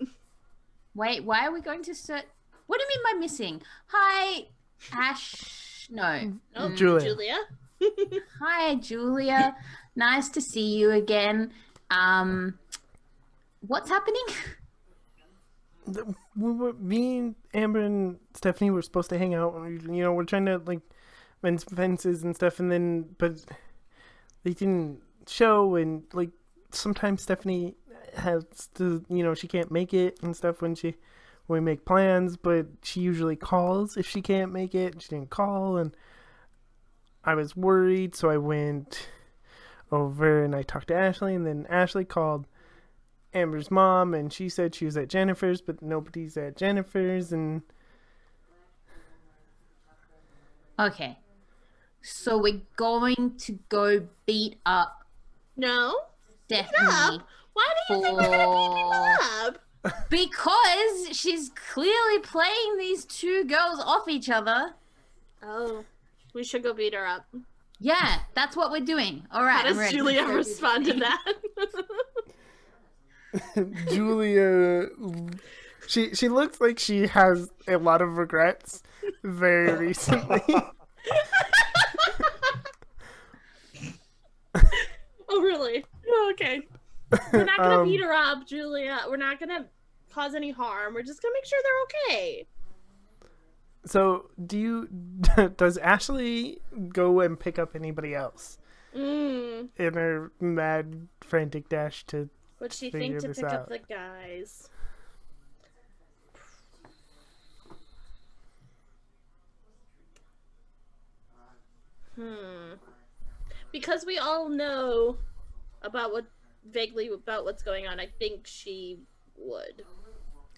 Wait, why are we going to search? What do you mean by missing? Hi, Ash. No. Oh, Julia. Hi, Julia. Nice to see you again. What's happening? Me and Amber and Stephanie were supposed to hang out. You know, we're trying to like fence fences and stuff, and then but they didn't show. And like sometimes Stephanie has to, you know, she can't make it and stuff when we make plans. But she usually calls if she can't make it. She didn't call, and I was worried, so I went over and I talked to Ashley, and then Ashley called Amber's mom, and she said she was at Jennifer's, but nobody's at Jennifer's, and Okay. So we're going to go beat up No? Stephanie Why do you think we're gonna beat people up? because she's clearly playing these two girls off each other. Oh, we should go beat her up. Yeah, that's what we're doing. All right, How I'm does ready. Julia Let's go do respond to this thing. that? Julia, she looks like she has a lot of regrets very recently. Oh, really? Oh, okay. We're not gonna Um, beat her up, Julia. We're not gonna cause any harm. We're just gonna make sure they're okay. So, does Ashley go and pick up anybody else Mm. in her mad, frantic dash to? What'd she Figure think to this pick up out. the guys? Because we all know vaguely about what's going on, I think she would.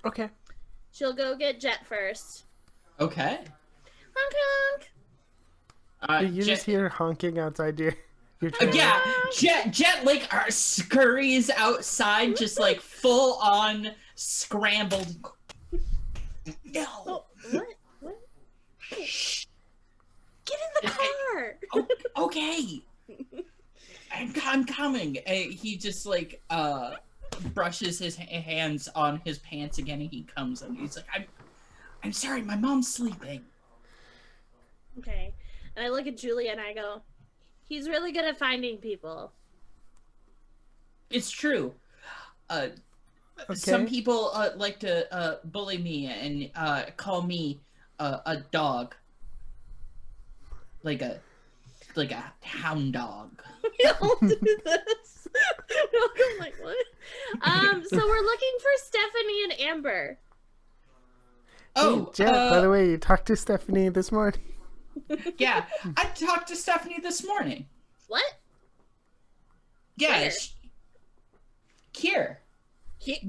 Okay. She'll go get Jet first. Okay. Honk honk. You just hear honking outside your trailer. Yeah, Jet like scurries outside, just like full on scrambled. No. Oh, what? Get in the car. Okay. I'm coming. He just like brushes his hands on his pants again, and he comes and he's like, I'm sorry, my mom's sleeping. Okay. And I look at Julia and I go, he's really good at finding people. It's true. Some people like to bully me and call me a dog, like a hound dog. We all do this. I'm like, what? So we're looking for Stephanie and Amber. Oh, Jet, by the way, you talked to Stephanie this morning. yeah, I talked to Stephanie this morning. What? Yeah, Where? Here. He-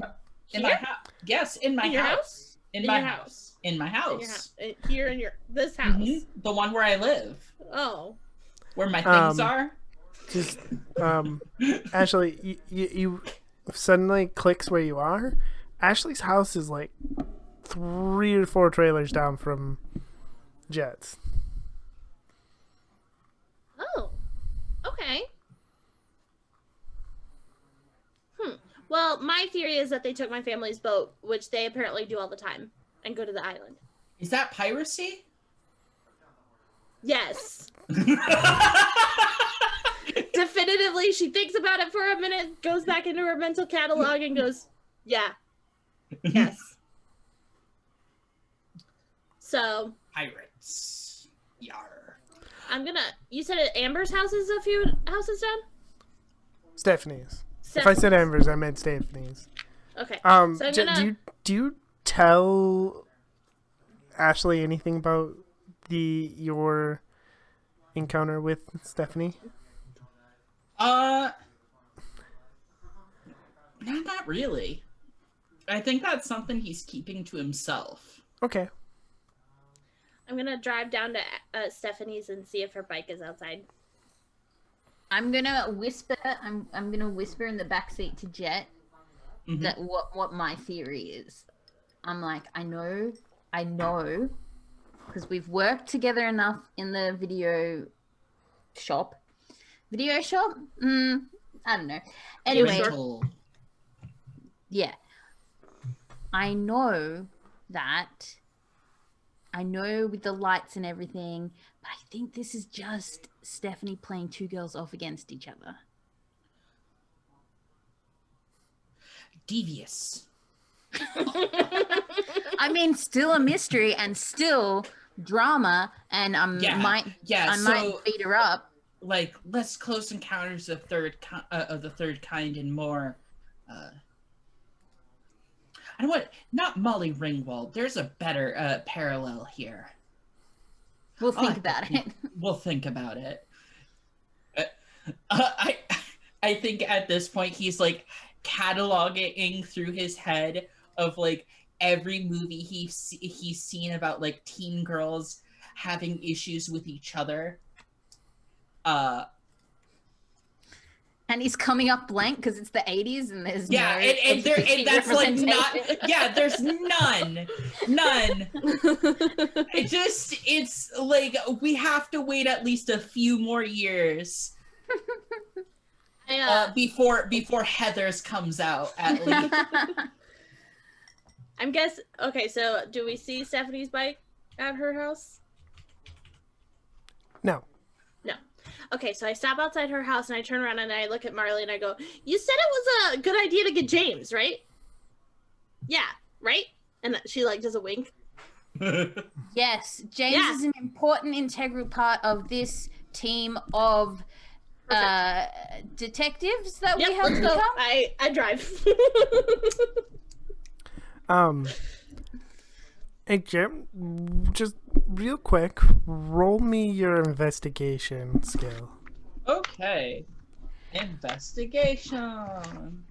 In my Here? house. Yes, in my In your house. house? In In my your house. In my In your house. Here in this house. Mhm. The one where I live. Oh. Where my things Um, are. Just Ashley, you suddenly clicks where you are. Ashley's house is like 3 or 4 trailers down from Jet's. Oh. Okay. Well, my theory is that they took my family's boat, which they apparently do all the time, and go to the island. Is that piracy? Yes. Definitively, she thinks about it for a minute, goes back into her mental catalog, and goes, yeah. Yes. So, Pirates. Yar. you said Amber's house is a few houses down? Stephanie's. If I said Amber's, I meant Stephanie's. Okay. So I'm gonna... do you tell Ashley anything about your encounter with Stephanie? No, not really. I think that's something he's keeping to himself. Okay. I'm gonna drive down to Stephanie's and see if her bike is outside. I'm gonna whisper. I'm gonna whisper in the backseat to Jet that what my theory is. I'm like, I know, because we've worked together enough in the video shop. Video shop? I don't know. Anyway, Rental. yeah, I know with the lights and everything, but I think this is just Stephanie playing 2 girls off against each other. Devious. I mean, still a mystery and still drama, and I might beat her up. Like less close encounters of the third kind and more. I know what? Not Molly Ringwald. There's a better parallel here. We'll think about it. We'll think about it. I think at this point he's like cataloging through his head of like every movie he's seen about like teen girls having issues with each other. And he's coming up blank because it's the 80s and there's yeah, no and that's like not there's none. It's like we have to wait at least a few more years before Heather's comes out at least. I'm guess. Okay, so do we see Stephanie's bike at her house? No. No. Okay, so I stop outside her house and I turn around and I look at Marley and I go, "You said it was a good idea to get James, right?" "Yeah, right?" And she like does a wink. Yes, James is an important integral part of this team of detectives that we have let's become. go. I drive. Hey Jim, just real quick, roll me your investigation skill. Okay. Investigation.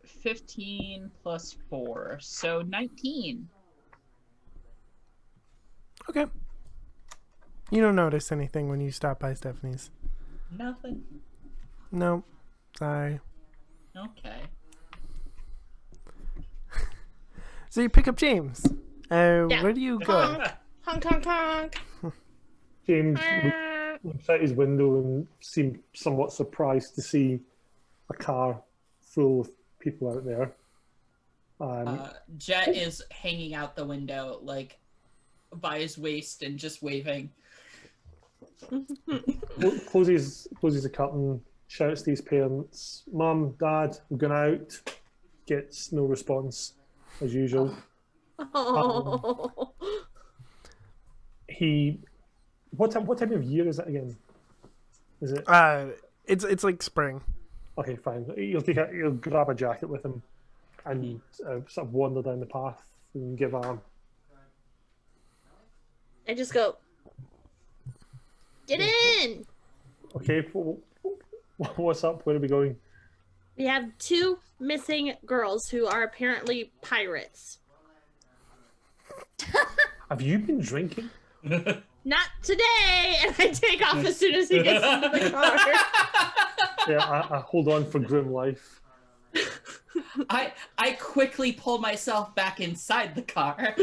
15 plus 4, so 19. Okay. You don't notice anything when you stop by Stephanie's? Nothing. No. Sorry. Okay. So you pick up James. Where do you go? Honk, honk, honk. James looks out his window and seemed somewhat surprised to see a car full of people out there. Jet is hanging out the window, like, by his waist and just waving. Closes the curtain, shouts to his parents, "Mum, Dad, I'm going out." Gets no response, as usual. Oh. What time of year is it again? Is it? It's like spring. Okay, fine. He'll grab a jacket with him and sort of wander down the path and give a. I just go, "Get in!" Okay, what's up? Where are we going? We have 2 missing girls who are apparently pirates. Have you been drinking? Not today! And I take off as soon as he gets into the car. Yeah, I hold on for grim life. I quickly pull myself back inside the car.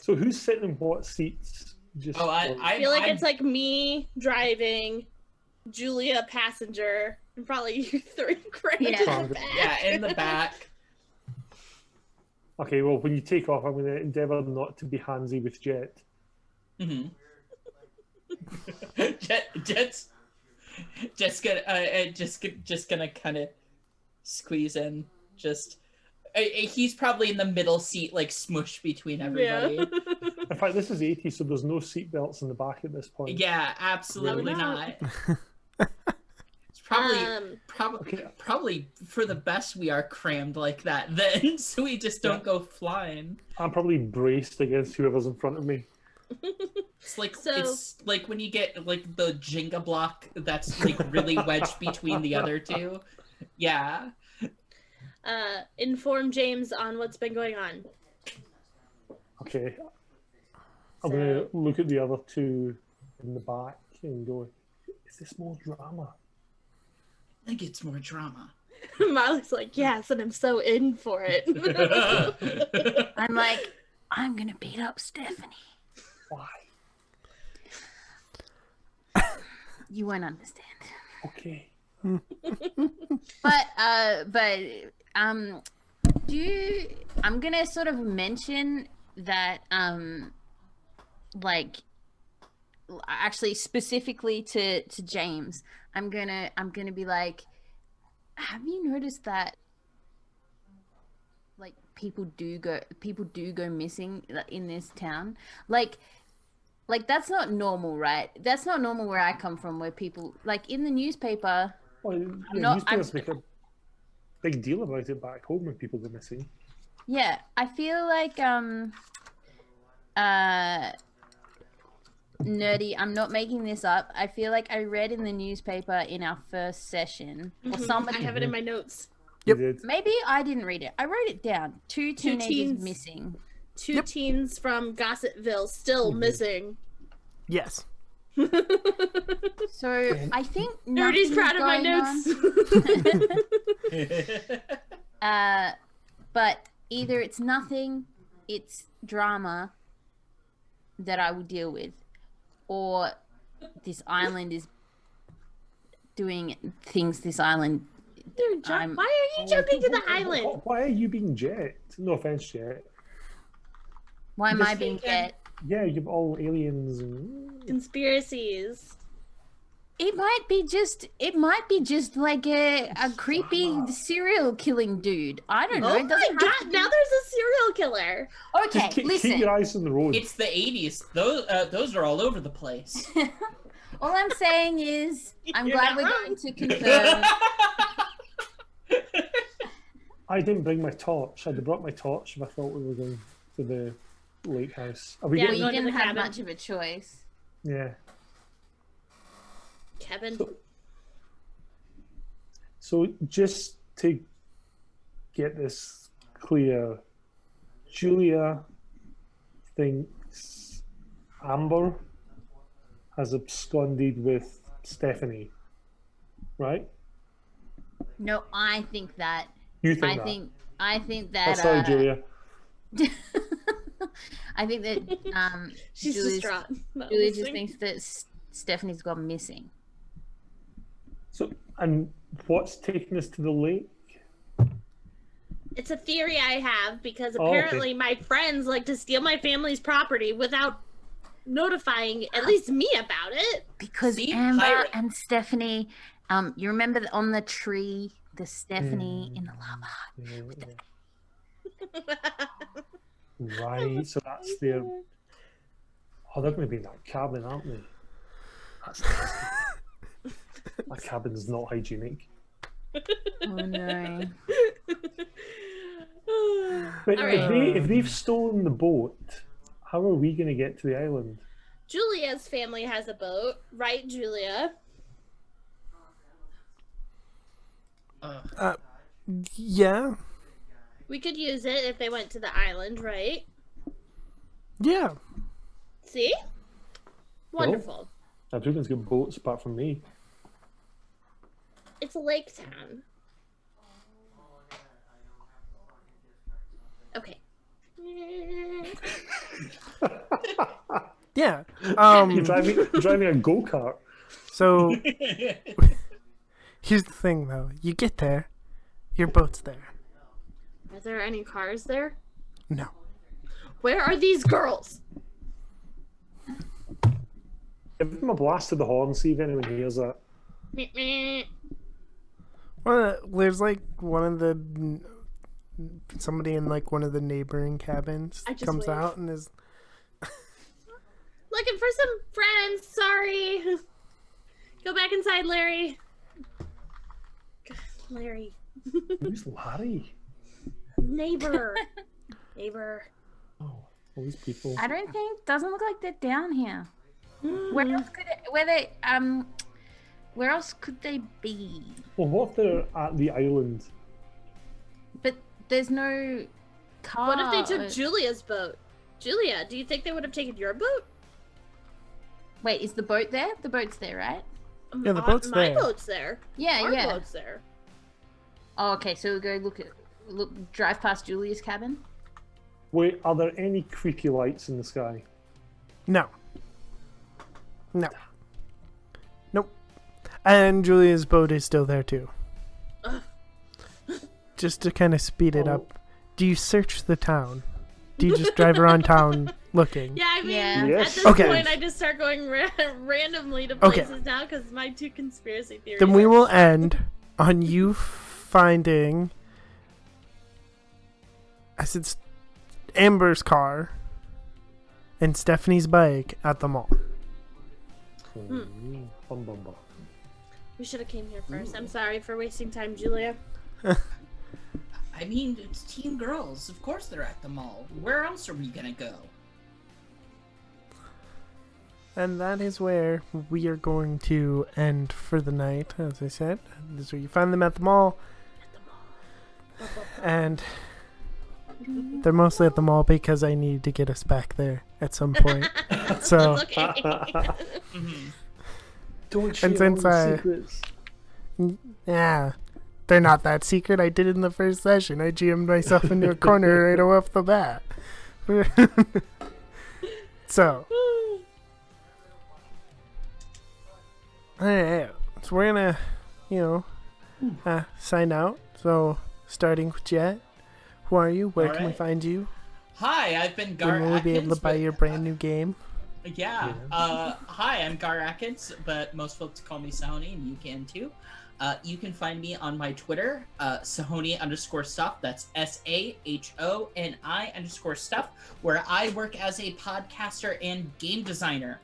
So who's sitting in what seats? Just I feel like it's like me driving, Julia passenger, and probably you 3 crammed in the back. Yeah, in the back. Okay, well, when you take off, I'm going to endeavour not to be handsy with Jet. Mm-hmm. Jet's just gonna kind of squeeze in. He's probably in the middle seat, like smushed between everybody. Yeah. In fact, this is 80, so there's no seat belts in the back at this point. Yeah, absolutely Really? not. It's probably for the best we are crammed like that then, so we just don't go flying. I'm probably braced against whoever's in front of me. It's like when you get like the Jenga block that's like really wedged between the other two. Yeah. Inform James on what's been going on. Okay. I'm going to look at the other 2 in the back and go, is this more drama? I think it's more drama. Molly's like, yes, and I'm so in for it. I'm like, I'm gonna beat up Stephanie. Why? You won't understand. Okay. But I'm gonna sort of mention that like actually specifically to James, I'm gonna be like, have you noticed that like people do go missing in this town? Like that's not normal, right? That's not normal where I come from, where people like in the newspaper. Well, newspapers make a big deal about it back home when people go missing. Yeah, I feel like nerdy, I'm not making this up. I feel like I read in the newspaper in our first session, or somebody. I have it in my notes. Yep. You did. Maybe I didn't read it. I wrote it down. 2 teenagers teens. missing. 2 teens from Gossitville still missing. Yes. So I think Nerdy's proud of my notes. But either it's nothing, it's drama that I will deal with, or this island is doing things. This island. Dude, why are you jumping to the island? Why are you being Jet? No offense, Jet. Why am I being Jet? Yeah, you've all aliens and Conspiracies. It might be just like a creepy serial killing dude. I don't know. Oh It my doesn't god, have to be- now there's a serial killer. Okay, just keep listen. your eyes on the road. It's the 80s. Those are all over the place. All I'm saying is, I'm You're glad not we're wrong. going to confirm. I didn't bring my torch. I'd have brought my torch if I thought we were going to the lake house. Are we Yeah, Well, getting... you going to didn't the have cabin. much of a choice. Yeah. Kevin. So just to get this clear, Julia thinks Amber has absconded with Stephanie, right? No, I think that. You think that? I think that. Oh, sorry, Julia. I think that She's Julia's- distraught. Not Julia just listening. thinks that Stephanie's gone missing. So, and what's taking us to the lake? It's a theory I have because Oh, okay. apparently my friends like to steal my family's property without notifying at least me about it. Because See, Amber pirate. and Stephanie, you remember on the tree, the Stephanie in the lava. Right, so that's their... Oh, they're going to be in that cabin, aren't they? That's nasty. That cabin's not hygienic. Oh no. But All right. if they've stolen the boat, how are we going to get to the island? Julia's family has a boat, right, Julia? Yeah. We could use it if they went to the island, right? Yeah. See? Wonderful. Everyone's got boats apart from me. It's a lake town. Okay. Yeah. You're driving a go-kart. So here's the thing, though. You get there, your boat's there. Are there any cars there? No. Where are these girls? Give them a blast of the horn, see if anyone hears that. Meh, meh. Well, there's like somebody in like one of the neighboring cabins I just comes wave. out and is Looking for some friends. Sorry. Go back inside, Larry. God, Larry. Who's Larry? Neighbor. Neighbor. Oh, all these people. I don't think. Doesn't look like they're down here. Mm-hmm. Where else could where else could they be? Well, what if they're at the island? But there's no car. What if they took Julia's boat? Julia, do you think they would have taken your boat? Wait, is the boat there? The boat's there, right? Yeah, the boat's my there. boat's there. Yeah, Our yeah. boat's there. Oh, okay, so we'll go drive past Julia's cabin. Wait, are there any creaky lights in the sky? no. No. Nope. And Julia's boat is still there too. Ugh. Just to kind of speed it Oh. up. Do you search the town? Do you just drive around town looking? Yeah, I mean, Yeah. Yes. at this Okay. point, I just start going randomly to Okay. places now because my two conspiracy theories. Then we are- will end on you finding. I said Amber's car and Stephanie's bike at the mall. Bum, bum, bum. We should have came here first. I'm sorry for wasting time, Julia. I mean, it's teen girls. Of course they're at the mall. Where else are we gonna go? And that is where we are going to end for the night, as I said. This is where you find them at the mall. And they're mostly at the mall because I need to get us back there at some point. So, That's okay. Mhm. Don't share all since the I- secrets. yeah. They're not that secret. I did it in the first session. I GM'd myself into a corner right off the bat. So, alright. So we're gonna, sign out. So, starting with Jet. Who are you? Where can we Alright. find you? Hi, I've been Gar When will we be able Atkins, to buy but- your brand new game? Yeah. Hi, I'm Gar Atkins, but most folks call me Sahoni, and you can too. You can find me on my Twitter, Sahoni_stuff. That's SAHONI_stuff, where I work as a podcaster and game designer.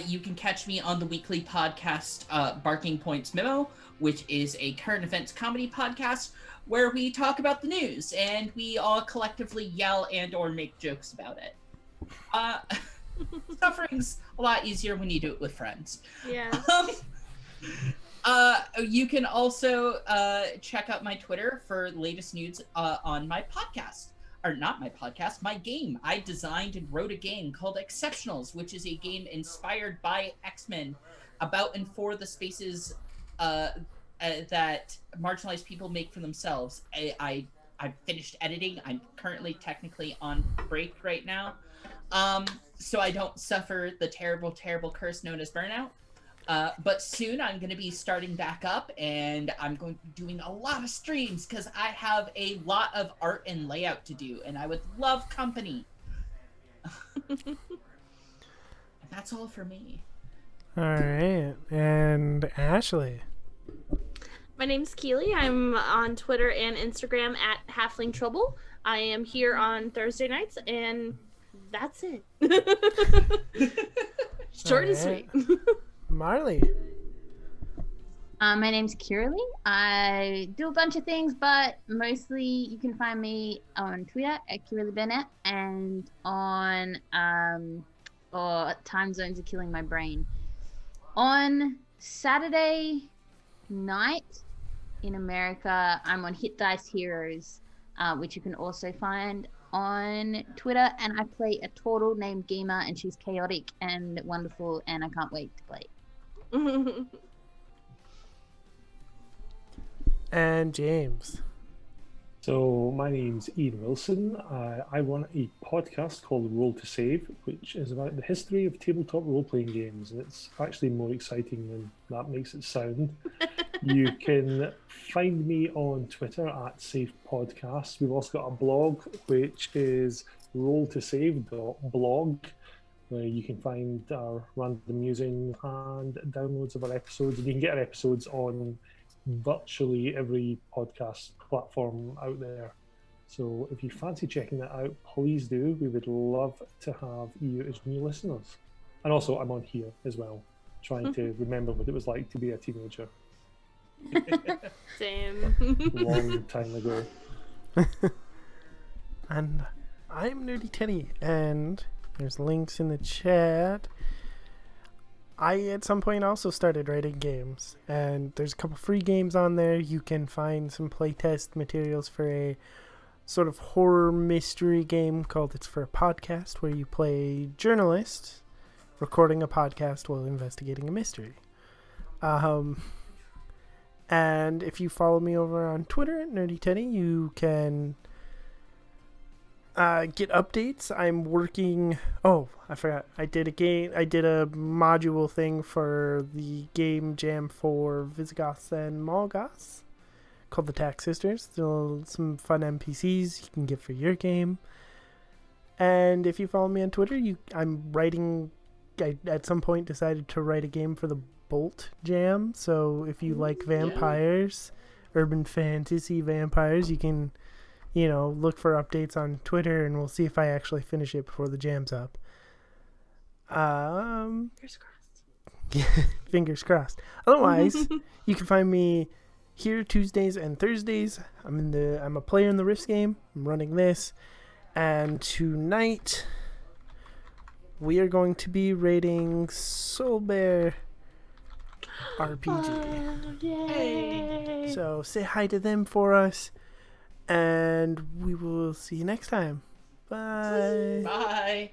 You can catch me on the weekly podcast, Barking Points Memo, which is a current events comedy podcast where we talk about the news and we all collectively yell and or make jokes about it. Suffering's a lot easier when you do it with friends. Yeah. You can also check out my Twitter for latest news on my podcast. Or not my podcast, my game. I designed and wrote a game called Exceptionals, which is a game inspired by X-Men about and for the spaces that marginalized people make for themselves. I've finished editing. I'm currently technically on break right now. So I don't suffer the terrible, terrible curse known as burnout. But soon I'm going to be starting back up, and I'm going to be doing a lot of streams because I have a lot of art and layout to do, and I would love company. And that's all for me. Alright. And Ashley. My name's Keely. I'm on Twitter and Instagram at Halfling Trouble. I am here on Thursday nights, and that's it. Short and Alright. sweet. Marley. My name's Kiralee. I do a bunch of things, but mostly you can find me on Twitter at Kiralee Bennett and on Time Zones Are Killing My Brain. On Saturday, night. In America, I'm on Hit Dice Heroes, which you can also find on Twitter. And I play a turtle named Gema, and she's chaotic and wonderful, and I can't wait to play. And James. So my name's Ian Wilson. I run a podcast called Roll to Save, which is about the history of tabletop role-playing games, and it's actually more exciting than that makes it sound. You can find me on Twitter at Save Podcast. We've also got a blog, which is rolltosave.blog, where you can find our random musings and downloads of our episodes. And you can get our episodes on virtually every podcast platform out there. So if you fancy checking that out, please do. We would love to have you as new listeners. And also, I'm on here as well, trying to remember what it was like to be a teenager. Same. Long time ago. And I'm Nerdy Teddy, and there's links in the chat. I, at some point, also started writing games, and there's a couple free games on there. You can find some playtest materials for a sort of horror mystery game called It's for a Podcast, where you play journalist recording a podcast while investigating a mystery. And if you follow me over on Twitter at Nerdy Teddy, you can get updates. I'm working. Oh, I forgot. I did a module thing for the game jam for Visigoths and Molgoths called the Tax Sisters. Still some fun NPCs you can get for your game. And if you follow me on Twitter, I'm writing. I at some point decided to write a game for the Bolt Jam. So if you like vampires, urban fantasy vampires, you can, look for updates on Twitter, and we'll see if I actually finish it before the jam's up. Fingers crossed. Fingers crossed. Otherwise, you can find me here Tuesdays and Thursdays. I'm a player in the Rifts game. I'm running this, and tonight we are going to be rating Soul Bear RPG. Yay. So say hi to them for us, and we will see you next time. Bye. Bye.